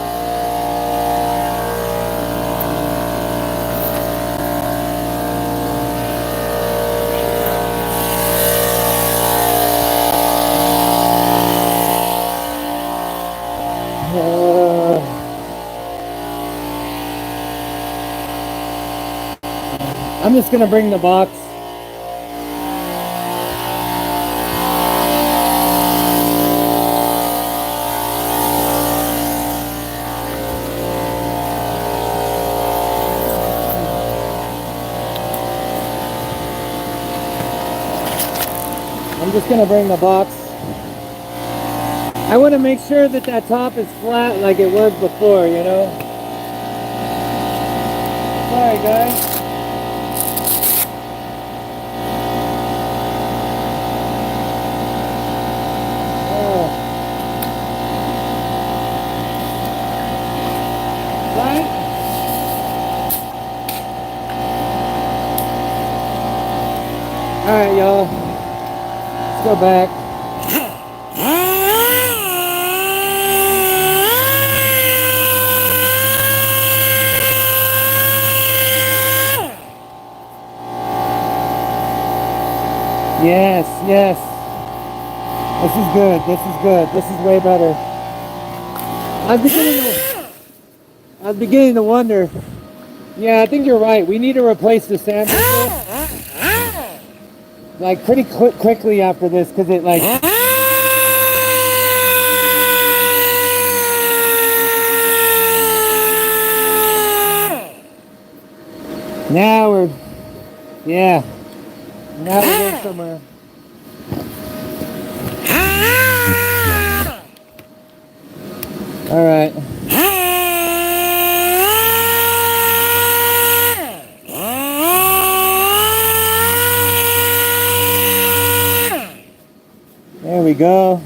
I'm just gonna bring the box. I'm just gonna bring the box. I want to make sure that that top is flat like it was before, you know? Sorry, guys. Alright, y'all. Let's go back. Yes, yes. This is good. This is good. This is way better. I was beginning to wonder. Yeah, I think you're right. We need to replace the sandpaper like pretty quickly after this because it like now we're yeah. Now we're going somewhere. All right. There we go.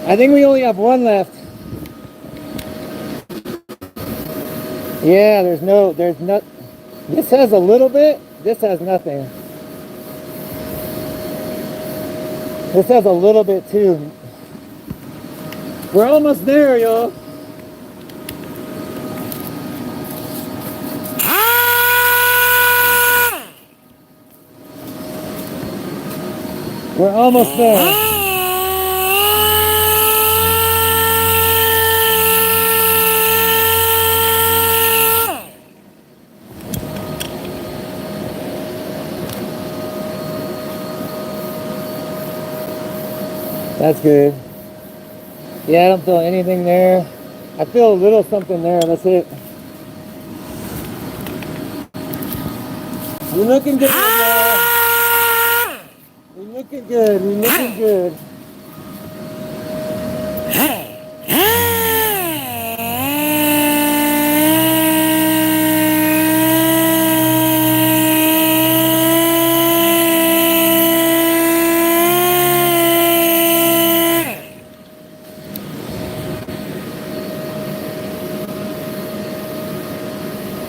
I think we only have one left. Yeah, there's not. This has a little bit. This has nothing. This has a little bit too. We're almost there, y'all. We're almost there. That's good. Yeah, I don't feel anything there. I feel a little something there. That's it. We're looking good, y'all. We're looking good. We're looking good.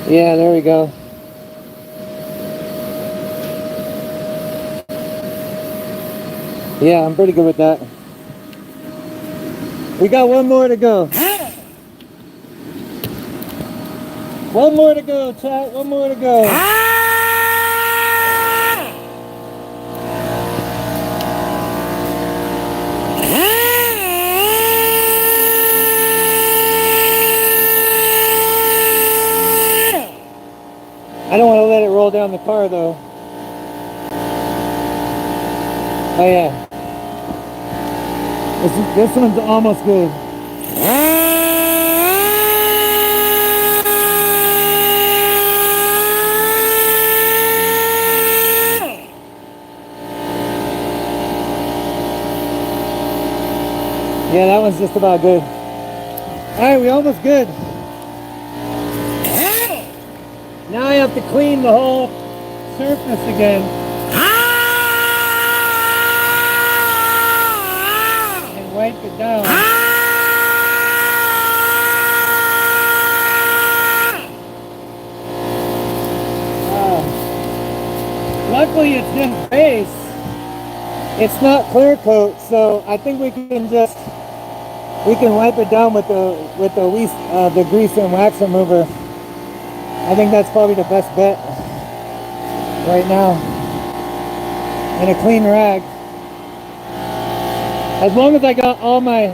Yeah, there we go. Yeah, I'm pretty good with that. We got one more to go. One more to go, chat. One more to go. I don't want to let it roll down the car though. Oh yeah. This one's almost good. Yeah, that one's just about good. Alright, we almost good. Now I have to clean the whole surface again. And wipe it down. Luckily it's just base. It's not clear coat, so I think we can wipe it down with the grease and wax remover. I think that's probably the best bet right now. And a clean rag. As long as I got all my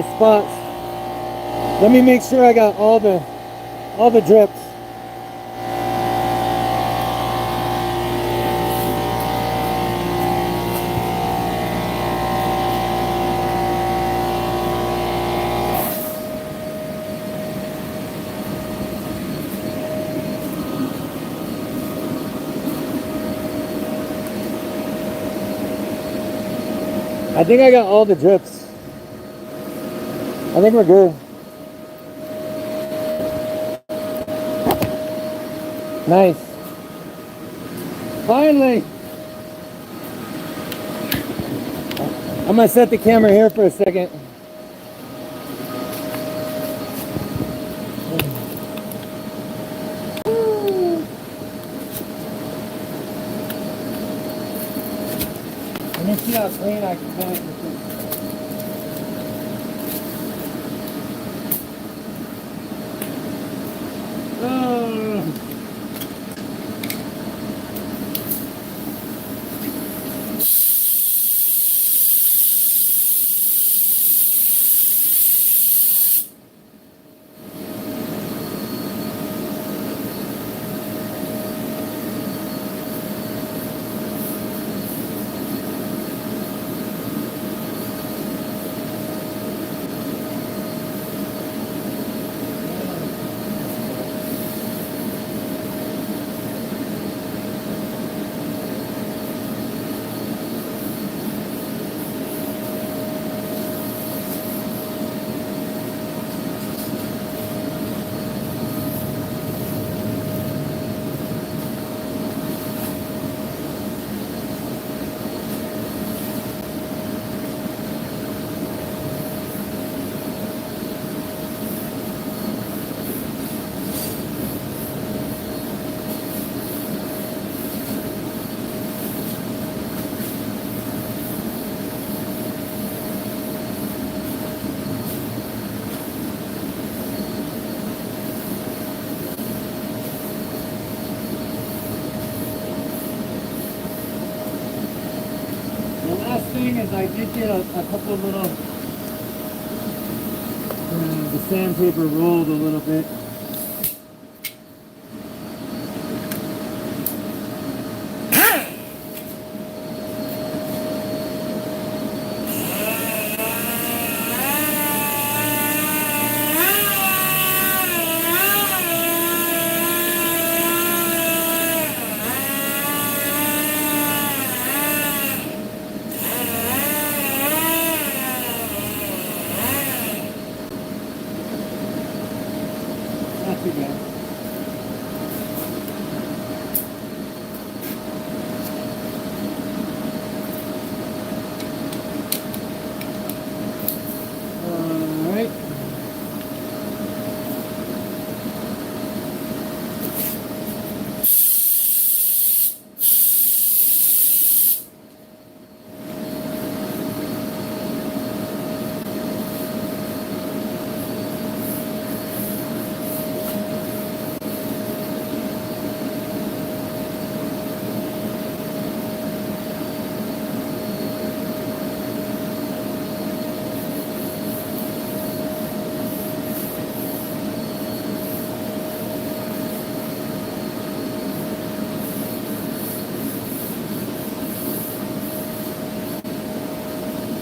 spots. Let me make sure I got all the drips. I think I got all the drips. I think we're good. Nice. Finally. I'm gonna set the camera here for a second. Let me see how clean I can get it with this. Thing is, I did get a couple of little, the sandpaper rolled a little bit. Not too bad. All right.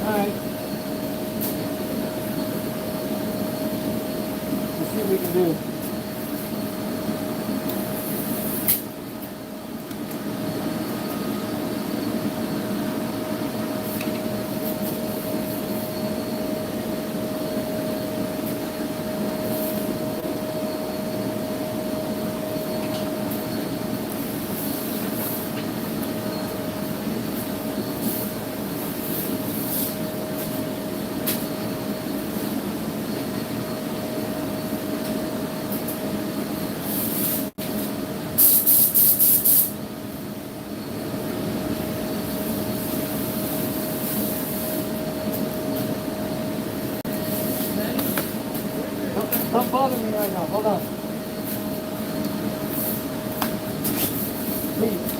Alright. Let's see what we can do. Don't bother me right now. Hold on. Please.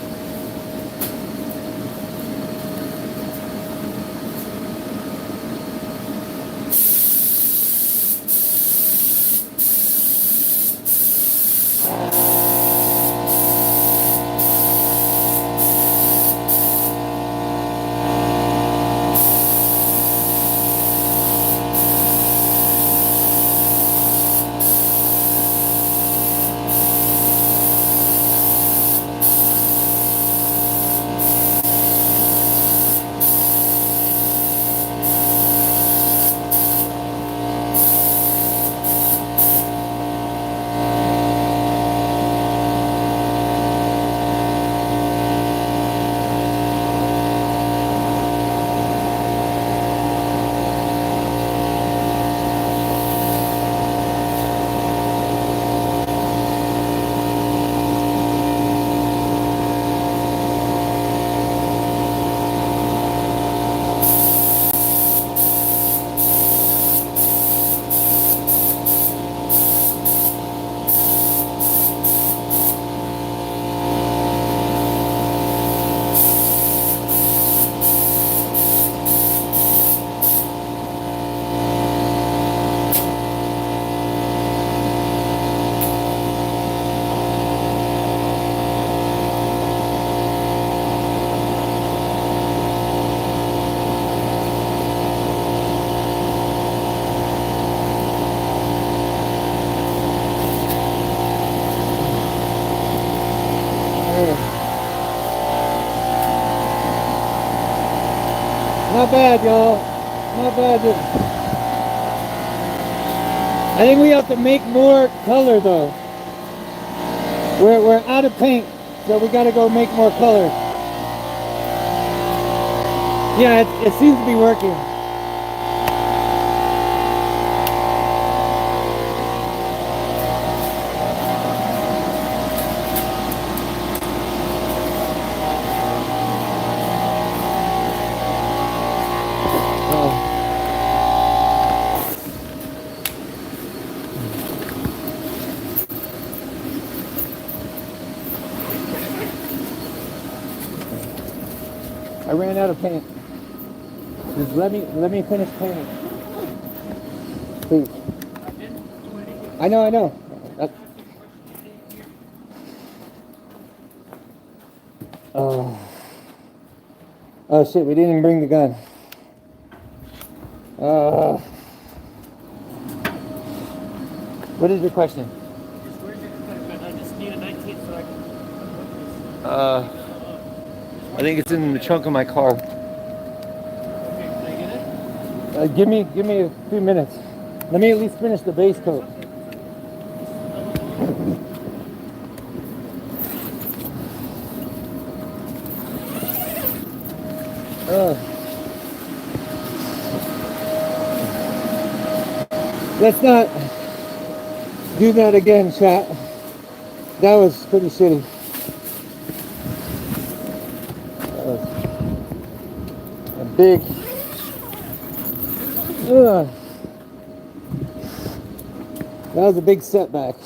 Not bad, y'all. Not bad. I think we have to make more color, though. We're out of paint, so we got to go make more color. Yeah, it seems to be working. I ran out of paint. Just let me finish painting. Please. I know. Oh shit, we didn't even bring the gun. What is your question? I just need a 19 so I can. I think it's in the trunk of my car. Okay, can I get it? Give me a few minutes. Let me at least finish the base coat. Let's not do that again, chat. That was pretty shitty. That was a big. That was a big setback.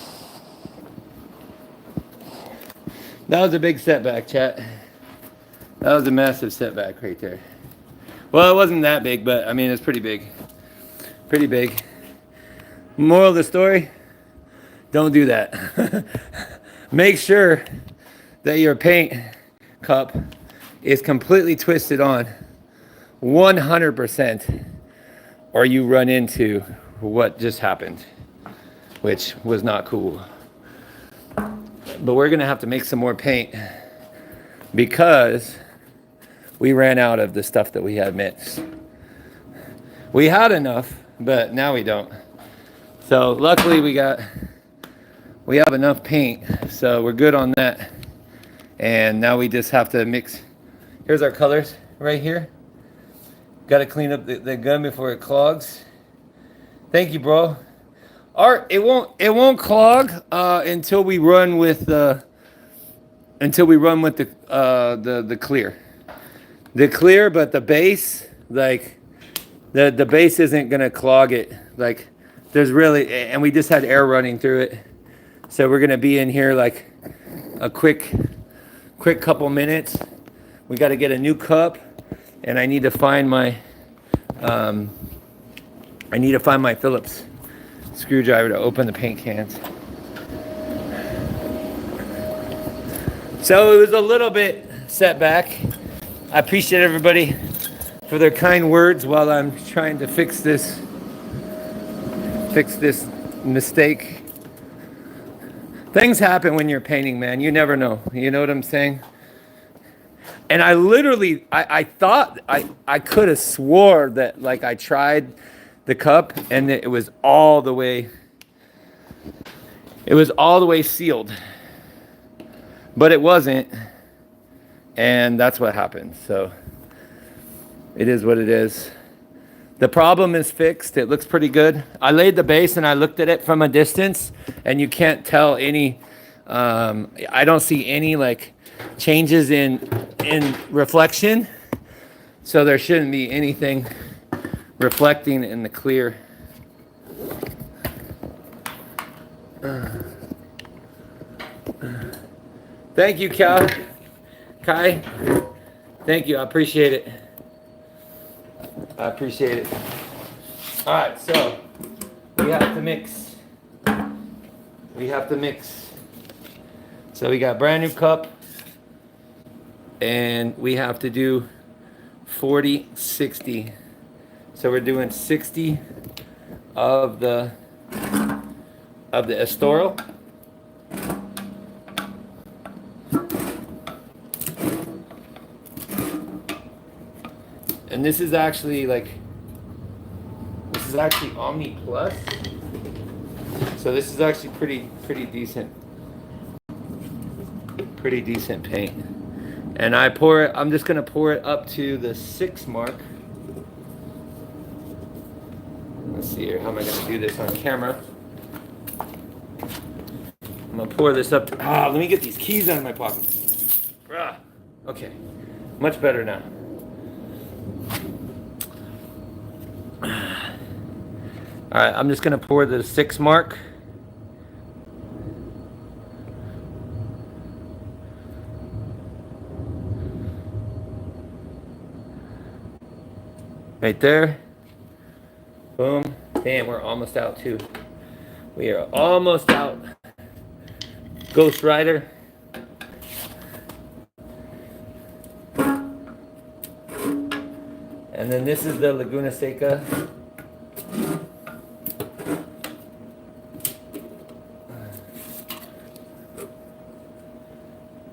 That was a big setback, chat. That was a massive setback right there. Well, it wasn't that big, but I mean, it's pretty big. Pretty big. Moral of the story, don't do that. Make sure that your paint cup is completely twisted on 100%, or you run into what just happened, which was not cool. But we're gonna have to make some more paint because we ran out of the stuff that we had mixed. We had enough, but now we don't. So luckily we have enough paint, so we're good on that. And now we just have to mix. Here's our colors right here. Got to clean up the gun before it clogs. Thank you, bro. Art, it won't clog until we run with the clear. The clear, but the base, like the base isn't gonna clog it. Like there's really, and we just had air running through it. So we're gonna be in here like a quick couple minutes. We got to get a new cup, and I need to find my Phillips screwdriver to open the paint cans. So it was a little bit setback. I appreciate everybody for their kind words while I'm trying to fix this mistake. Things happen when you're painting, man. You never know. You know what I'm saying? And I literally, I thought I could have swore that like I tried the cup and it was all the way sealed. But it wasn't. And that's what happened. So it is what it is. The problem is fixed. It looks pretty good. I laid the base and I looked at it from a distance, and you can't tell any, I don't see any like changes in reflection. So there shouldn't be anything reflecting in the clear. Thank you, Kai. Thank you. I appreciate it. I appreciate it. All right, so we have to mix. So we got brand new cup, and we have to do 40, 60. So we're doing 60 of the Estoril. And this is actually Omni Plus. So this is actually pretty decent paint. And I'm just gonna pour it up to the 6 mark. Let's see here, how am I gonna do this on camera? I'm gonna pour this up let me get these keys out of my pocket. Okay, much better now. All right, I'm just gonna pour the 6 mark. Right there. Boom. Damn, we're almost out too. We are almost out. Ghost Rider. And then this is the Laguna Seca.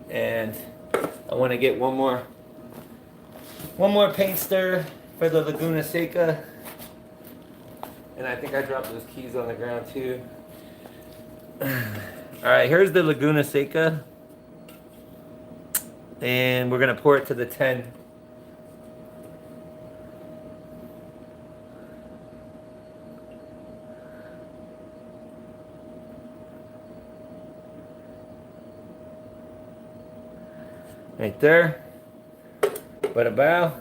And I want to get one more paint stir for the Laguna Seca. And I think I dropped those keys on the ground too. Alright, here's the Laguna Seca. And we're going to pour it to the 10. Right there. Bada bow.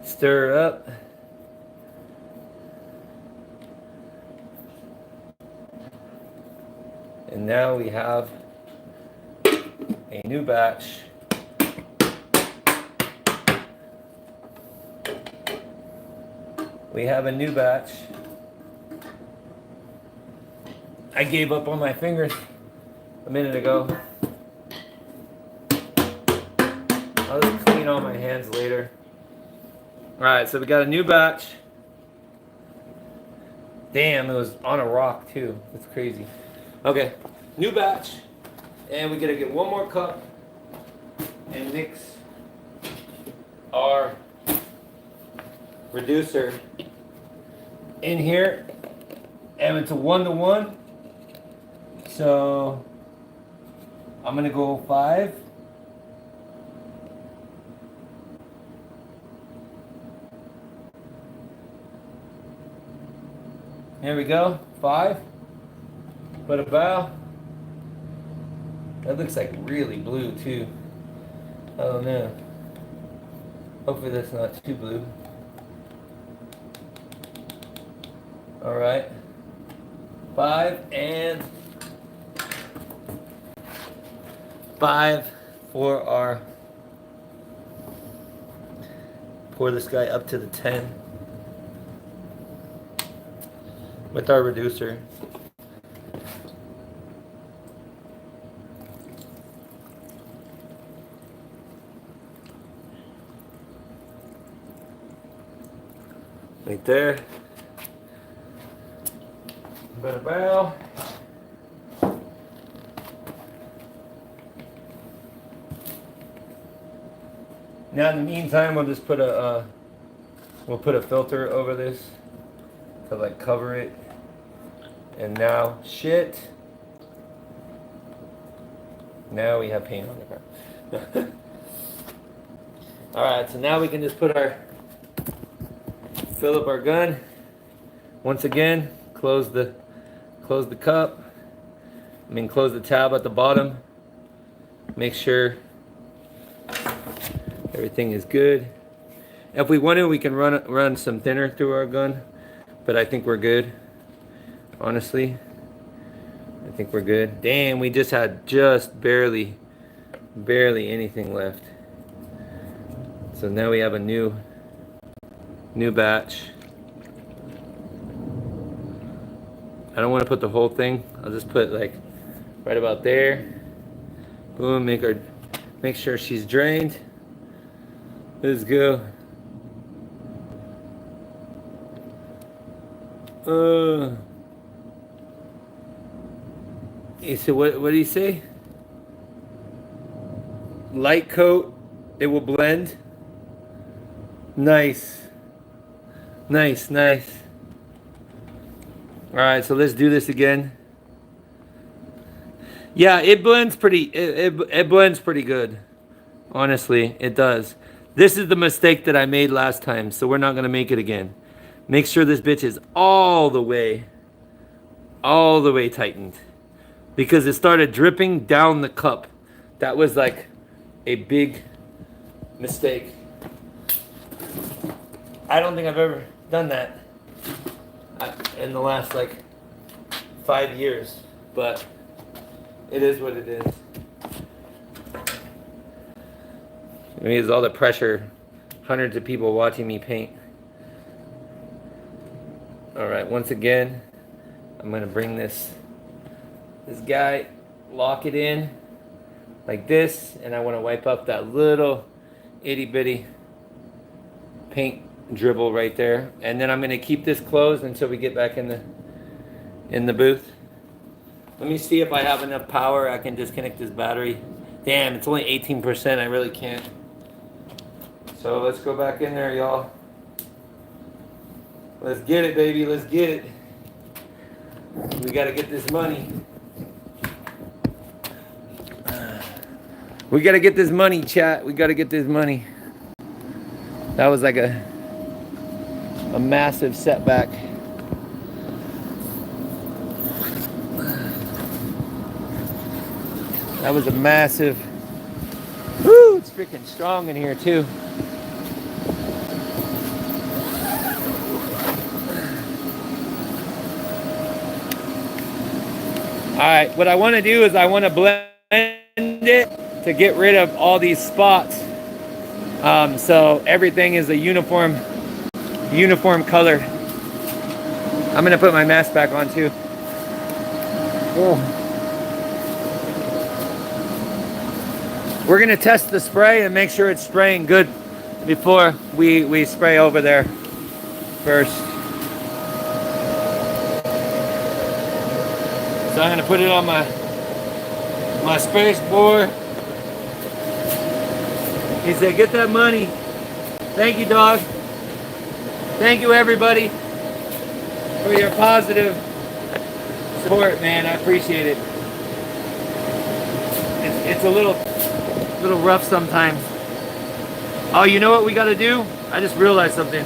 Stir it up. And now we have a new batch. We have a new batch. I gave up on my fingers a minute ago. I'll just clean all my hands later. Alright, so we got a new batch. Damn, it was on a rock too. That's crazy. Okay, new batch. And we gotta get one more cup and mix our reducer in here. And it's a 1-to-1. So I'm gonna go 5. Here we go, 5. Put a bow. That looks like really blue too. Oh no. Hopefully that's not too blue. All right. 5 and 5 for our, pour this guy up to the 10 with our reducer. Right there. Better bow. Now in the meantime, we'll just put a filter over this to like cover it. And now shit. Now we have paint on the car. All right, so now we can just fill up our gun. Once again, close the cup. Close the tab at the bottom. Make sure everything is good. If we want to, we can run some thinner through our gun, but I think we're good. Honestly, I think we're good. Damn, we just had barely anything left. So now we have a new batch. I don't want to put the whole thing. I'll just put like right about there. Boom, make sure she's drained. Let's go. He said, what did he say? Light coat, it will blend. Nice. Nice. All right, so let's do this again. Yeah, it blends it blends pretty good. Honestly, it does. This is the mistake that I made last time, so we're not gonna make it again. Make sure this bitch is all the way tightened, because it started dripping down the cup. That was like a big mistake. I don't think I've ever done that in the last like 5 years, but it is what it is. I mean, it's all the pressure, hundreds of people watching me paint. All right, once again, I'm gonna bring this guy, lock it in like this, and I want to wipe up that little itty bitty paint dribble right there, and then I'm gonna keep this closed until we get back in the booth. Let me see if I have enough power. I can disconnect this battery. Damn, it's only 18%. I really can't. So let's go back in there, y'all. Let's get it, baby. Let's get it. We gotta get this money. We gotta get this money, chat. We gotta get this money. That was like a massive setback. That was a massive. Woo! It's freaking strong in here too. All right, what I want to do is I want to blend it to get rid of all these spots, so everything is a uniform color. I'm gonna put my mask back on too. We're gonna test the spray and make sure it's spraying good before we spray over there first. So I'm gonna put it on my space board. He said, get that money. Thank you, dog. Thank you, everybody, for your positive support, man. I appreciate it. It's a little rough sometimes. Oh, you know what we gotta do? I just realized something.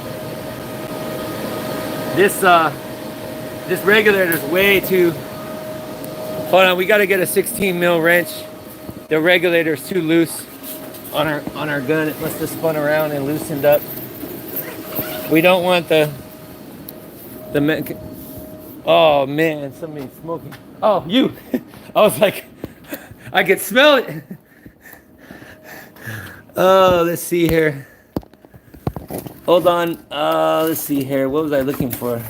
This regulator is way too. Hold on, we gotta get a 16 mil wrench. The regulator is too loose on our gun. It must have spun around and loosened up. We don't want the Oh man, somebody's smoking. Oh, you. I was like, I could smell it. Oh, let's see here. Hold on. Let's see here. What was I looking for?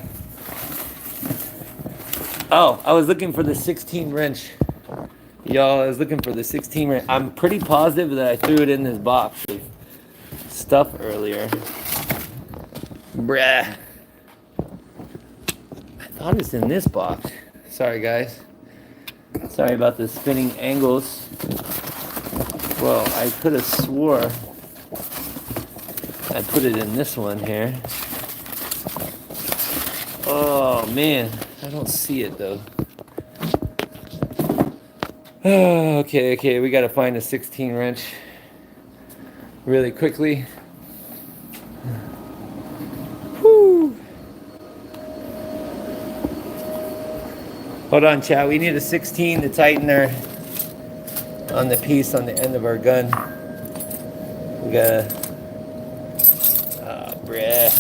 Oh, I was looking for the 16 wrench. Y'all, I was looking for the 16 wrench. I'm pretty positive that I threw it in this box of stuff earlier. Bruh. I thought it's in this box. Sorry, guys. Sorry about the spinning angles. Well, I could have swore I put it in this one here. Oh, man. I don't see it, though. Okay. We got to find a 16 wrench really quickly. Whew. Hold on, chat. We need a 16 to tighten our on the piece on the end of our gun. We got bruh.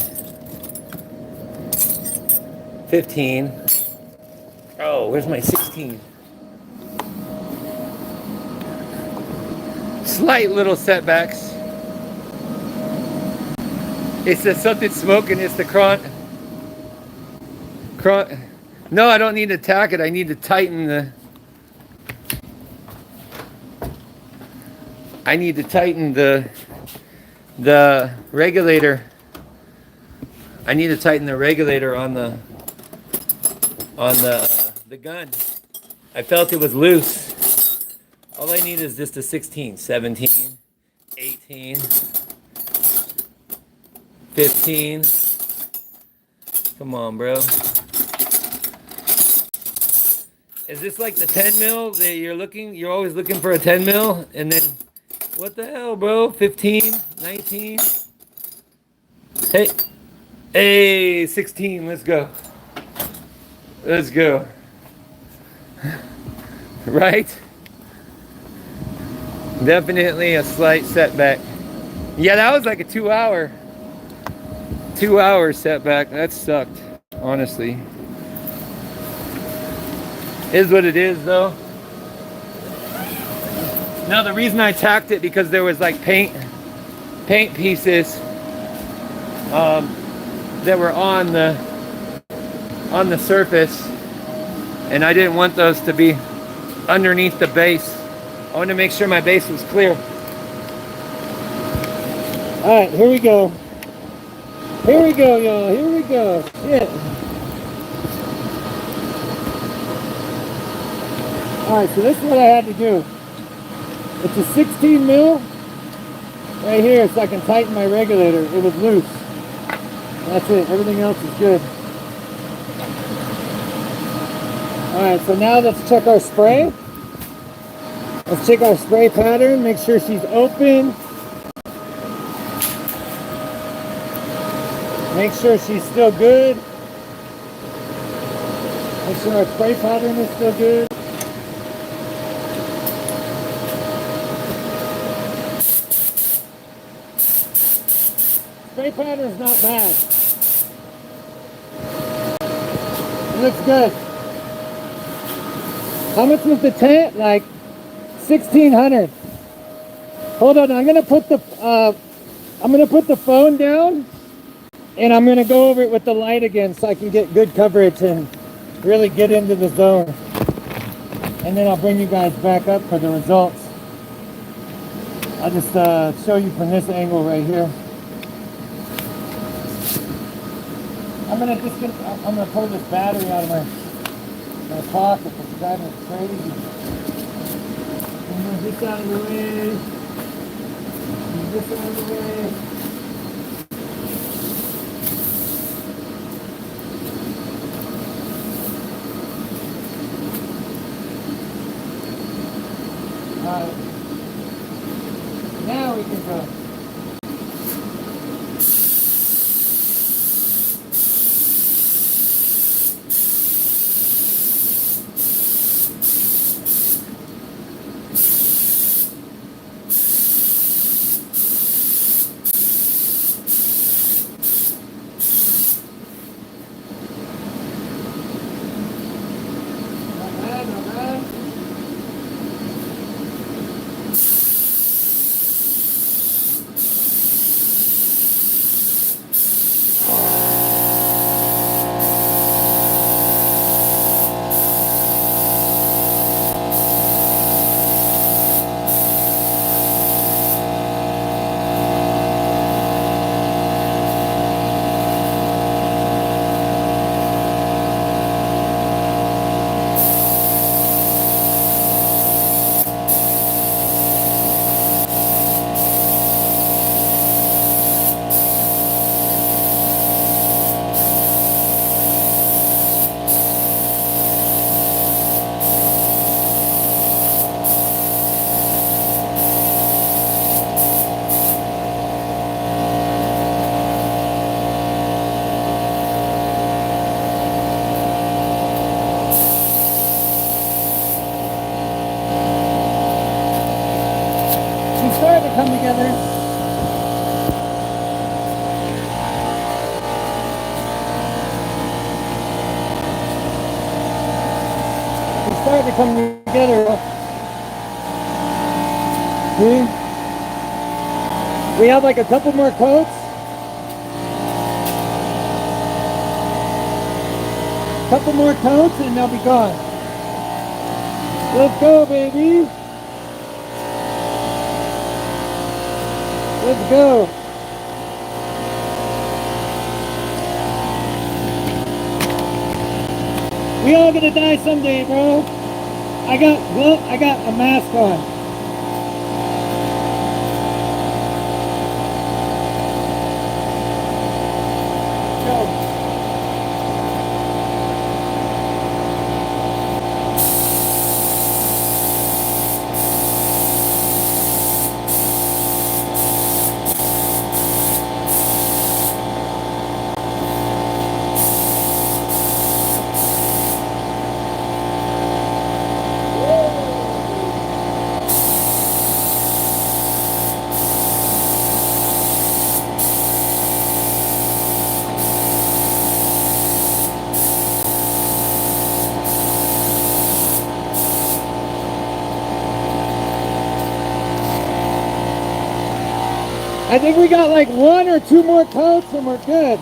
15. Oh, where's my 16? Slight little setbacks. It's just something smoking. It's the cron. No, I don't need to tack it. I need to tighten the. I need to tighten the regulator. I need to tighten the regulator on the gun. I felt it was loose. All I need is just a 16, 17, 18, 15. Come on, bro. Is this like the 10 mil that you're always looking for a 10 mil? And then, what the hell, bro? 15, 19. Hey, 16, let's go. Let's go. Right? Definitely a slight setback. Yeah, that was like a 2 hour setback. That sucked, honestly. Is what it is, though. Now, the reason I tacked it because there was like paint pieces that were on the surface, and I didn't want those to be underneath the base. I wanted to make sure my base was clear. All right, here we go. Here we go, y'all. Here we go. Shit. All right, so this is what I had to do. It's a 16 mil right here, so I can tighten my regulator. It was loose. That's it. Everything else is good. All right, so now let's check our spray. Let's check our spray pattern. Make sure she's open. Make sure she's still good. Make sure our spray pattern is still good. Spray pattern is not bad. It looks good. How much was the tent? Like 1,600. Hold on, I'm gonna put the phone down, and I'm gonna go over it with the light again so I can get good coverage and really get into the zone. And then I'll bring you guys back up for the results. I'll just show you from this angle right here. I'm gonna pull this battery out of my pocket. It's driving me crazy. Move this out of the way. Move this out of the way. Alright. Now we can go. come together. It's starting to come together. See? We have like a couple more coats. Couple more coats and they'll be gone. Let's go, baby. Let's go. We all gonna die someday, bro. I got a mask on. Go. I think we got like 1 or 2 more coats and we're good.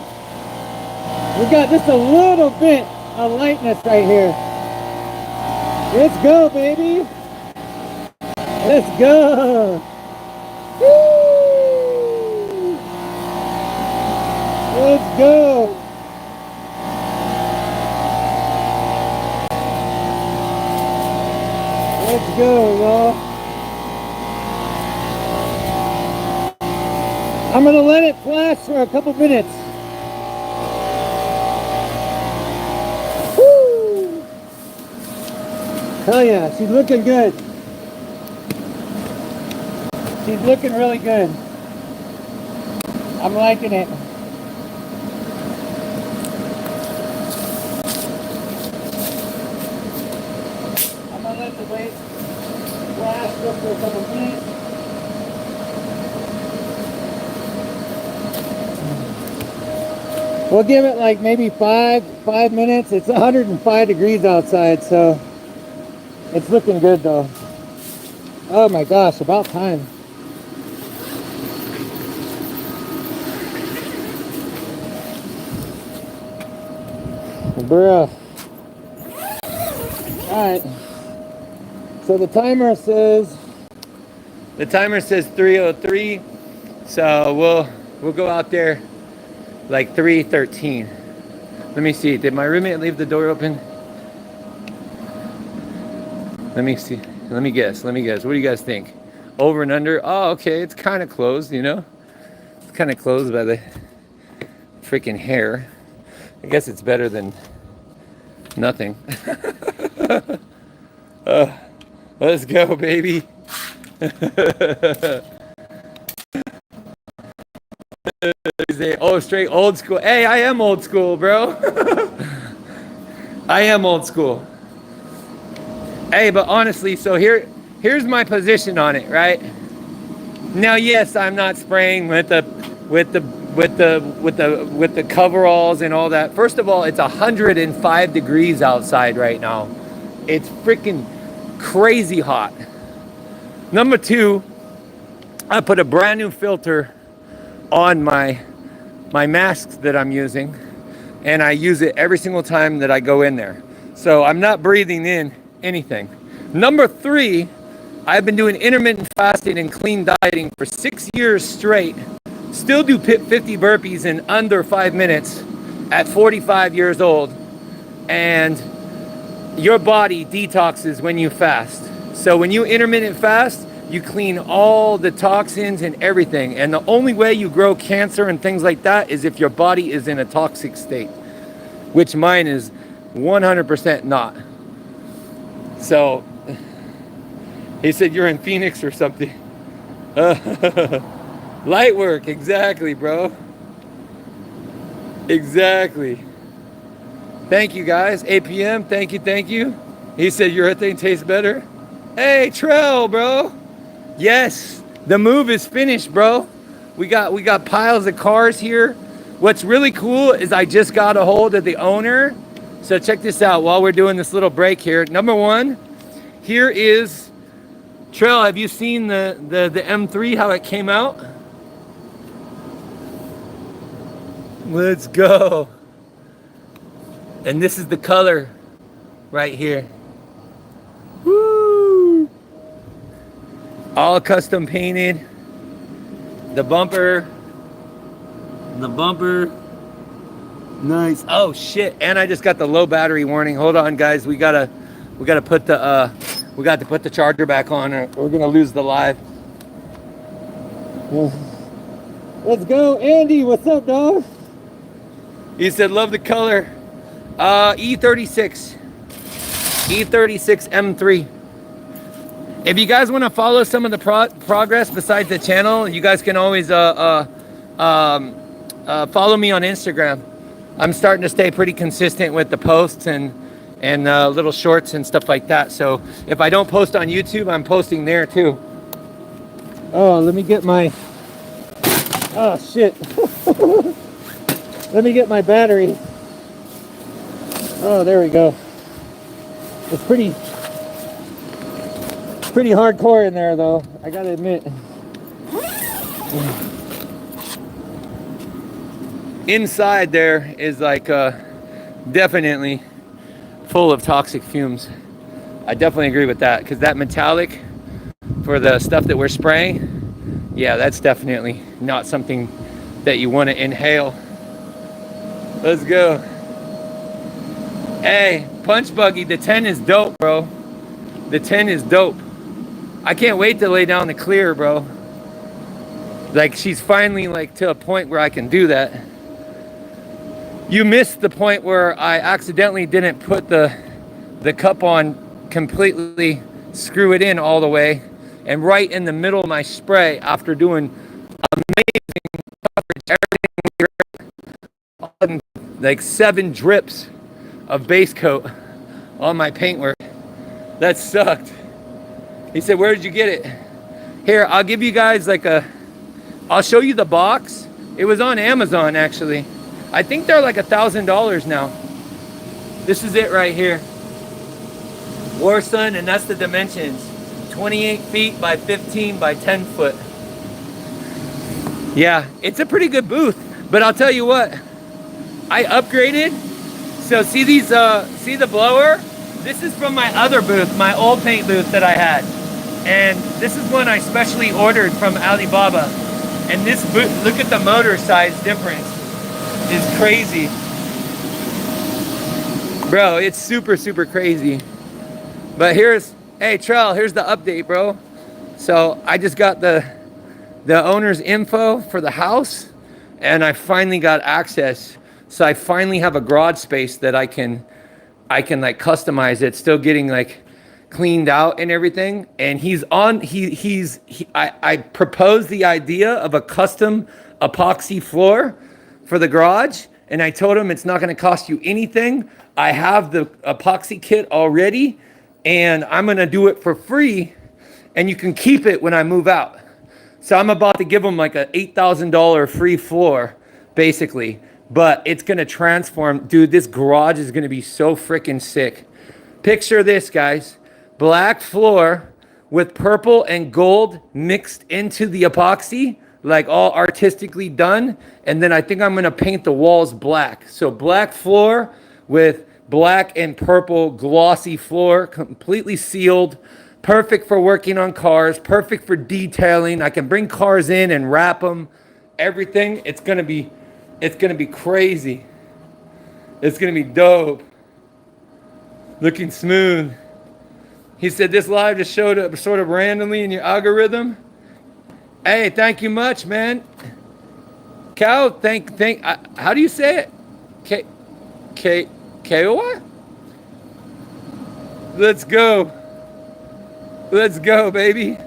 We got just a little bit of lightness right here. Let's go, baby. Let's go. Woo! Let's go. Let's go, y'all. I'm gonna let it flash for a couple minutes. Woo! Hell yeah, she's looking good. She's looking really good. I'm liking it. I'm gonna let the weight flash just for a couple minutes. We'll give it like maybe five minutes. It's 105 degrees outside, so it's looking good though. Oh my gosh, about time. Bruh. Alright. So the timer says 3:03. So we'll go out there like 3:13. Let me see. Did my roommate leave the door open? Let me see. Let me guess. What do you guys think? Over and under? Oh, okay. It's kind of closed, you know? It's kind of closed by the freaking hair. I guess it's better than nothing. Let's go, baby. Oh, straight old school. Hey, I am old school, bro. I am old school. Hey, but honestly, so here's my position on it, right? Now, yes, I'm not spraying with the coveralls and all that. First of all, it's 105 degrees outside right now. It's freaking crazy hot. Number two, I put a brand new filter on my masks that I'm using, and I use it every single time that I go in there. So I'm not breathing in anything. Number three, I've been doing intermittent fasting and clean dieting for 6 years straight. Still do 50 burpees in under 5 minutes at 45 years old. And your body detoxes when you fast. So when you intermittent fast, you clean all the toxins and everything. And the only way you grow cancer and things like that is if your body is in a toxic state, which mine is 100% not. So he said, you're in Phoenix or something. Light work, exactly, bro. Exactly. Thank you, guys. 8 p.m. Thank you. He said, your thing tastes better. Hey, Trell, bro. Yes, The move is finished, bro. We got piles of cars here. What's really cool is I just got a hold of the owner. So check this out while we're doing this little break here. Number one, here is Trail. Have you seen the M3, how it came out? Let's go. And this is the color right here. Woo! All custom painted. The bumper. Nice. Oh shit! And I just got the low battery warning. Hold on, guys. We gotta put the charger back on, or we're gonna lose the live. Let's go, Andy. What's up, dog? He said, "Love the color." E36 M3. If you guys want to follow some of the progress besides the channel, you guys can always follow me on Instagram. I'm starting to stay pretty consistent with the posts and little shorts and stuff like that. So if I don't post on YouTube, I'm posting there too. Oh, let me get my... Oh, shit. Let me get my battery. Oh, there we go. It's pretty hardcore in there, though, I gotta admit. Inside there is like definitely full of toxic fumes. I definitely agree with that, because that metallic for the stuff that we're spraying, yeah, that's definitely not something that you want to inhale. Let's go. Hey, Punch Buggy, the 10 is dope, bro. The 10 is dope. I can't wait to lay down the clear, bro. Like, she's finally like to a point where I can do that. You missed the point where I accidentally didn't put the cup on completely, screw it in all the way, and right in the middle of my spray, after doing amazing coverage, everything, like 7 drips of base coat on my paintwork. That sucked. He said, "Where did you get it?" Here, I'll give you guys like I'll show you the box. It was on Amazon, actually. I think they're like $1,000 now. This is it right here. Warsun, and that's the dimensions. 28 feet by 15 by 10 foot. Yeah, it's a pretty good booth. But I'll tell you what, I upgraded. So see these, see the blower? This is from my other booth, my old paint booth that I had. And this is one I specially ordered from Alibaba. And this booth, look at the motor size difference. Is crazy. Bro, it's super crazy. But here's, hey Trell, here's the update, bro. So I just got the owner's info for the house, and I finally got access. So I finally have a garage space that I can like customize it, still getting like cleaned out and everything. And I proposed the idea of a custom epoxy floor for the garage, and I told him it's not going to cost you anything. I have the epoxy kit already, and I'm going to do it for free, and you can keep it when I move out. So I'm about to give him like a $8,000 free floor, basically. But it's going to transform. Dude, this garage is going to be so freaking sick. Picture this, guys. Black floor with purple and gold mixed into the epoxy, like all artistically done. And then I think I'm going to paint the walls black. So black floor with black and purple glossy floor, completely sealed. Perfect for working on cars. Perfect for detailing. I can bring cars in and wrap them. Everything. It's going to be crazy. It's going to be dope. Looking smooth. He said this live just showed up sort of randomly in your algorithm. Hey, thank you much, man. Cow, how do you say it? K-O-Y? Let's go. Let's go, baby.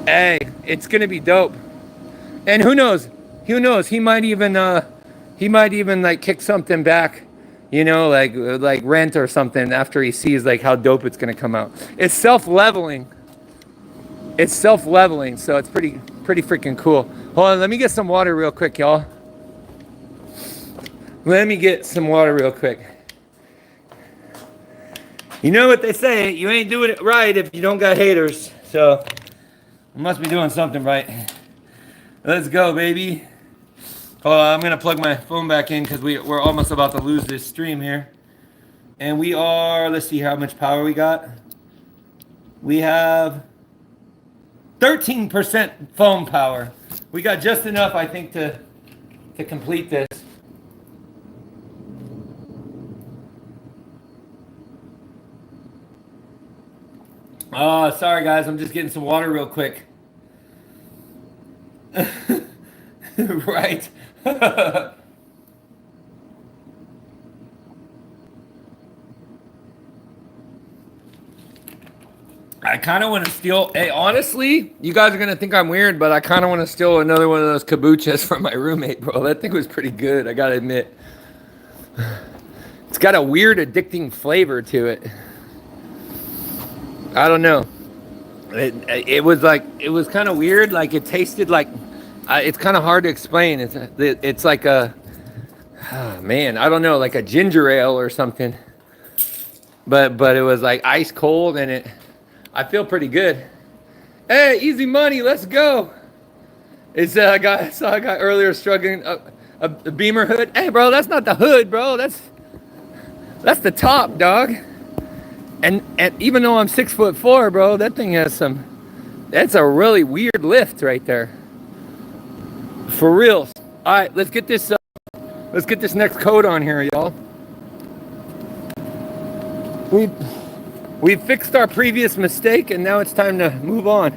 Hey, it's going to be dope. And who knows? Who knows? He might even like kick something back, you know, like rent or something after he sees like how dope it's going to come out. It's self-leveling. it's self-leveling, so it's pretty freaking cool. Hold on, let me get some water real quick, y'all. Let me get some water real quick. You know what they say, you ain't doing it right if you don't got haters. So, I must be doing something right. Let's go, baby. Hold on, I'm gonna plug my phone back in because we're almost about to lose this stream here. And we are, let's see how much power we got. We have 13% phone power. We got just enough, I think, to complete this. Oh, sorry guys, I'm just getting some water real quick. Right. I kind of want to steal. Hey, honestly, you guys are gonna think I'm weird, but I kind of want to steal another one of those kombuchas from my roommate, bro. That thing was pretty good, I gotta admit. It's got a weird, addicting flavor to it. I don't know. It was kind of weird. Like it tasted like. It's kind of hard to explain. It's like a, oh, man, I don't know, like a ginger ale or something. But it was like ice cold, and I feel pretty good. Hey, easy money, let's go. It's I saw a guy earlier struggling a Beamer hood. Hey, bro, that's not the hood, bro. That's the top, dog. And even though I'm 6'4", bro, that thing has that's a really weird lift right there. For real. All right, let's get this next coat on here, y'all. We fixed our previous mistake, and now it's time to move on.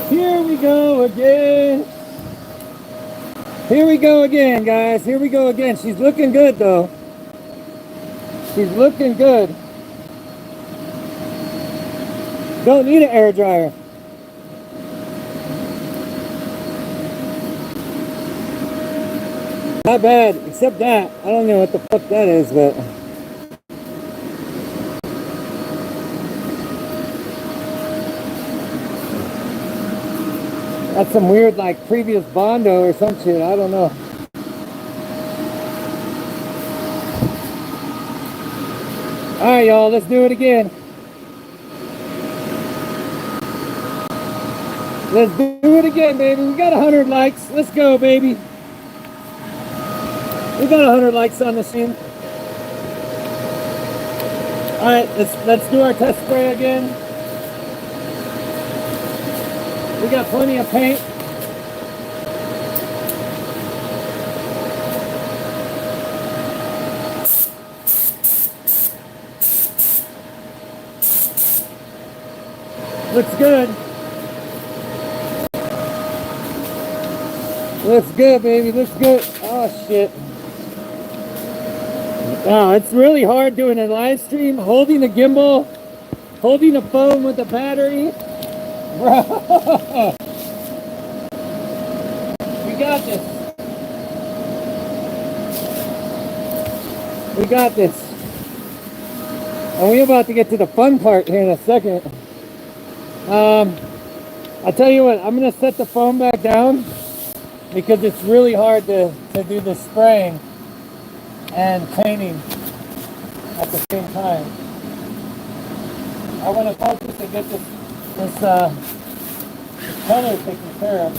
Here we go again. Here we go again, guys. Here we go again. She's looking good, though. She's looking good. Don't need an air dryer. Not bad, except that. I don't know what the fuck that is, but... that's some weird, like, previous Bondo or some shit. I don't know. Alright, y'all. Let's do it again. Let's do it again, baby. We got 100 likes. Let's go, baby. We got 100 likes on the scene. Alright, let's do our test spray again. We got plenty of paint. Looks good. Looks good, baby. Looks good. Oh, shit. Wow, it's really hard doing a live stream, holding the gimbal, holding the phone with the battery. Bro, we got this. We got this. And we're about to get to the fun part here in a second. I'll tell you what, I'm going to set the phone back down because it's really hard to do the spraying and painting at the same time. I want to focus and get this color taken care of.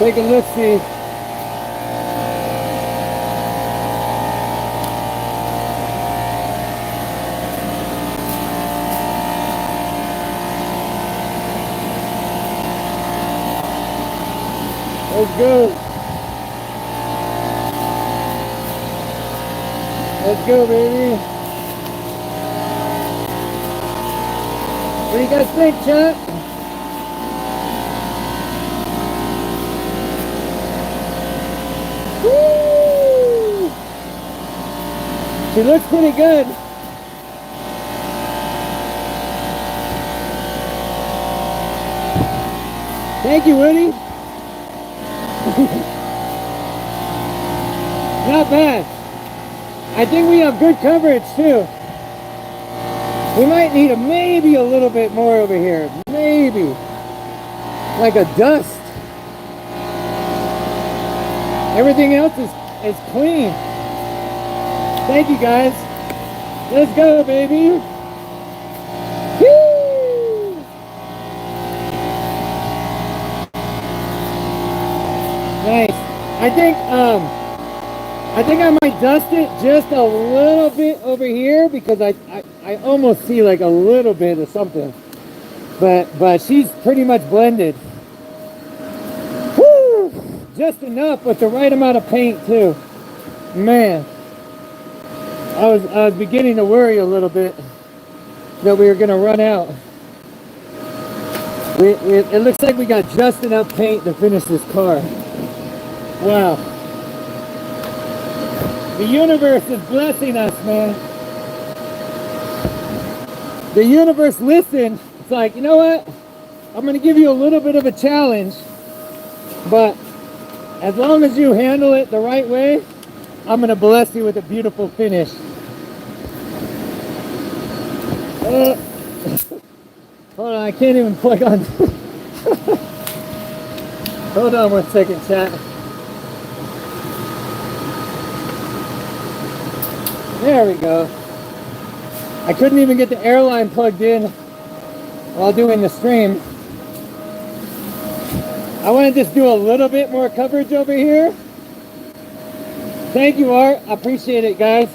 Take a look, see. Let's go. Let's go, baby. What do you guys think, Chuck? Woo! She looks pretty good. Thank you, Woody. Not bad. I think we have good coverage too. We might need maybe a little bit more over here. Maybe. Like a dust. Everything else is clean. Thank you guys. Let's go, baby. Woo! Nice. I think I might dust it just a little bit over here because I almost see like a little bit of something. But she's pretty much blended. Woo! Just enough with the right amount of paint too. Man. I was beginning to worry a little bit that we were gonna run out. It looks like we got just enough paint to finish this car. Wow. The universe is blessing us, man. The universe listened. It's like, you know what? I'm going to give you a little bit of a challenge, but as long as you handle it the right way, I'm going to bless you with a beautiful finish. Hold on, I can't even plug on. Hold on 1 second, chat. There we go. I couldn't even get the airline plugged in while doing the stream. I want to just do a little bit more coverage over here. Thank you, Art. I appreciate it, guys.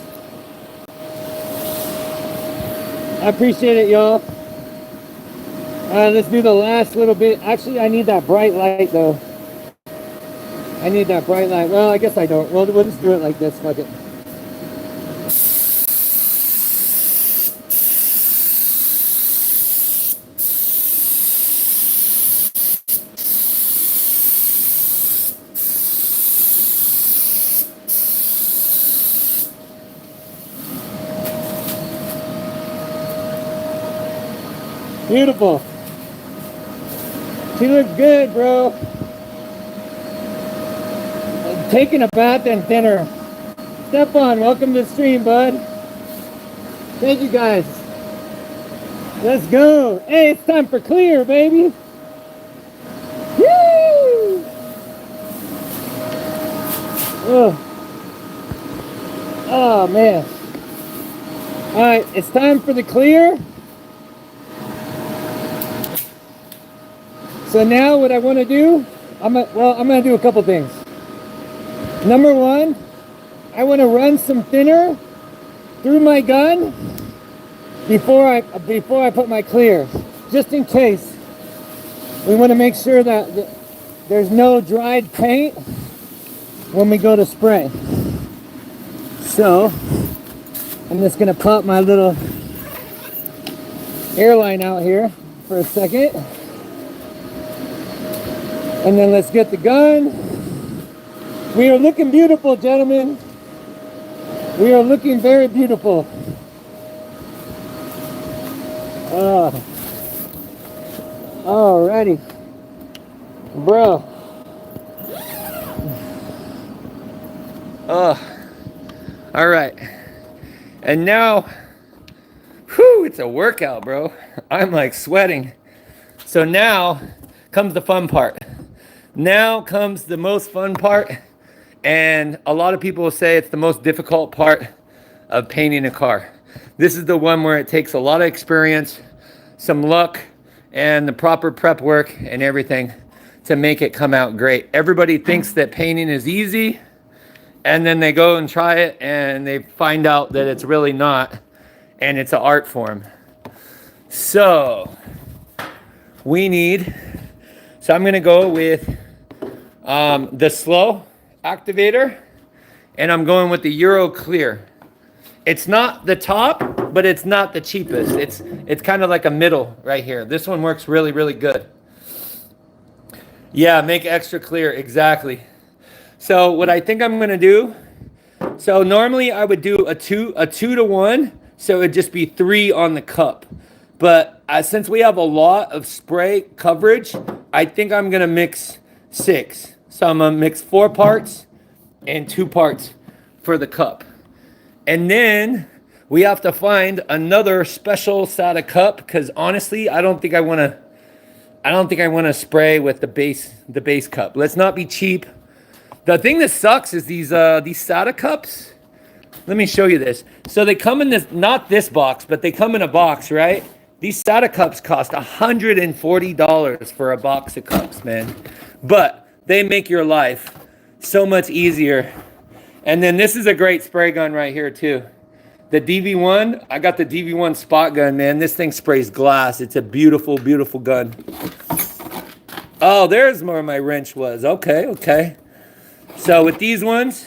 I appreciate it, y'all. Let's do the last little bit. Actually, I need that bright light, though. I need that bright light. Well, I guess I don't. We'll just do it like this. Fuck it. Beautiful. She looks good, bro. Taking a bath and thinner. Stefan, welcome to the stream, bud. Thank you, guys. Let's go. Hey, it's time for clear, baby. Woo! Oh, man. All right, it's time for the clear. So now what I want to do, I'm going to do a couple things. Number one, I want to run some thinner through my gun before I put my clear, just in case. We want to make sure that there's no dried paint when we go to spray. So I'm just going to pop my little airline out here for a second. And then let's get the gun. We are looking beautiful, gentlemen. We are looking very beautiful. Alrighty. Bro. All right. And now, whew, it's a workout, bro. I'm like sweating. So now comes the fun part. Now comes the most fun part, and a lot of people will say it's the most difficult part of painting a car. This is the one where it takes a lot of experience, some luck, and the proper prep work and everything to make it come out great. Everybody thinks that painting is easy, and then they go and try it and they find out that it's really not, and it's an art form. So I'm gonna go with the slow activator, and I'm going with the Euro Clear. It's not the top, but it's not the cheapest. It's kind of like a middle right here. This one works really, really good. Yeah, make extra clear, exactly. So what I think I'm gonna do, so normally I would do a two to one, so it'd just be 3 on the cup. But since we have a lot of spray coverage, I think I'm gonna mix 6. So I'm gonna mix 4 parts and 2 parts for the cup. And then we have to find another special SATA cup, because honestly, I don't think I wanna spray with the base cup. Let's not be cheap. The thing that sucks is these SATA cups. Let me show you this. So they come in this, not this box, but they come in a box, right? These SATA cups cost $140 for a box of cups, man. But they make your life so much easier. And then this is a great spray gun right here too. The DV1, I got the DV1 spot gun, man. This thing sprays glass. It's a beautiful, beautiful gun. Oh, there's where my wrench was. Okay. So with these ones,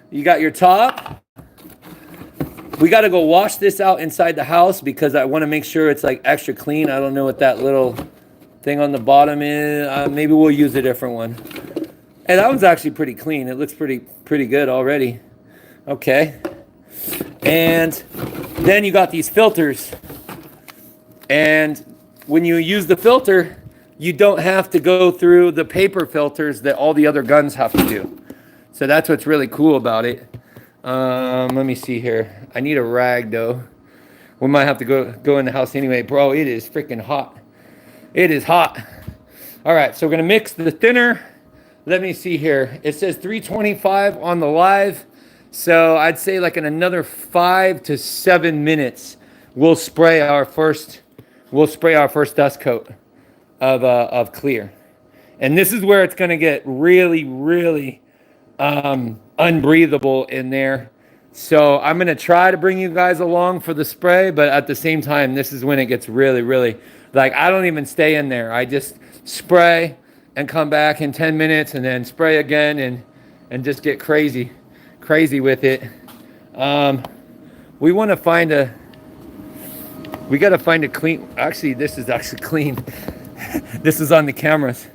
you got your top. We got to go wash this out inside the house because I want to make sure it's like extra clean. I don't know what that little thing on the bottom is. Maybe we'll use a different one. And that one's actually pretty clean. It looks pretty good already. Okay. And then you got these filters. And when you use the filter, you don't have to go through the paper filters that all the other guns have to do. So that's what's really cool about it. Let me see here. I need a rag though. We might have to go in the house anyway. Bro, it is freaking hot. It is hot. All right, so we're gonna mix the thinner. Let me see here. It says 325 on the live. So I'd say like in another 5 to 7 minutes, we'll spray our first dust coat of clear. And this is where it's gonna get really, really unbreathable in there. So I'm gonna try to bring you guys along for the spray, but at the same time, this is when it gets really, really, like I don't even stay in there. I just spray and come back in 10 minutes and then spray again and just get crazy with it. We gotta find a clean, actually this is actually clean. This is on the cameras.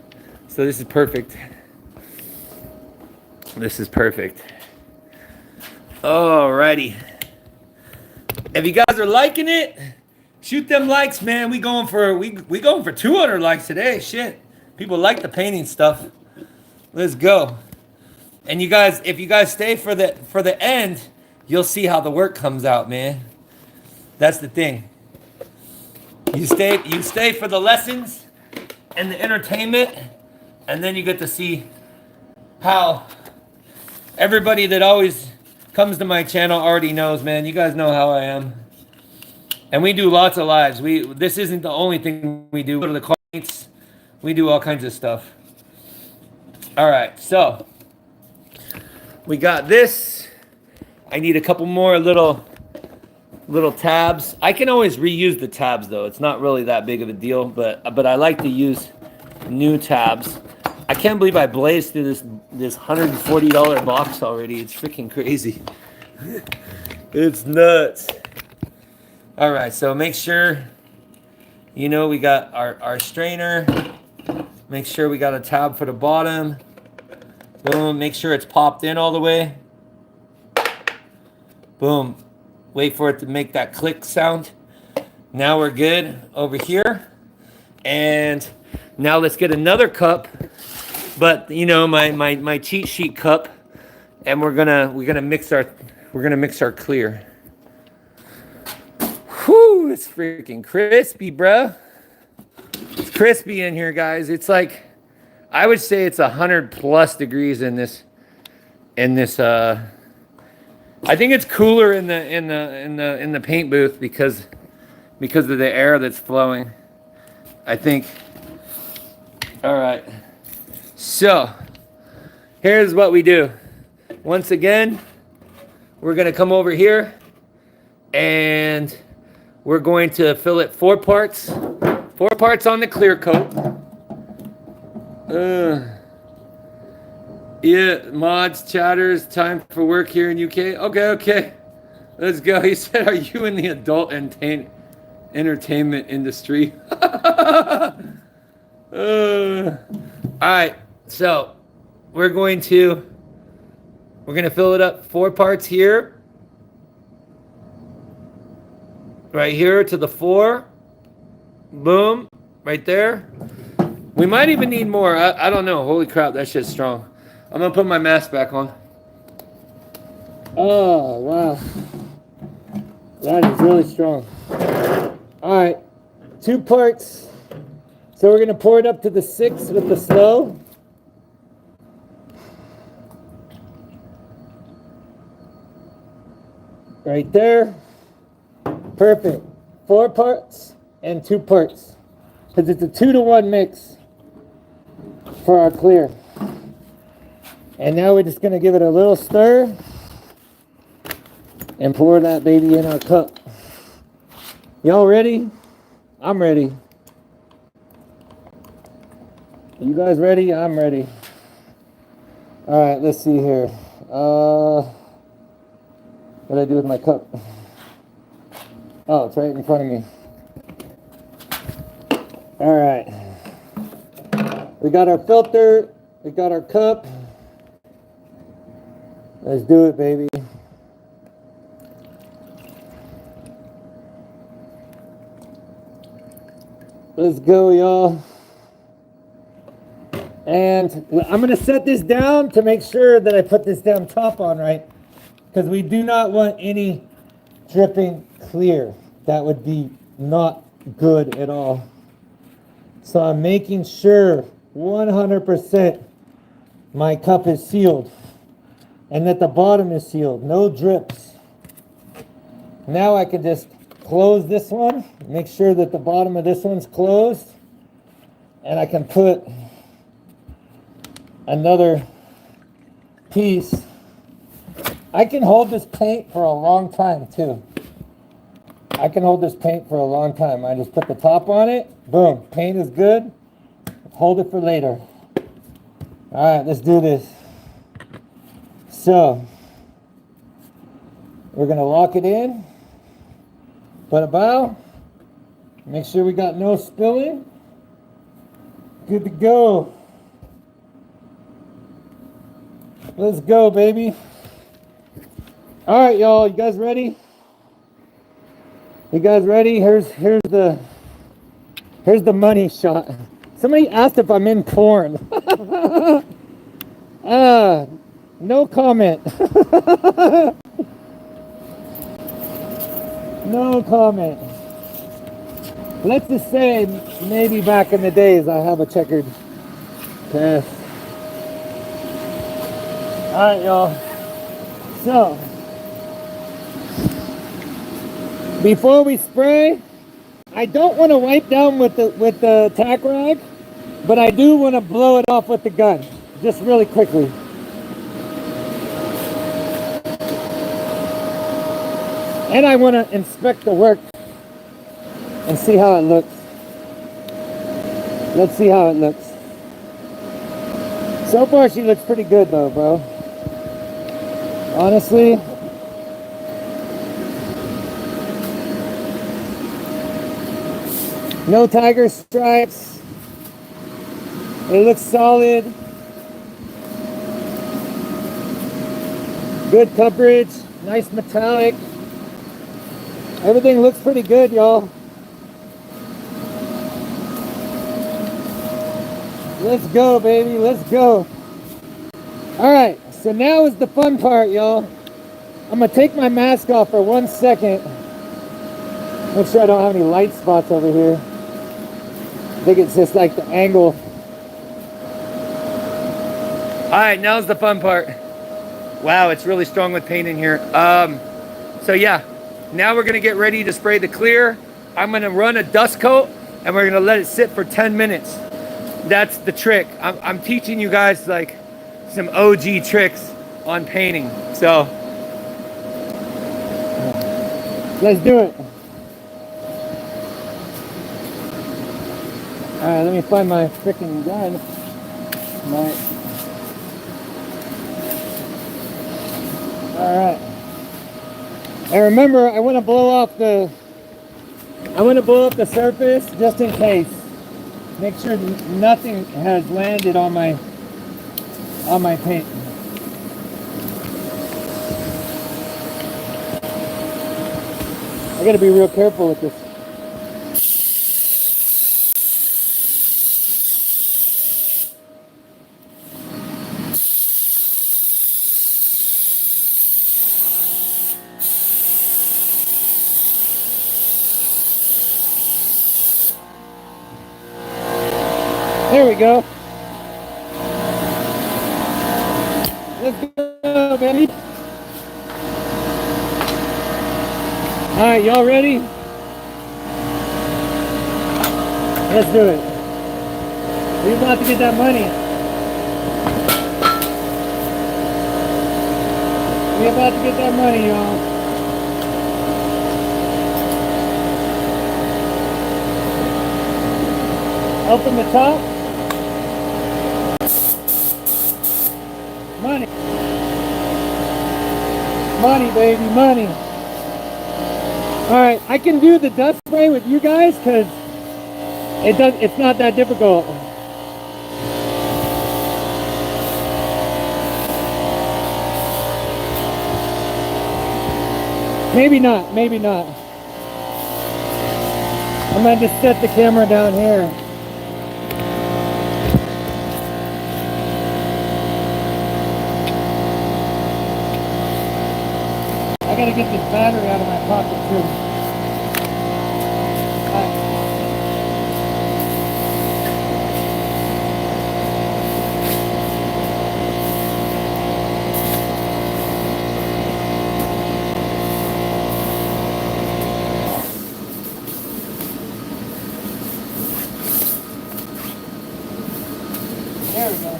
So this is perfect. This is perfect. Alrighty. If you guys are liking it, shoot them likes, man. We going for 200 likes today. Shit. People like the painting stuff. Let's go. And you guys, if you guys stay for the end, you'll see how the work comes out, man. That's the thing. You stay for the lessons and the entertainment, and then you get to see how everybody that always comes to my channel already knows, man. You guys know how I am. And we do lots of lives. This isn't the only thing we do. We go to the car meets. We do all kinds of stuff. All right, so we got this. I need a couple more little tabs. I can always reuse the tabs though. It's not really that big of a deal, but I like to use new tabs. I can't believe I blazed through this $140 box already. It's freaking crazy. It's nuts. All right, so make sure, you know, we got our strainer. Make sure we got a tab for the bottom. Boom, make sure it's popped in all the way. Boom. Wait for it to make that click sound. Now we're good over here. And now let's get another cup. But you know, my cheat sheet cup, and we're gonna mix our clear. Whew, it's freaking crispy, bruh. It's crispy in here, guys. It's like, I would say it's 100+ degrees in this. I think it's cooler in the paint booth because of the air that's flowing. I think. All right. So, here's what we do. Once again, we're gonna come over here and we're going to fill it 4 parts. 4 parts on the clear coat. Yeah, mods, chatters, time for work here in UK. Okay. Let's go. He said, are you in the adult entertainment industry? Alright, so we're gonna fill it up 4 parts here. Right here to the 4. Boom. Right there. We might even need more. I don't know. Holy crap, that shit's strong. I'm gonna put my mask back on. Oh, wow. That is really strong. All right, 2 parts. So we're gonna pour it up to the 6 with the slow. Right there. Perfect. 4 parts and 2 parts. Because it's a 2-to-1 mix for our clear. And now we're just gonna give it a little stir and pour that baby in our cup. Y'all ready? I'm ready. You guys ready? I'm ready. All right, let's see here. What do I do with my cup? Oh, it's right in front of me. All right. We got our filter. We got our cup. Let's do it, baby. Let's go, y'all. And I'm going to set this down to make sure that I put this down top on right. Because we do not want any dripping clear. That would be not good at all. So I'm making sure 100% my cup is sealed. And that the bottom is sealed. No drips. Now I can just close this one. Make sure that the bottom of this one's closed. And I can put another piece. I can hold this paint for a long time too. I can hold this paint for a long time. I just put the top on it. Boom. Paint is good. Hold it for later. All right, let's do this. So, we're going to lock it in. Put a bow. Make sure we got no spilling. Good to go. Let's go, baby. All right, y'all. You guys ready? You guys ready? Here's the money shot. Somebody asked if I'm in porn. No comment. No comment. Let's just say maybe back in the days I have a checkered past. Alright, y'all. So, before we spray, I don't want to wipe down with the tack rag, but I do want to blow it off with the gun, just really quickly. And I want to inspect the work and see how it looks. Let's see how it looks. So far, she looks pretty good though, bro. Honestly. No tiger stripes. It looks solid. Good coverage. Nice metallic. Everything looks pretty good, y'all. Let's go, baby. Let's go. All right. So now is the fun part, y'all. I'm going to take my mask off for 1 second. Make sure I don't have any light spots over here. I think it's just like the angle. All right, now's the fun part. Wow, it's really strong with paint in here. So yeah, now we're gonna get ready to spray the clear. I'm gonna run a dust coat and we're gonna let it sit for 10 minutes. that's the trick. I'm teaching you guys like some OG tricks on painting. So let's do it. All right, let me find my freaking gun. All right. And remember, I want to blow off the surface just in case. Make sure nothing has landed on my paint. I got to be real careful with this. There we go. Let's go, baby. All right, y'all ready? Let's do it. We're about to get that money. We're about to get that money, y'all. Open the top. Money. Money, baby, money. All right, I can do the dust spray with you guys because it's not that difficult. Maybe not, maybe not. I'm gonna just set the camera down here. I gotta get this battery out of my pocket too. There we go.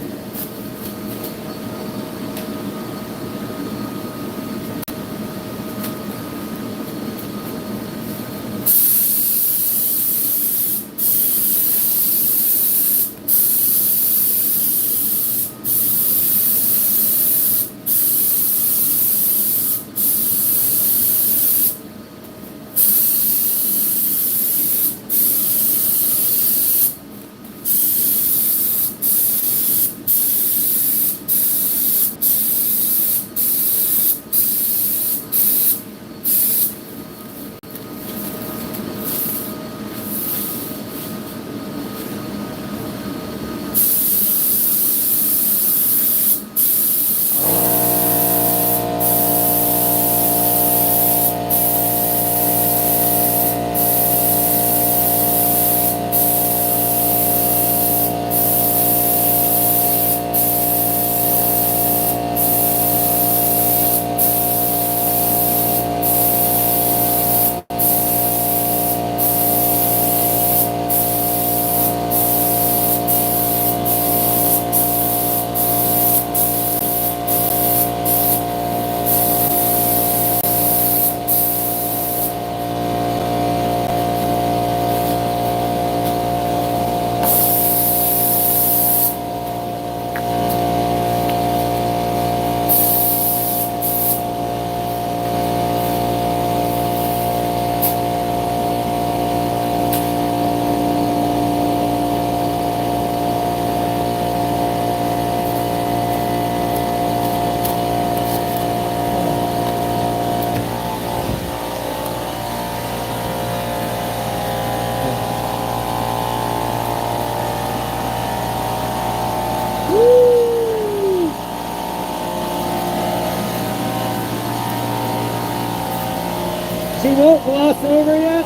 She won't gloss over yet.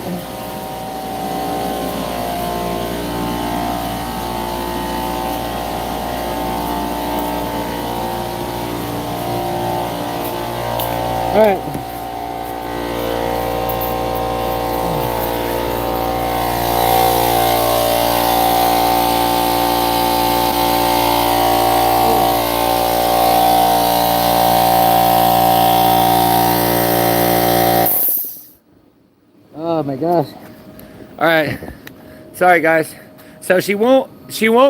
All right. All right. Sorry, guys. So she won't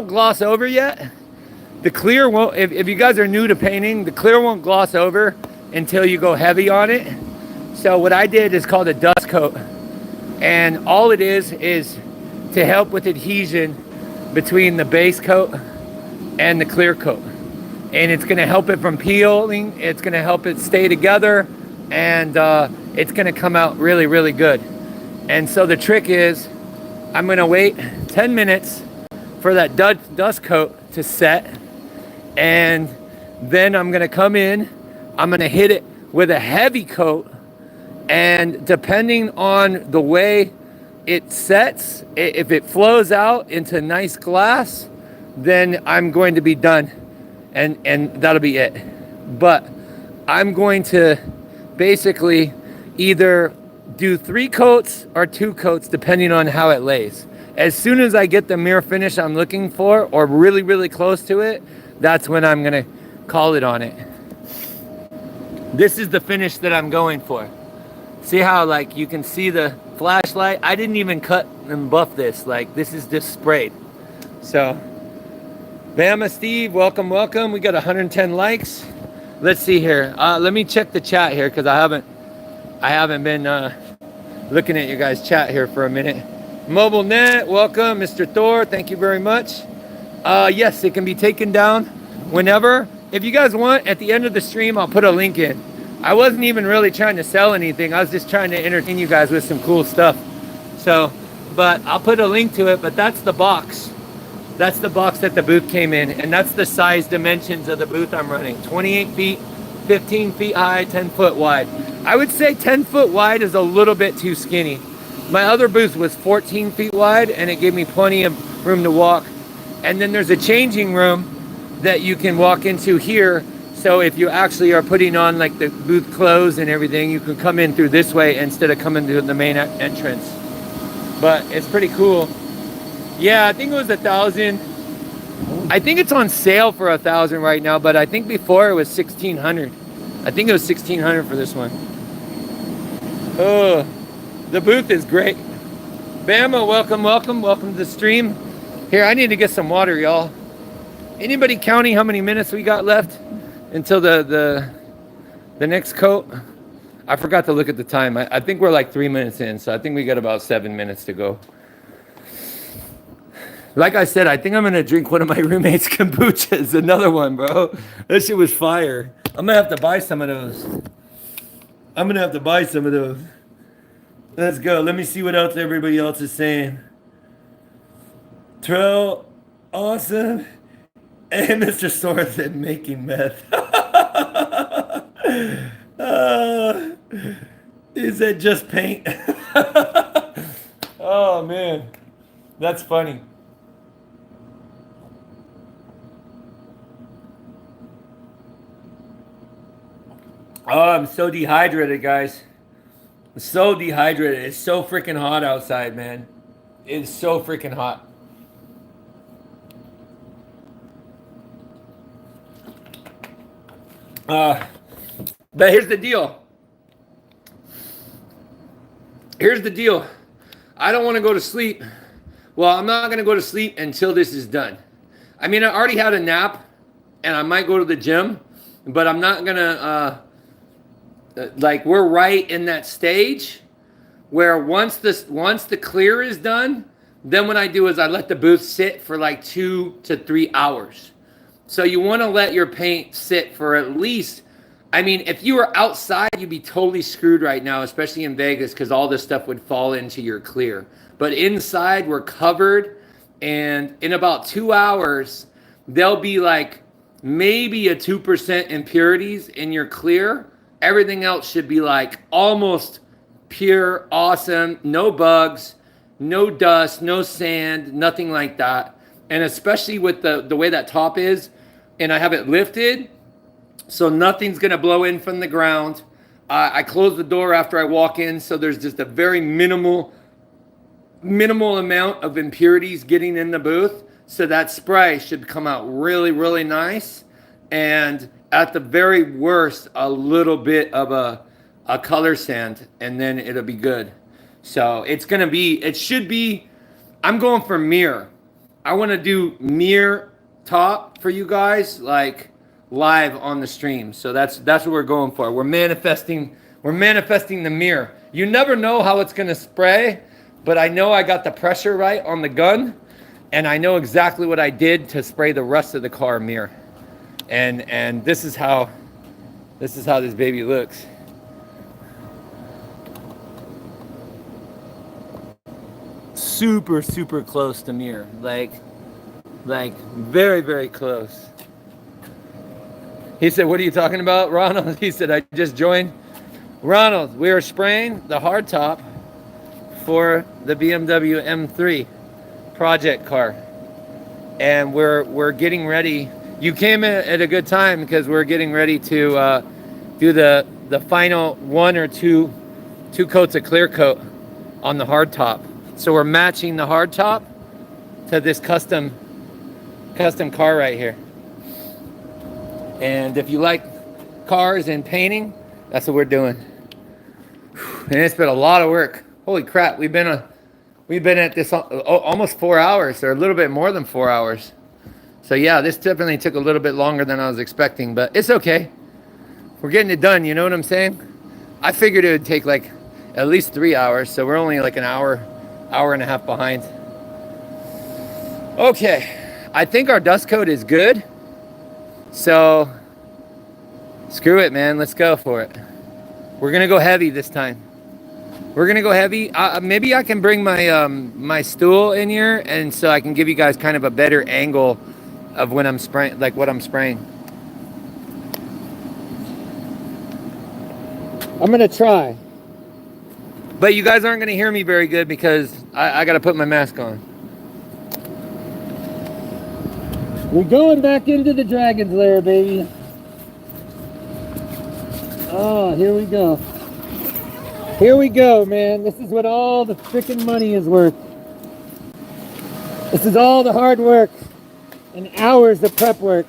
gloss over yet. The clear won't, if you guys are new to painting, the clear won't gloss over until you go heavy on it. So what I did is called a dust coat. And all it is to help with adhesion between the base coat and the clear coat. And it's gonna help it from peeling, it's gonna help it stay together, and it's gonna come out really, really good. And so the trick is, I'm gonna wait 10 minutes for that dust coat to set, and then I'm gonna come in, I'm gonna hit it with a heavy coat, and depending on the way it sets, if it flows out into nice glass, then I'm going to be done, and that'll be it. But I'm going to basically either do 3 coats or 2 coats depending on how it lays. As soon as I get the mirror finish I'm looking for, or really, really close to it, that's when I'm gonna call it on it. This is the finish that I'm going for. See how, like, you can see the flashlight? I didn't even cut and buff this. Like, this is just sprayed. So, Bama Steve, welcome, welcome. We got 110 likes. Let's see here. Let me check the chat here, because I haven't been looking at your guys' chat here for a minute. Mobile Net, welcome. Mr. Thor, thank you very much. Yes, it can be taken down whenever. If you guys want, at the end of the stream, I'll put a link in. I wasn't even really trying to sell anything. I was just trying to entertain you guys with some cool stuff. So, but I'll put a link to it, but that's the box. That's the box that the booth came in, and that's the size dimensions of the booth I'm running. 28 feet, 15 feet high, 10 foot wide. I would say 10 foot wide is a little bit too skinny. My other booth was 14 feet wide, and it gave me plenty of room to walk. And then there's a changing room that you can walk into here. So if you actually are putting on like the booth clothes and everything, you can come in through this way instead of coming through the main entrance. But it's pretty cool. Yeah, I think it was 1,000. I think it's on sale for 1,000 right now, but I think before it was 1,600. I think it was 1,600 for this one. Oh, the booth is great. Bama, welcome, welcome, welcome to the stream. Here, I need to get some water, y'all. Anybody counting how many minutes we got left until the next coat? I forgot to look at the time. I think we're like 3 minutes in, so I think we got about 7 minutes to go. Like I said, I think I'm gonna drink one of my roommate's kombuchas. Another one, bro. That shit was fire. I'm gonna have to buy some of those. Let's go. Let me see what else everybody else is saying. Trell, awesome. And Mr. Sora said making meth. Is that just paint? Oh, man. That's funny. Oh, I'm so dehydrated, guys. I'm so dehydrated. It's so freaking hot outside, man. It's so freaking hot. But here's the deal. I don't want to go to sleep. Well, I'm not going to go to sleep until this is done. I mean, I already had a nap, and I might go to the gym, but I'm not going to, like, we're right in that stage where once the clear is done, then what I do is I let the booth sit for like 2 to 3 hours. So you want to let your paint sit for at least, I mean, if you were outside, you'd be totally screwed right now, especially in Vegas, because all this stuff would fall into your clear. But inside, we're covered, and in about 2 hours, there'll be like maybe a 2% impurities in your clear. Everything else should be like almost pure, awesome, no bugs, no dust, no sand, nothing like that. And especially with the way that top is, and I have it lifted, so nothing's gonna blow in from the ground. I close the door after I walk in, so there's just a very minimal amount of impurities getting in the booth. So that spray should come out really, really nice. And at the very worst, a little bit of a color sand, and then it'll be good. So it's gonna be, it should be, I'm going for mirror. I want to do mirror top for you guys, like live on the stream. So that's what we're going for. We're manifesting the mirror. You never know how it's gonna spray, but I know I got the pressure right on the gun, and I know exactly what I did to spray the rest of the car mirror. And this is how this baby looks. Super, super close to mirror. Like very, very close. He said, what are you talking about, Ronald? He said, I just joined. Ronald, we are spraying the hardtop for the BMW M3 project car. And we're getting ready. You came in at a good time because we're getting ready to do the final one or two coats of clear coat on the hardtop. So we're matching the hardtop to this custom car right here. And if you like cars and painting, that's what we're doing. And it's been a lot of work. Holy crap, we've been at this almost 4 hours, or a little bit more than 4 hours. So yeah, this definitely took a little bit longer than I was expecting, but it's okay. We're getting it done, you know what I'm saying? I figured it would take like at least 3 hours, so we're only like an hour and a half behind. Okay, I think our dust coat is good. So screw it, man, let's go for it. We're gonna go heavy this time. We're gonna go heavy. Maybe I can bring my my stool in here, and so I can give you guys kind of a better angle of when I'm spraying, like what I'm spraying. I'm gonna try. But you guys aren't gonna hear me very good because I gotta put my mask on. We're going back into the dragon's lair, baby. Oh, here we go. Here we go, man. This is what all the freaking money is worth. This is all the hard work and hours of prep work.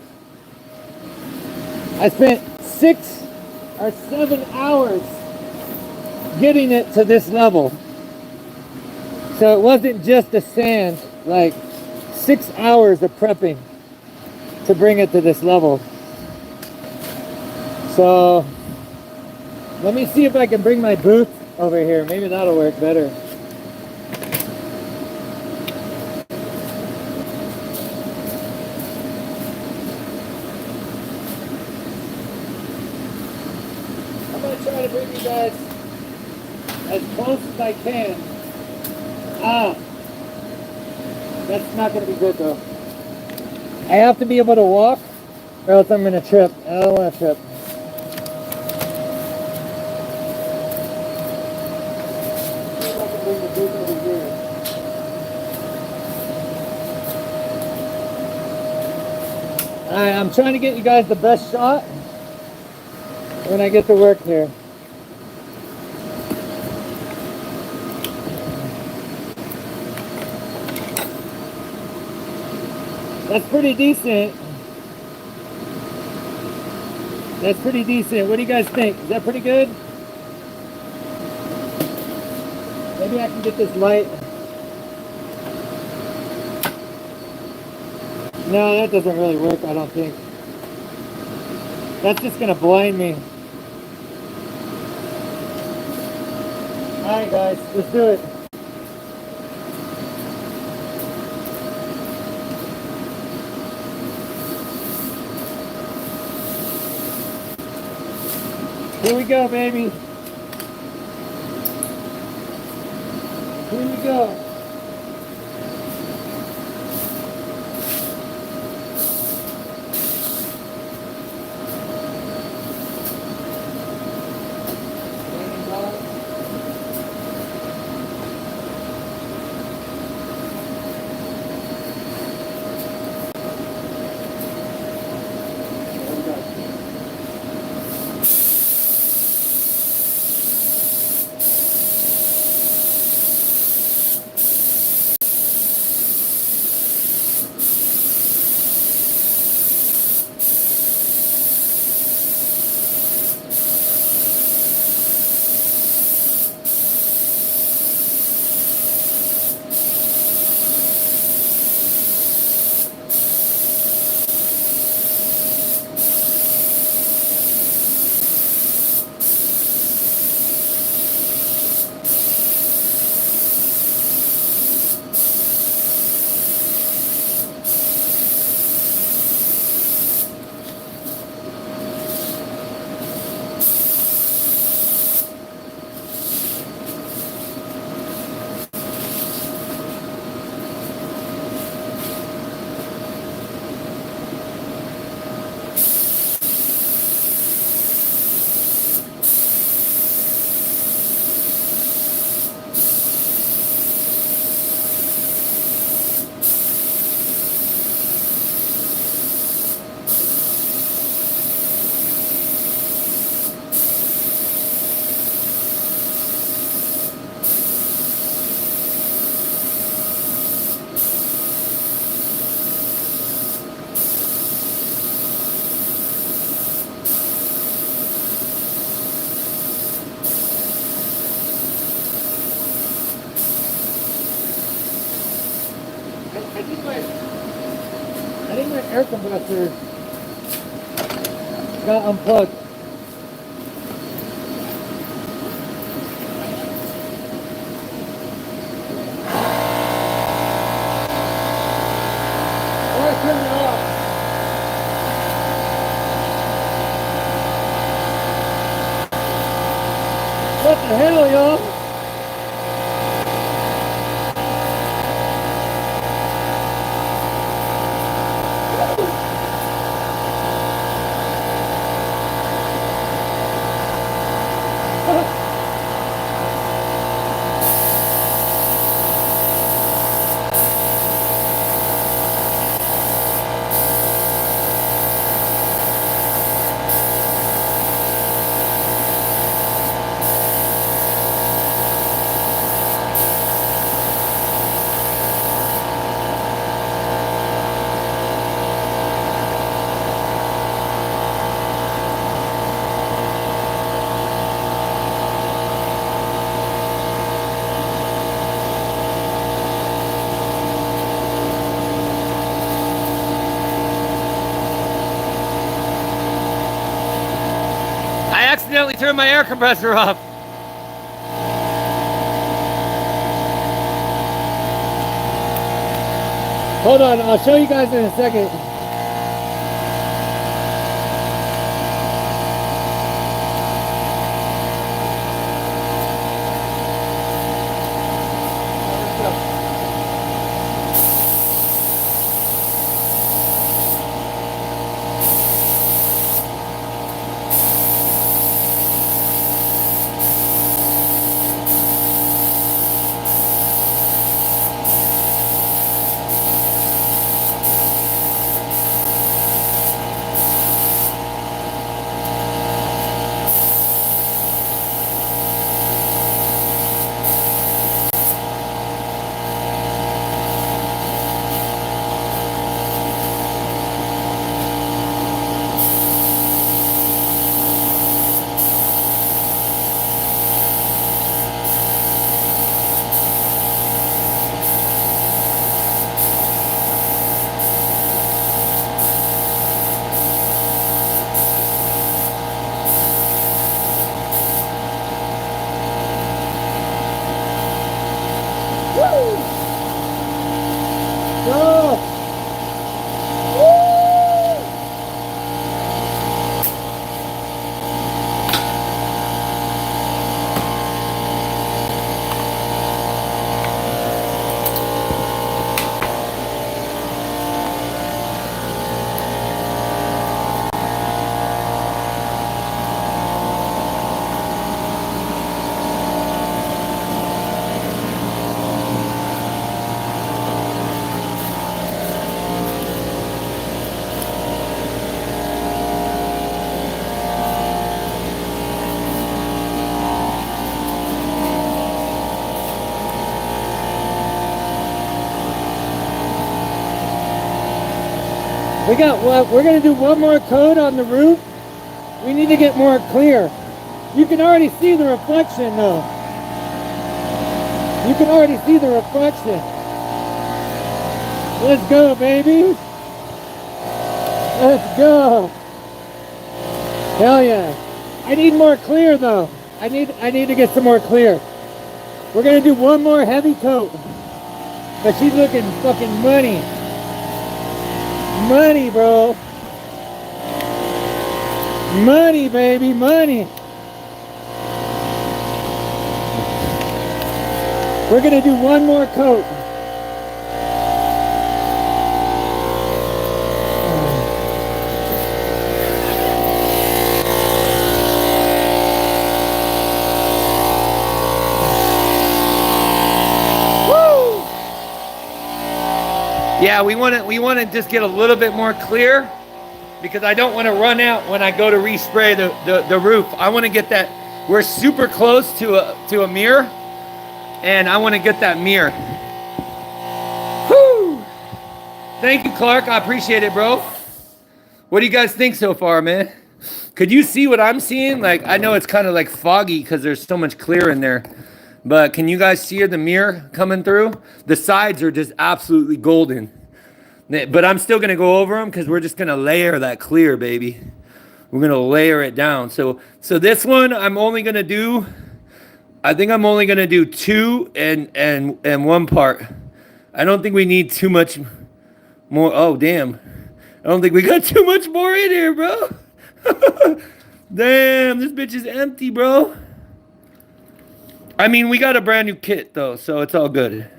I spent 6 or 7 hours getting it to this level. So it wasn't just a sand, like 6 hours of prepping to bring it to this level. So let me see if I can bring my booth over here. Maybe that'll work better. I'm going to try to bring you guys as close as I can. That's not going to be good though. I have to be able to walk or else I'm going to trip. I don't want to trip. Alright, I'm trying to get you guys the best shot when I get to work here. That's pretty decent. That's pretty decent. What do you guys think? Is that pretty good? Maybe I can get this light. No, that doesn't really work, I don't think. That's just gonna blind me. Alright guys, let's do it. Here we go, baby. Here we go. I think my air compressor got unplugged. Or I turned it off. What the hell, y'all? I accidentally turned my air compressor off. Hold on, I'll show you guys in a second. We're gonna do one more coat on the roof. We need to get more clear. You can already see the reflection though. You can already see the reflection. Let's go, baby. Let's go. Hell yeah. I need more clear though. I need to get some more clear. We're gonna do one more heavy coat. But she's looking fucking money. Money, bro. Money, baby, money. We're gonna do one more coat. Yeah, we want to just get a little bit more clear because I don't want to run out when I go to respray the roof. I want to get that. We're super close to a mirror, and I want to get that mirror. Whew! Thank you, Clark. I appreciate it, bro. What do you guys think so far, man? Could you see what I'm seeing? Like, I know it's kind of like foggy because there's so much clear in there. But can you guys see the mirror coming through? The sides are just absolutely golden. But I'm still gonna go over them because we're just gonna layer that clear, baby. We're gonna layer it down. So this one I'm only gonna do. I think I'm only gonna do 2 and 1 part. I don't think we need too much more. Oh damn! I don't think we got too much more in here, bro. Damn, this bitch is empty, bro. I mean, we got a brand new kit though, so it's all good.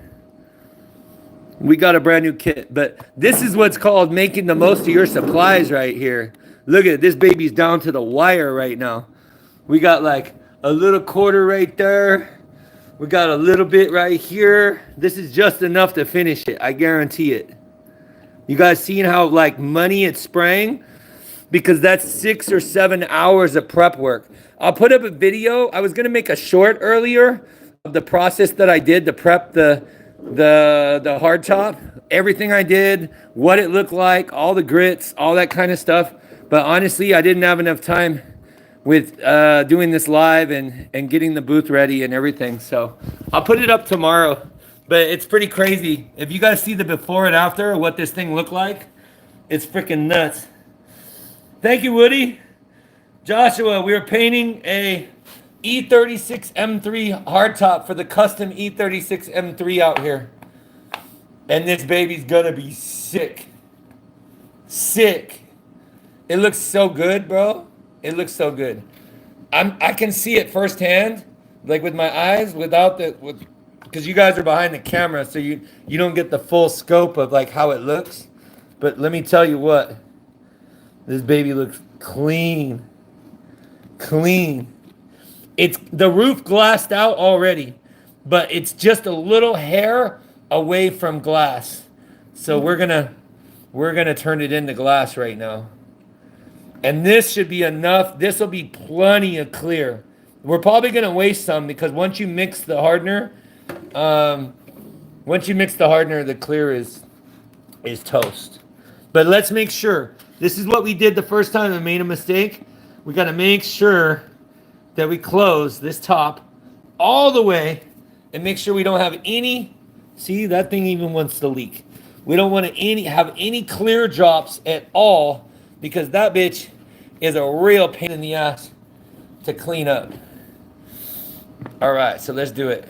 We got a brand new kit, but this is what's called making the most of your supplies right here. Look at it, this baby's down to the wire right now. We got like a little quarter right there. We got a little bit right here. This is just enough to finish it, I guarantee it. You guys seen how like money it's spraying? Because that's 6 or 7 hours of prep work. I'll put up a video. I was gonna make a short earlier of the process that I did to prep the hardtop, everything I did, what it looked like, all the grits, all that kind of stuff. But honestly, I didn't have enough time with doing this live and getting the booth ready and everything. So I'll put it up tomorrow. But it's pretty crazy. If you guys see the before and after, what this thing looked like, it's freaking nuts. Thank you, Woody. Joshua, we are painting a E36 M3 hardtop for the custom E36 M3 out here. And this baby's gonna be sick. Sick. It looks so good, bro. It looks so good. I can see it firsthand, like with my eyes, because you guys are behind the camera, so you don't get the full scope of like how it looks. But let me tell you what. This baby looks clean. Clean. It's the roof glassed out already, but it's just a little hair away from glass. So we're gonna turn it into glass right now. And this should be enough. This will be plenty of clear. We're probably gonna waste some because once you mix the hardener, the clear is toast. But let's make sure. This is what we did the first time I made a mistake. We gotta make sure that we close this top all the way and make sure we don't have any, see, that thing even wants to leak. We don't want to have any clear drops at all because that bitch is a real pain in the ass to clean up. All right, so let's do it.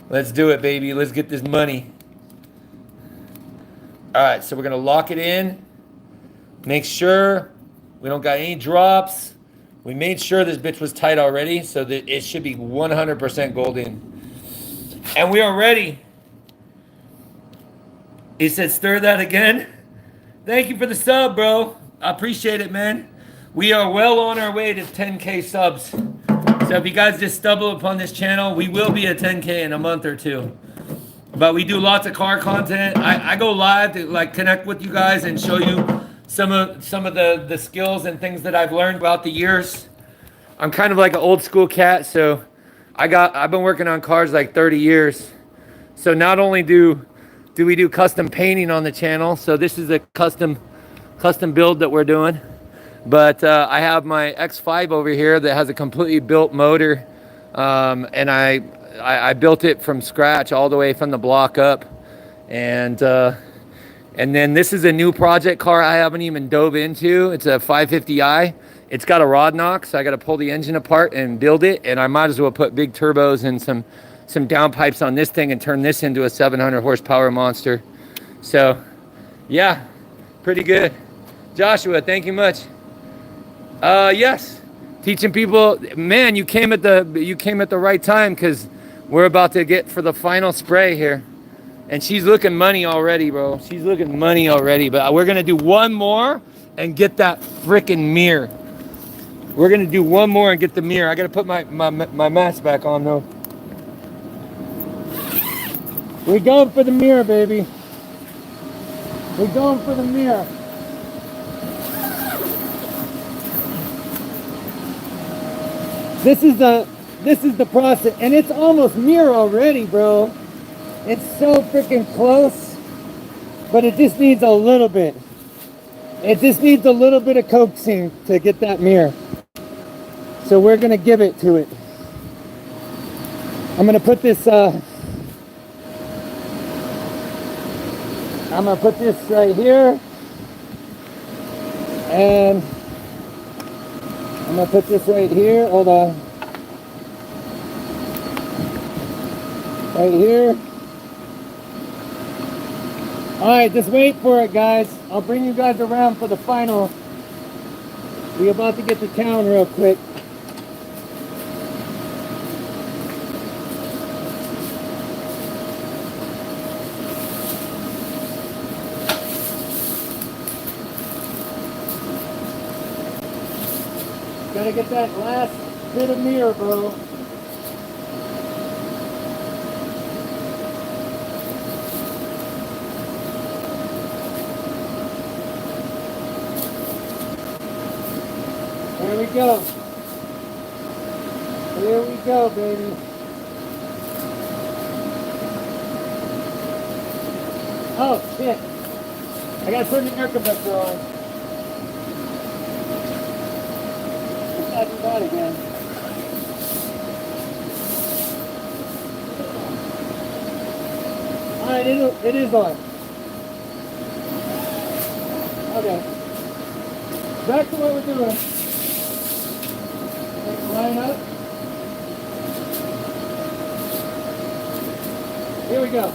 Let's do it, baby. Let's get this money. All right, so we're gonna lock it in. Make sure we don't got any drops. We made sure this bitch was tight already, so that it should be 100% golden. And we are ready. He said, stir that again. Thank you for the sub, bro. I appreciate it, man. We are well on our way to 10K subs. So if you guys just stumble upon this channel, we will be at 10K in a month or two. But we do lots of car content. I go live to like connect with you guys and show you some of the skills and things that I've learned throughout the years. I'm kind of like an old school cat, so I've been working on cars like 30 years. So not only do we do custom painting on the channel, so this is a custom build that we're doing, but I have my X5 over here that has a completely built motor, and I built it from scratch all the way from the block up, and then this is a new project car I haven't even dove into. It's a 550i. It's got a rod knock, so I got to pull the engine apart and build it, and I might as well put big turbos and some downpipes on this thing and turn this into a 700 horsepower monster. So yeah, pretty good. Joshua, thank you much. Yes, teaching people, man, you came at the right time, because we're about to get for the final spray here. And she's looking money already, bro. She's looking money already. But we're gonna do one more and get that freaking mirror. We're gonna do one more and get the mirror. I gotta put my mask back on though. We're going for the mirror, baby. We're going for the mirror. This is the process, and it's almost mirror already, bro. It's so freaking close, but it just needs a little bit. It just needs a little bit of coaxing to get that mirror. So we're gonna give it to it. I'm gonna put this, all I'm gonna put this right here, and I'm gonna put this right here. Hold on. Right here. Alright, just wait for it, guys. I'll bring you guys around for the final. We're about to get to town real quick. Gotta get that last bit of mirror, bro. There we go. Here we go, baby. Oh, shit. I gotta turn the air compressor on. Let's not do that again. Alright, it is on. Okay. Back to what we're doing. Line up. Here we go.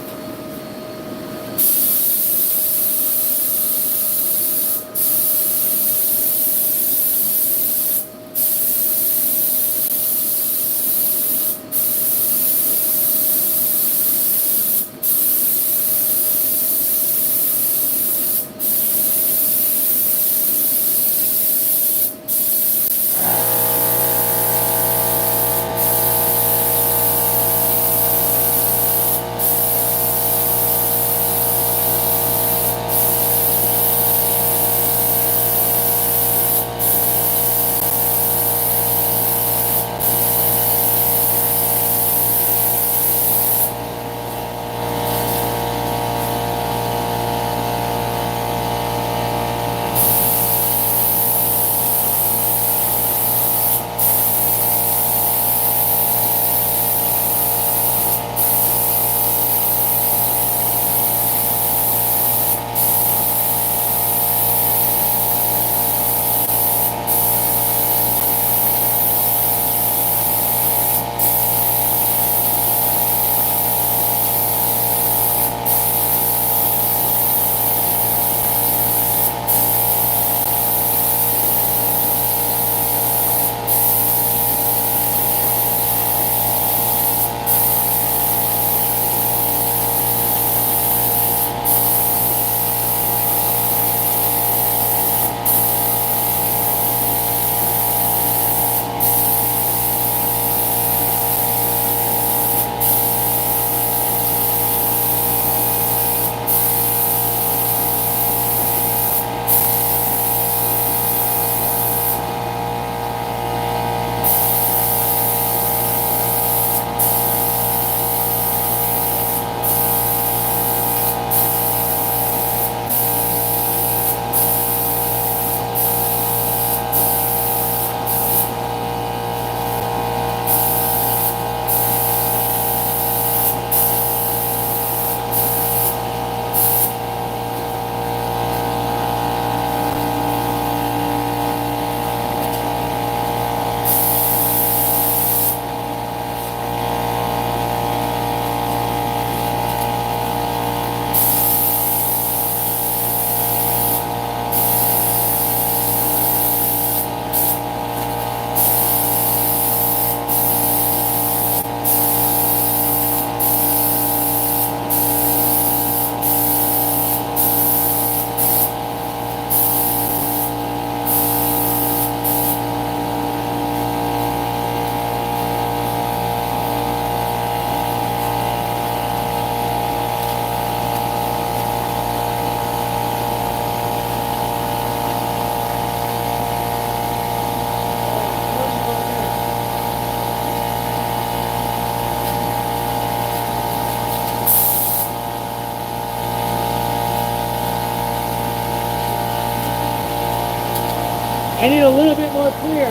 I need a little bit more clear.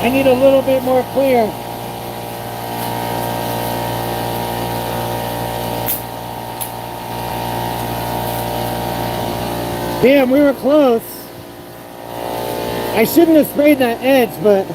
I need a little bit more clear. Damn, we were close. I shouldn't have sprayed that edge, but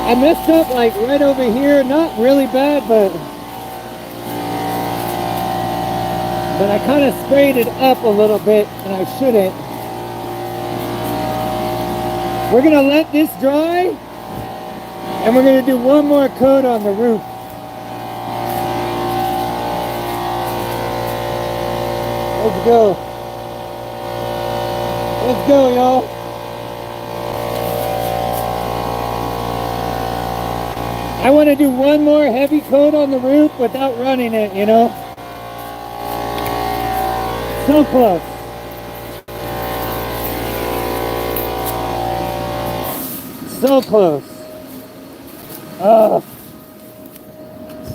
I messed up like right over here, not really bad, but I kind of sprayed it up a little bit and I shouldn't. We're gonna let this dry and we're gonna do one more coat on the roof. Let's go. Let's go, y'all. I want to do one more heavy coat on the roof without running it, you know? So close. So close. Oh,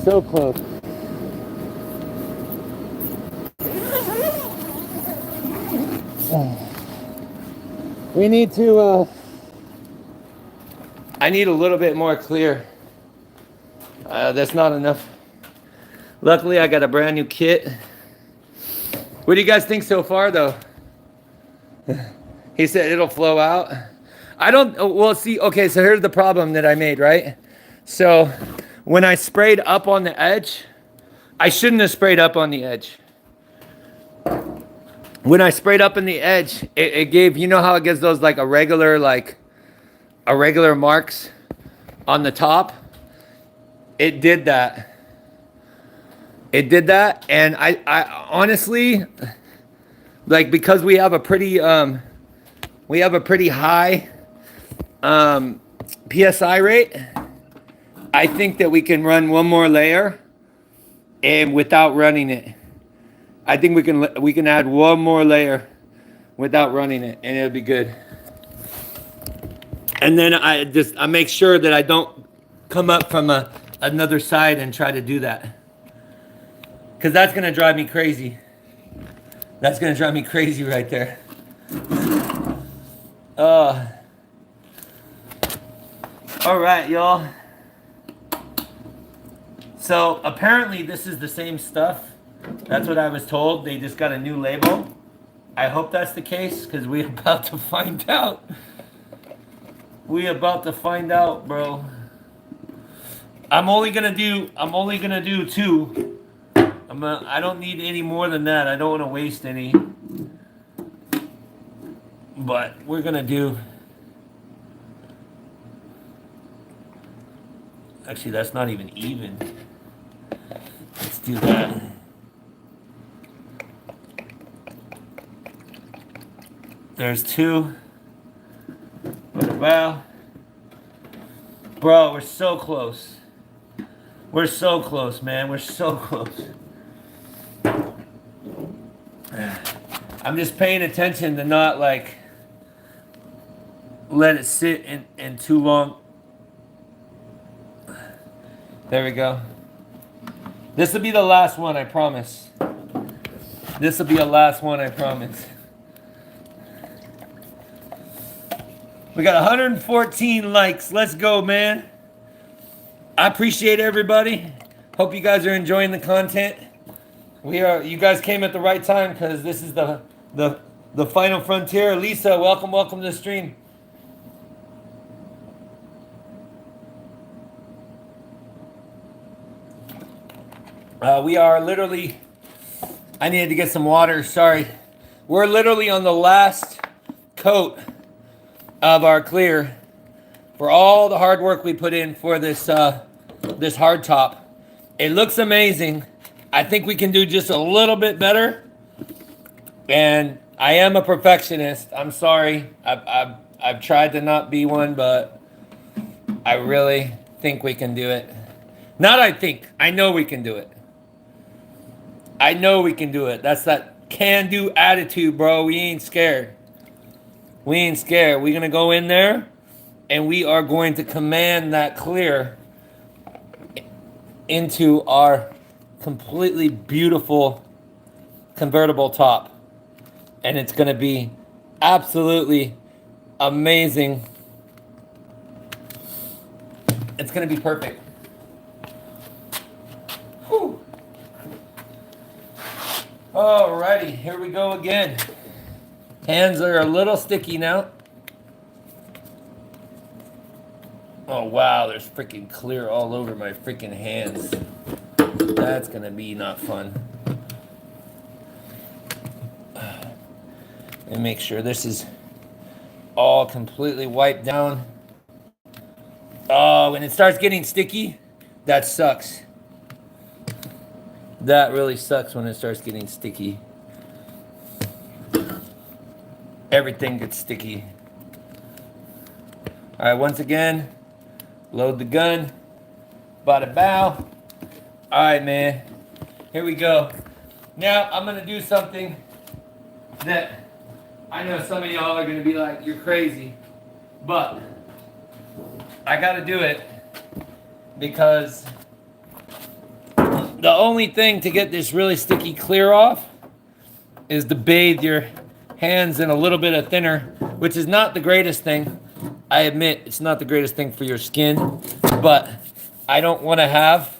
so close. We need to, I need a little bit more clear. That's not enough. Luckily, I got a brand new kit. What do you guys think so far, though? He said it'll flow out. I don't, well, see, okay, so here's the problem that I made, right? So when I sprayed up on the edge, I shouldn't have sprayed up on the edge. When I sprayed up on the edge, it gave, you know how it gives those like irregular marks on the top? It did that. It did that, and I honestly, like, because we have a pretty high PSI rate, I think that we can run one more layer and without running it. I think we can add one more layer without running it, and it'll be good. And then I make sure that I don't come up from another side and try to do that, because that's gonna drive me crazy. That's gonna drive me crazy right there. All right, y'all. So apparently this is the same stuff. That's what I was told. They just got a new label. I hope that's the case, because we're about to find out. We about to find out, bro. I'm only gonna do 2. I don't need any more than that. I don't want to waste any. But we're gonna do. Actually, that's not even. Let's do that. There's 2. Wow. Bro, we're so close. We're so close, man. We're so close. I'm just paying attention to not, like, let it sit in too long. There we go. This will be the last one, I promise. This will be the last one, I promise. We got 114 likes. Let's go, man. I appreciate everybody. Hope you guys are enjoying the content. You guys came at the right time, because this is the final frontier. Lisa, welcome to the stream. We are literally, I needed to get some water, sorry. We're literally on the last coat of our clear for all the hard work we put in for this this hard top. It looks amazing. I think we can do just a little bit better. And I am a perfectionist. I'm sorry. I've tried to not be one, but I really think we can do it. Not I think. I know we can do it. I know we can do it. That's that can-do attitude, bro. We ain't scared. We ain't scared. We're going to go in there, and we are going to command that clear into our completely beautiful convertible top. And it's going to be absolutely amazing. It's going to be perfect. Whew. Alrighty, here we go again. Hands are a little sticky now. Oh wow, there's freaking clear all over my freaking hands. That's gonna be not fun. And make sure this is all completely wiped down. Oh, when it starts getting sticky, that sucks. That really sucks when it starts getting sticky. Everything gets sticky. All right, once again, load the gun. Bada bow. All right, man. Here we go. Now I'm gonna do something that I know some of y'all are gonna be like, you're crazy, but I gotta do it because the only thing to get this really sticky clear off is to bathe your hands in a little bit of thinner, which is not the greatest thing. I admit it's not the greatest thing for your skin, but I don't want to have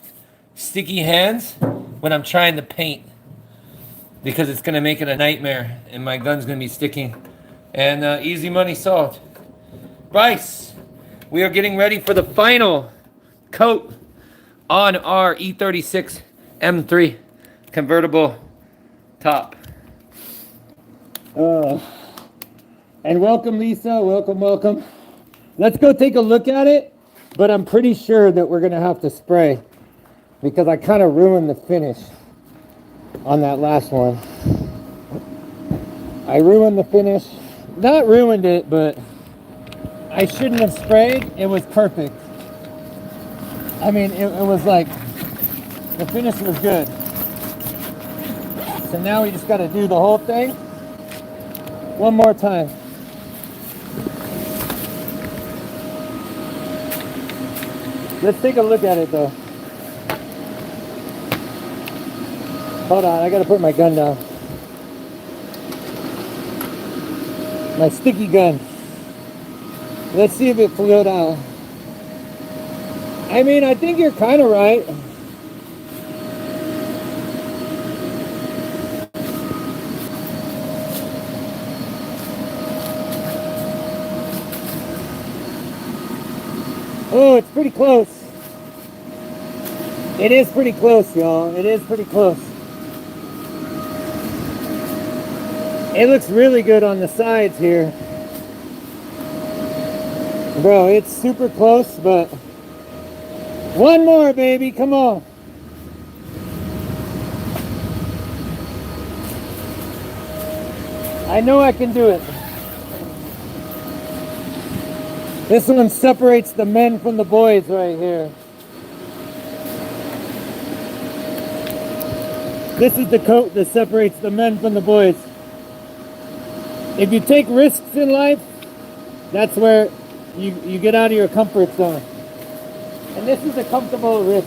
sticky hands when I'm trying to paint because it's going to make it a nightmare and my gun's going to be sticking. And easy money solved. Bryce, we are getting ready for the final coat on our E36 M3 convertible top. And welcome, Lisa. Welcome. Let's go take a look at it, but I'm pretty sure that we're going to have to spray because I kind of ruined the finish on that last one. I ruined the finish. Not ruined it, but I shouldn't have sprayed. It was perfect. I mean, it was like, the finish was good. So now we just got to do the whole thing one more time. Let's take a look at it though. Hold on, I got to put my gun down. My sticky gun. Let's see if it flew out. I mean, I think you're kind of right. Oh, it's pretty close. It is pretty close, y'all. It is pretty close. It looks really good on the sides here. Bro, it's super close, but one more, baby. Come on. I know I can do it. This one separates the men from the boys right here. This is the coat that separates the men from the boys. If you take risks in life, that's where you get out of your comfort zone. And this is a comfortable risk.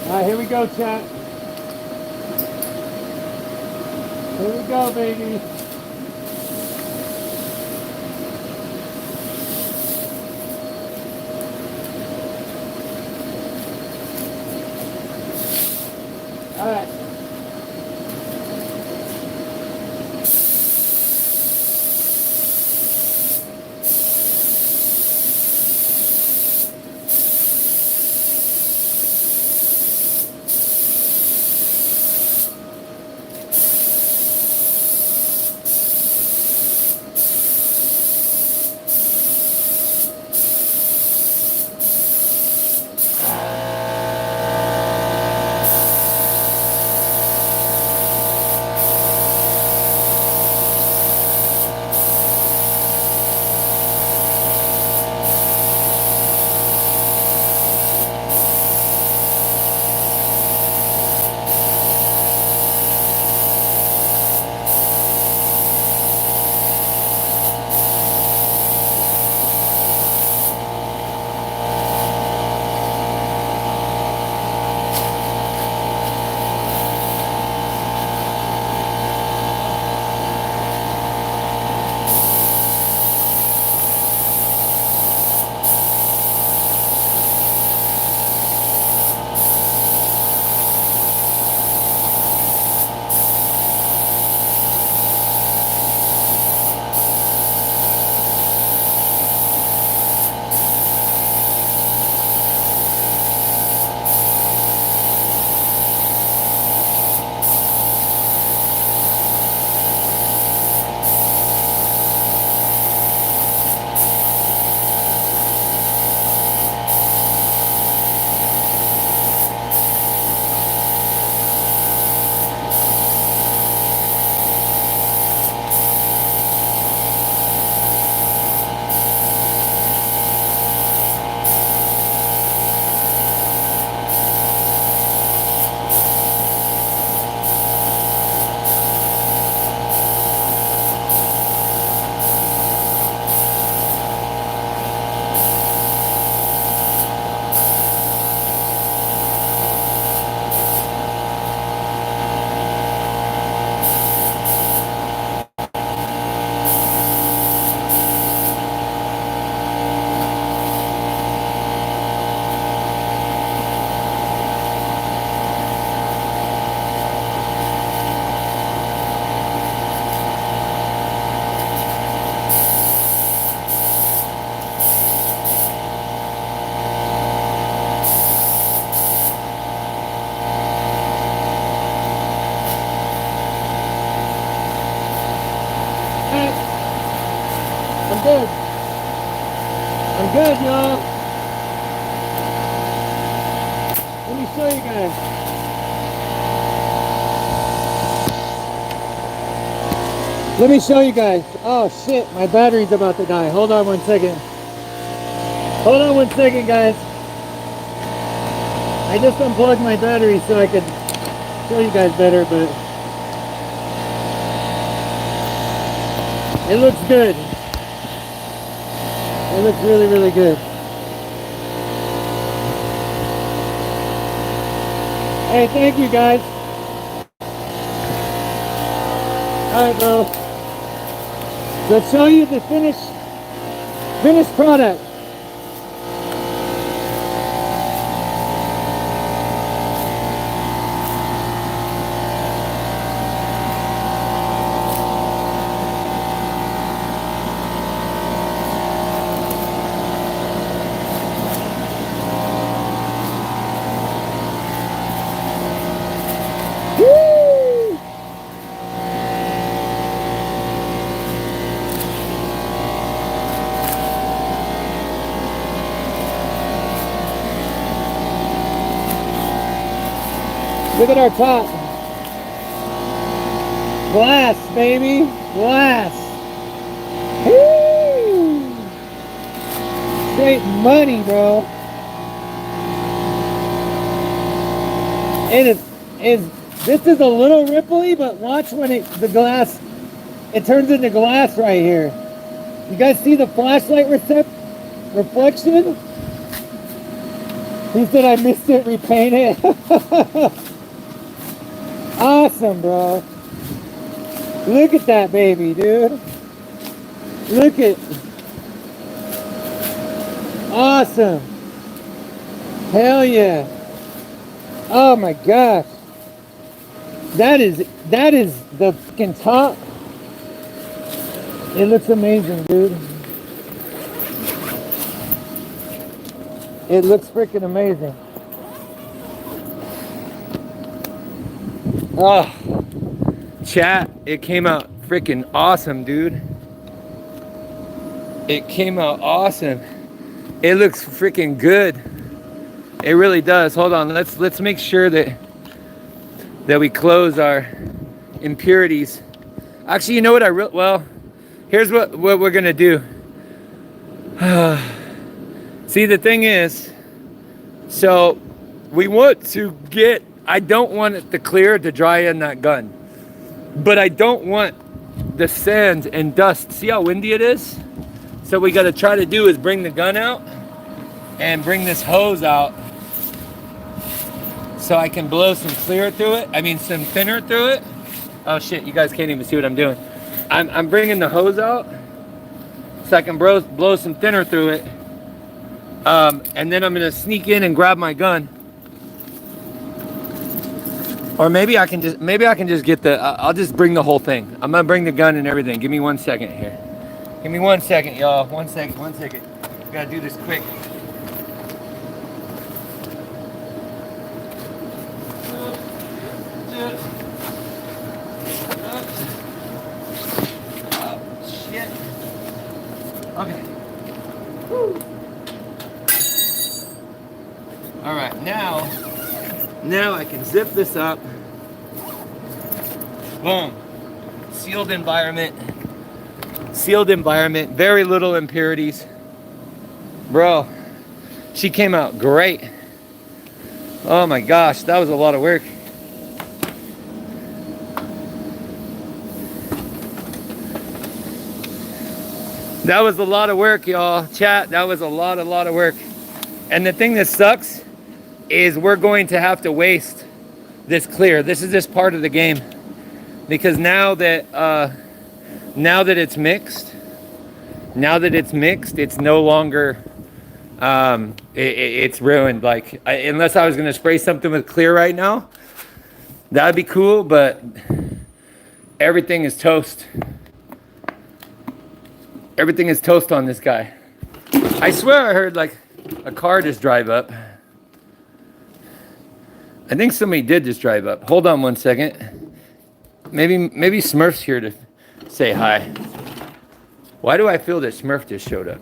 All right, here we go, chat. Here we go, baby. All right. Alright. I'm good. I'm good, y'all. Let me show you guys. Let me show you guys. Oh shit, my battery's about to die. Hold on 1 second. Hold on 1 second, guys. I just unplugged my battery so I could show you guys better, but it looks good. It looks really, really good. Hey, thank you guys. Alright, bro. Let's show you the finished product. Woo! Look at our top. Glass, baby. Glass. Woo! Straight money, bro. This is a little ripply, but watch when the glass, it turns into glass right here. You guys see the flashlight reflection? He said I missed it, repaint it. Awesome, bro. Look at that baby, dude. Look at. Awesome. Hell yeah. Oh my gosh. That is the fucking top. It looks amazing, dude. It looks freaking amazing. Oh, chat, it came out freaking awesome, dude. It came out awesome. It looks freaking good. It really does. Hold on, let's make sure that we close our impurities. Actually, you know what well, here's what we're gonna do. See, the thing is, so we want to get, I don't want it to clear to dry in that gun, but I don't want the sand and dust. See how windy it is? So what we got to try to do is bring the gun out and bring this hose out so I can blow some clear through it. I mean, some thinner through it. Oh shit, you guys can't even see what I'm doing. I'm bringing the hose out so I can blow some thinner through it. And then I'm gonna sneak in and grab my gun. Or maybe I can just get I'll just bring the whole thing. I'm gonna bring the gun and everything. Give me 1 second here. Give me 1 second, y'all. 1 second, 1 second. Gotta do this quick. Oh, shit. Okay. Woo. All right, now I can zip this up. Boom. Sealed environment. Sealed environment. Very little impurities. Bro, she came out great. Oh my gosh, that was a lot of work. That was a lot of work, y'all. Chat, that was a lot of work. And the thing that sucks is we're going to have to waste this clear. This is just part of the game. Because now that it's mixed, it's no longer, it's ruined. Like, unless I was gonna spray something with clear right now, that'd be cool, but everything is toast. Everything is toast on this guy. I swear I heard like a car just drive up. I think somebody did just drive up. Hold on 1 second. Maybe Smurf's here to say hi. Why do I feel that Smurf just showed up?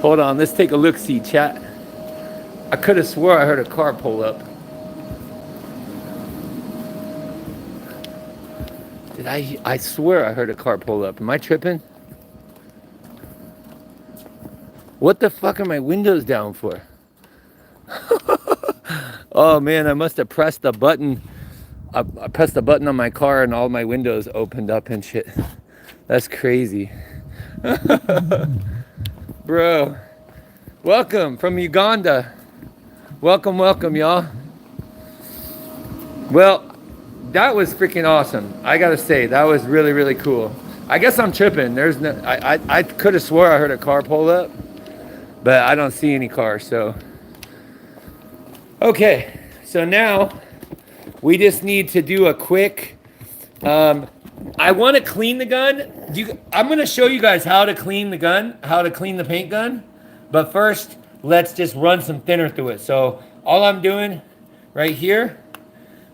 Hold on, let's take a look-see, chat. I could have swore I heard a car pull up. Did I swear I heard a car pull up. Am I tripping? What the fuck are my windows down for? Oh man, I must have pressed the button. I pressed the button on my car and all my windows opened up and shit. That's crazy. Bro, welcome from Uganda. Welcome, welcome, y'all. Well, that was freaking awesome. I gotta say, that was really, really cool. I guess I'm tripping. There's no, I could have swore I heard a car pull up, but I don't see any cars, so. Okay, so now we just need to do a quick, I want to clean the gun. I'm going to show you guys how to clean the gun, how to clean the paint gun. But first, let's just run some thinner through it. So all I'm doing right here,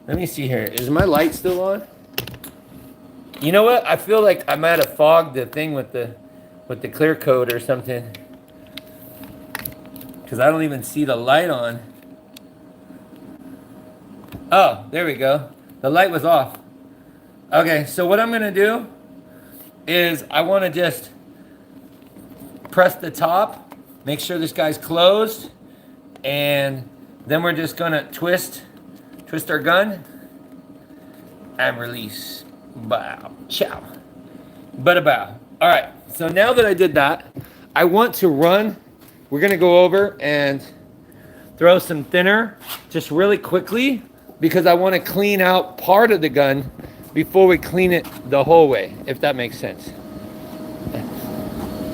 let me see here. Is my light still on? You know what? I feel like I might have fogged the thing with the clear coat or something. Because I don't even see the light on. Oh, there we go. The light was off. Okay, so what I'm going to do is I want to just press the top, make sure this guy's closed, and then we're just going to twist our gun and release. Bow, chow, bada bow. All right, so now that I did that, I want to run. We're going to go over and throw some thinner just really quickly because I want to clean out part of the gun before we clean it the whole way, if that makes sense.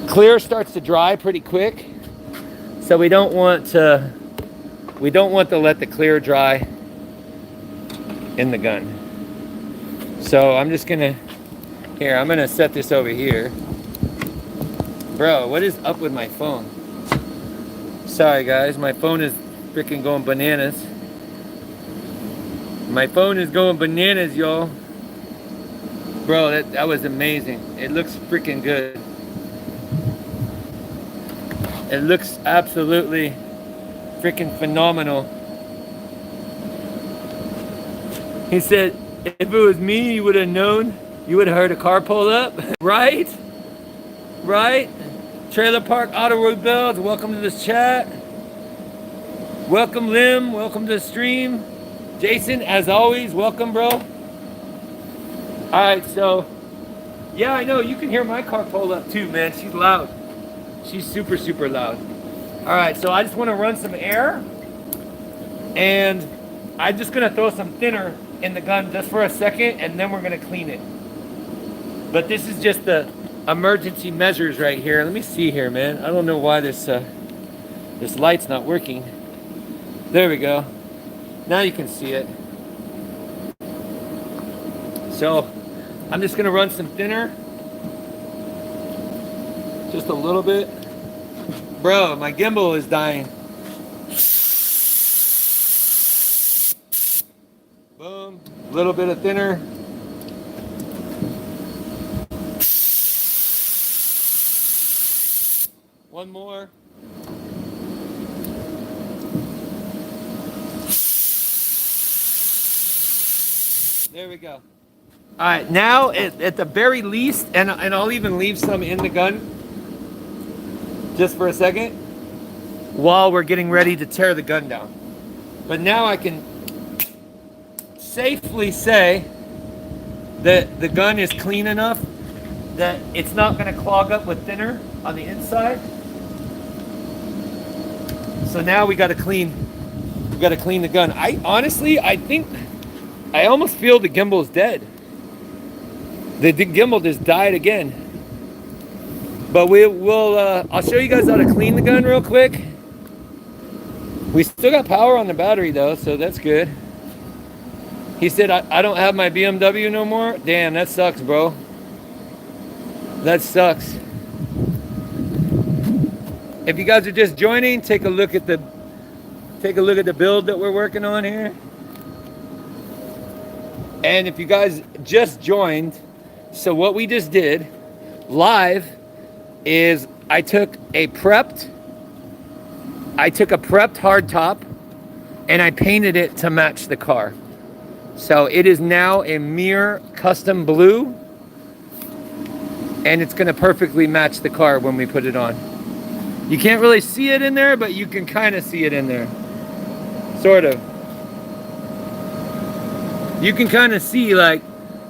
Clear starts to dry pretty quick, so we don't want to let the clear dry in the gun. So I'm just gonna, I'm gonna set this over here. Bro, what is up with my phone? Sorry guys, my phone is freaking going bananas. My phone is going bananas, y'all. Bro, that was amazing. It looks freaking good. It looks absolutely freaking phenomenal. He said, if it was me, you would have known. You would have heard a car pull up. Right? Right? Trailer Park Auto Rebuilds, welcome to this chat. Welcome, Lim. Welcome to the stream. Jason, as always, welcome, bro. All right, so, yeah, I know. You can hear my car pull up, too, man. She's loud. She's super, super loud. All right, so I just want to run some air. And I'm just going to throw some thinner in the gun just for a second, and then we're going to clean it. But this is just the emergency measures right here. Let me see here, man. I don't know why this light's not working. There we go. Now you can see it. So I'm just gonna run some thinner. Just a little bit. Bro, my gimbal is dying. Boom. A little bit of thinner. One more. There we go. All right, now at the very least, and I'll even leave some in the gun just for a second while we're getting ready to tear the gun down. But now I can safely say that the gun is clean enough that it's not going to clog up with thinner on the inside. So now we got to clean the gun. I think I almost feel the gimbal's dead. The gimbal just died again. But I'll show you guys how to clean the gun real quick. We still got power on the battery though, so that's good. He said, I don't have my BMW no more. Damn, that sucks, bro. That sucks. If you guys are just joining, take a look at the build that we're working on here. And if you guys just joined, so what we just did live is I took a prepped hardtop and I painted it to match the car. So it is now a mere custom blue, and it's gonna perfectly match the car when we put it on. You can't really see it in there, but you can kind of see it in there, sort of. You can kind of see like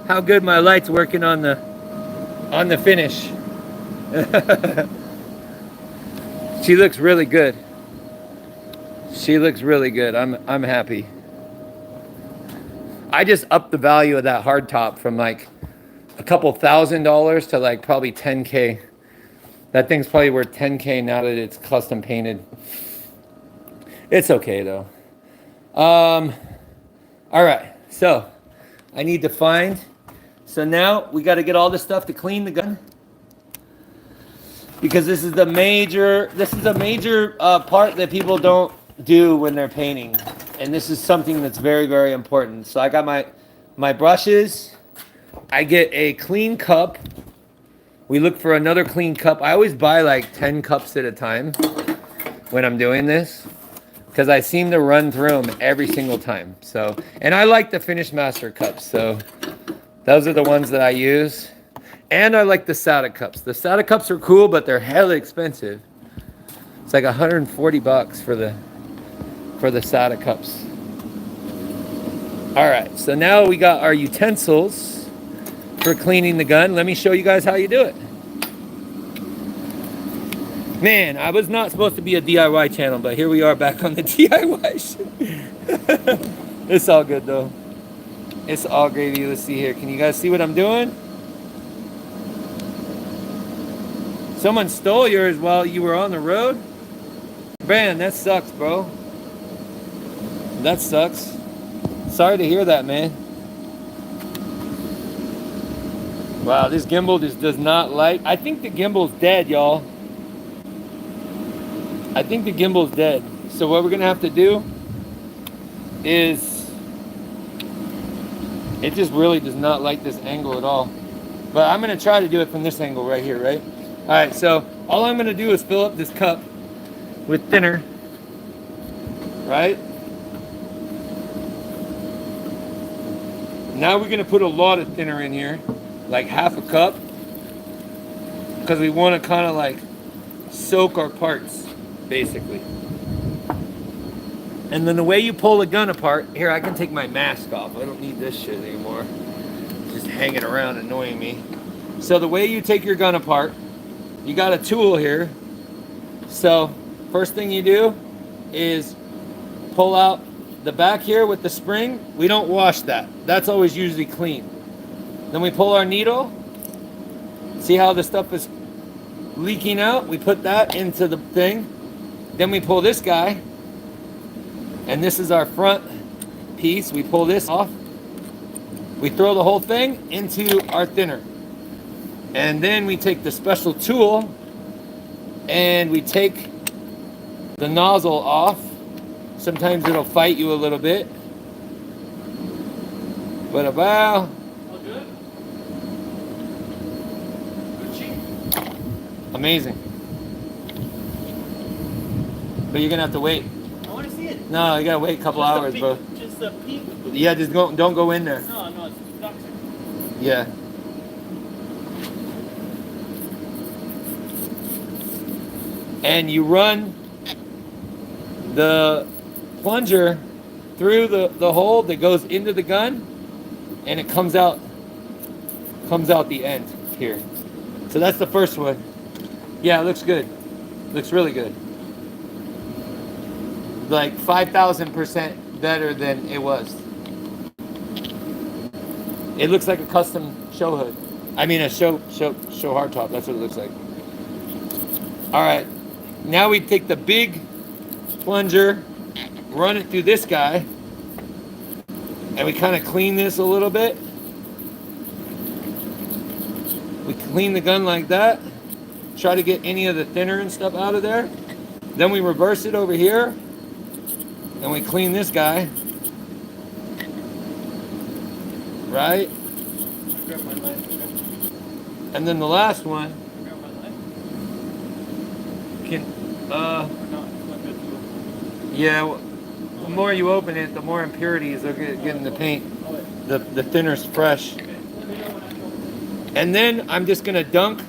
how good my light's working on the finish. She looks really good. She looks really good. I'm happy. I just upped the value of that hardtop from like a couple $1,000s to like probably 10K. That thing's probably worth 10K now that it's custom painted. It's okay though. All right, so I need to find. So now we got to get all this stuff to clean the gun, because this is a major part that people don't do when they're painting, and this is something that's very, very important. So I got my brushes. I get a clean cup. We look for another clean cup. I always buy like 10 cups at a time when I'm doing this, because I seem to run through them every single time. So, and I like the Finish Master cups, so those are the ones that I use. And I like the SATA cups. The SATA cups are cool, but they're hella expensive. It's like 140 bucks for the SATA cups. All right, so now we got our utensils for cleaning the gun. Let me show you guys how you do it. Man, I was not supposed to be a DIY channel, but here we are back on the DIY shit. It's all good though. It's all gravy. Let's see here. Can you guys see what I'm doing? Someone stole yours while you were on the road? Man, that sucks, bro. That sucks. Sorry to hear that, man. Wow, this gimbal just does not like. I think the gimbal's dead, y'all. I think the gimbal's dead. So what we're gonna have to do is, it just really does not like this angle at all. But I'm gonna try to do it from this angle right here, right? All right, so all I'm gonna do is fill up this cup with thinner, right? Now we're gonna put a lot of thinner in here, like half a cup, because we wanna kinda like soak our parts, basically. And then the way you pull the gun apart, here, I can take my mask off. I don't need this shit anymore. It's just hanging around annoying me. So the way you take your gun apart, you got a tool here. So first thing you do is pull out the back here with the spring. We don't wash that. That's always usually clean. Then we pull our needle. See how the stuff is leaking out? We put that into the thing. Then we pull this guy. And this is our front piece. We pull this off. We throw the whole thing into our thinner. And then we take the special tool and we take the nozzle off. Sometimes it'll fight you a little bit. But about. All good? Good cheek. Amazing. But you're gonna have to wait. I want to see it. No, you gotta wait a couple Just a hours, peek- bro. Just a peek. Yeah, just don't go in there. No, it's toxic. Yeah. And you run the plunger through the hole that goes into the gun, and it comes out the end here. So that's the first one. Yeah, it looks good. Looks really good. Like 5,000% better than it was. It looks like a custom show hood. I mean a show hardtop. That's what it looks like. All right. Now we take the big plunger, run it through this guy, and we kind of clean this a little bit. We clean the gun like that. Try to get any of the thinner and stuff out of there. Then we reverse it over here, and we clean this guy. right? Grab my light. And then the last one Grab my light. can, Or not, it's not good to yeah, the more you open it, the more impurities are get in the paint. The thinner's fresh. Okay, let me know when I go. And then I'm just gonna dunk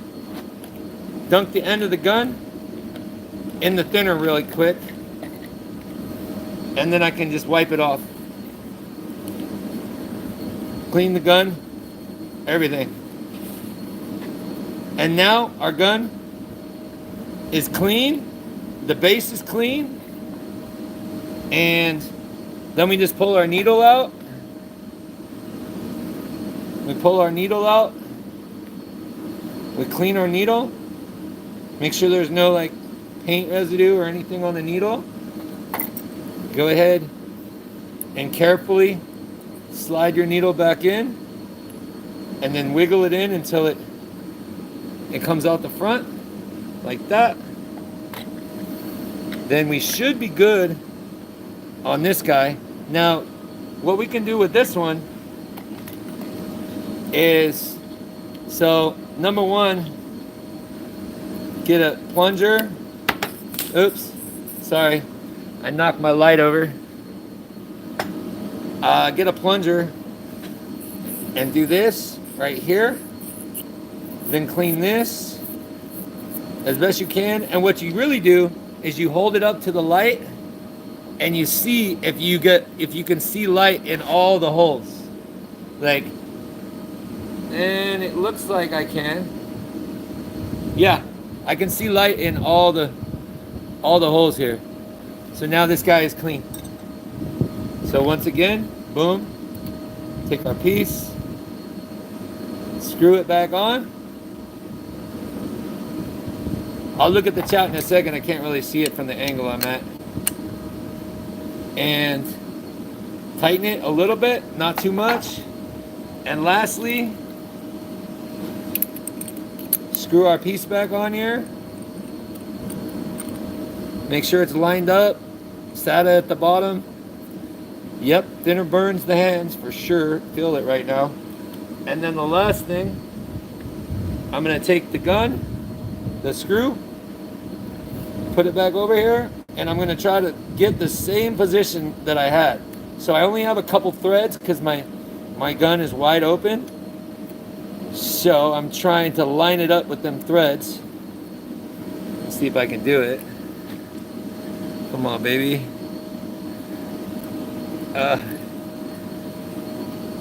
the end of the gun in the thinner really quick. And then I can just wipe it off. Clean the gun, everything. And now our gun is clean. The base is clean. And then we just pull our needle out. We pull our needle out. We clean our needle. Make sure there's no like paint residue or anything on the needle. Go ahead and carefully slide your needle back in and then wiggle it in until it comes out the front like that. Then we should be good on this guy. Now, what we can do with this one is, so number one, get a plunger. Oops, sorry, I knocked my light over. Get a plunger and do this right here. Then clean this as best you can. And what you really do is you hold it up to the light and you see if you can see light in all the holes. Like, and it looks like I can. Yeah, I can see light in all the holes here. So now this guy is clean. So once again, boom, take our piece, screw it back on. I'll look at the chat in a second. I can't really see it from the angle I'm at. And tighten it a little bit, not too much. And lastly, screw our piece back on here. Make sure it's lined up. SATA at the bottom. Yep, thinner burns the hands for sure. Feel it right now. And then the last thing, I'm gonna take the gun, the screw, put it back over here, and I'm gonna try to get the same position that I had. So I only have a couple threads because my gun is wide open. So I'm trying to line it up with them threads. Let's see if I can do it. Come on, baby.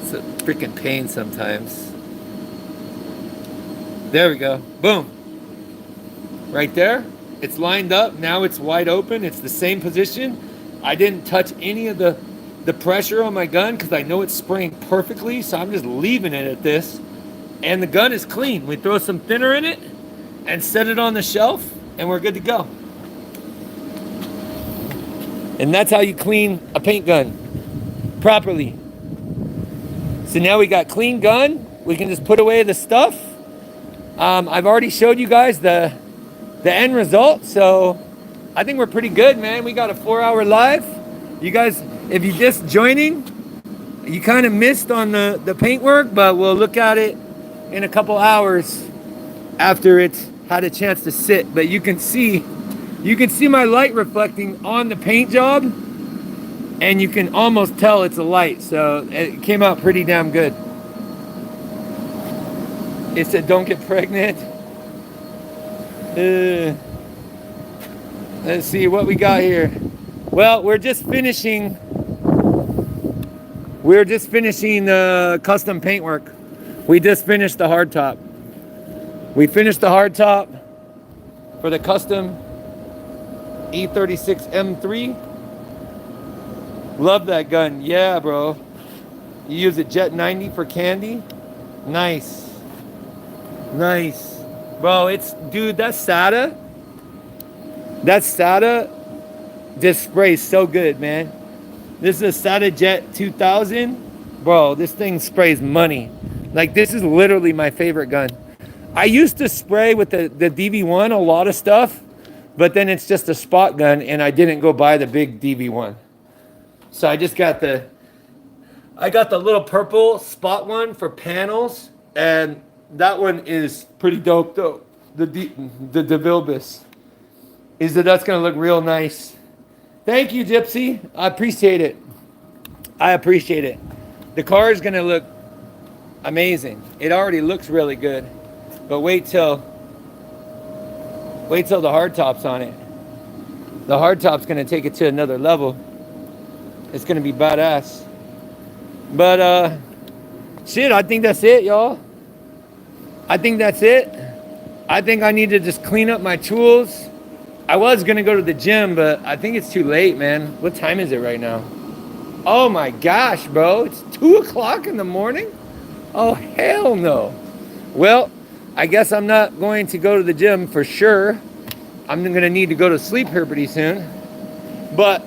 It's a freaking pain sometimes. There we go. Boom. Right there. It's lined up. Now it's wide open. It's the same position. I didn't touch any of the pressure on my gun because I know it's spraying perfectly. So I'm just leaving it at this. And the gun is clean. We throw some thinner in it and set it on the shelf and we're good to go. And that's how you clean a paint gun properly. So now we got clean gun. We can just put away the stuff. I've already showed you guys the end result. So I think we're pretty good, man. We got a 4-hour live. You guys, if you're just joining, you kind of missed on the paint work, but we'll look at it in a couple hours after it's had a chance to sit. But you can see my light reflecting on the paint job, and you can almost tell it's a light. So it came out pretty damn good. It said, don't get pregnant. Let's see what we got here. Well, we're just finishing custom paint work. We just finished the hardtop. We finished the hardtop for the custom E36 M3. Love that gun. Yeah, bro. You use a Jet 90 for candy. Nice. Nice. Bro, dude, that SATA just sprays so good, man. This is a SATA Jet 2000. Bro, this thing sprays money. Like, this is literally my favorite gun. I used to spray with the DV1 a lot of stuff, but then it's just a spot gun, and I didn't go buy the big DV1. So I just got the I got the little purple spot one for panels, and that one is pretty dope though. The DeVilbiss is that's gonna look real nice. Thank you, Gypsy. I appreciate it. I appreciate it. The car is gonna look amazing. It already looks really good, but wait till the hardtop's on it. The hardtop's gonna take it to another level. It's gonna be badass. But shit, I think that's it, y'all. I think that's it. I think I need to just clean up my tools. I was gonna go to the gym, but I think it's too late, man. What time is it right now? Oh my gosh, bro. It's 2 o'clock in the morning? Oh, hell no. Well, I guess I'm not going to go to the gym for sure. I'm gonna need to go to sleep here pretty soon. But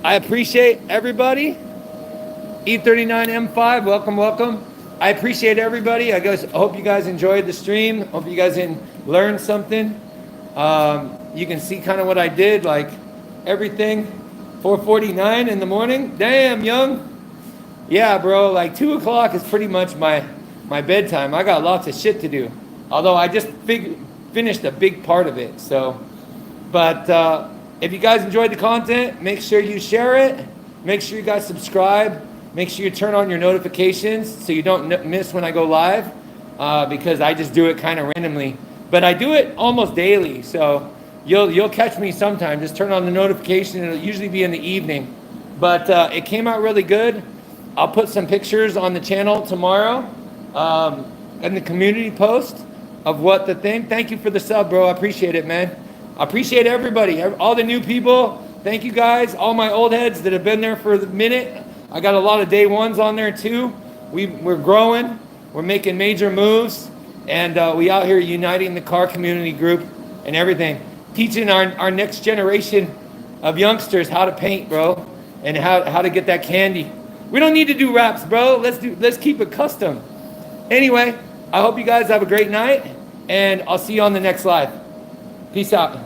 I appreciate everybody. E39 M5, welcome, welcome. I appreciate everybody. I hope you guys enjoyed the stream. Hope you guys learned something. You can see kind of what I did, like everything. 4:49 in the morning. Damn, young. Yeah, bro, like 2 o'clock is pretty much my bedtime. I got lots of shit to do. Although I just finished a big part of it. So, but if you guys enjoyed the content, make sure you share it. Make sure you guys subscribe. Make sure you turn on your notifications so you don't miss when I go live, because I just do it kind of randomly. But I do it almost daily, so you'll catch me sometime. Just turn on the notification. It'll usually be in the evening. But it came out really good. I'll put some pictures on the channel tomorrow in the community post of what the thing. Thank you for the sub, bro. I appreciate it, man. I appreciate everybody, all the new people. Thank you guys, all my old heads that have been there for a minute. I got a lot of day ones on there too. We're growing. We're making major moves. And we out here uniting the car community group and everything. Teaching our next generation of youngsters how to paint, bro. And how to get that candy. We don't need to do wraps, bro. Let's keep it custom. Anyway, I hope you guys have a great night. And I'll see you on the next live. Peace out.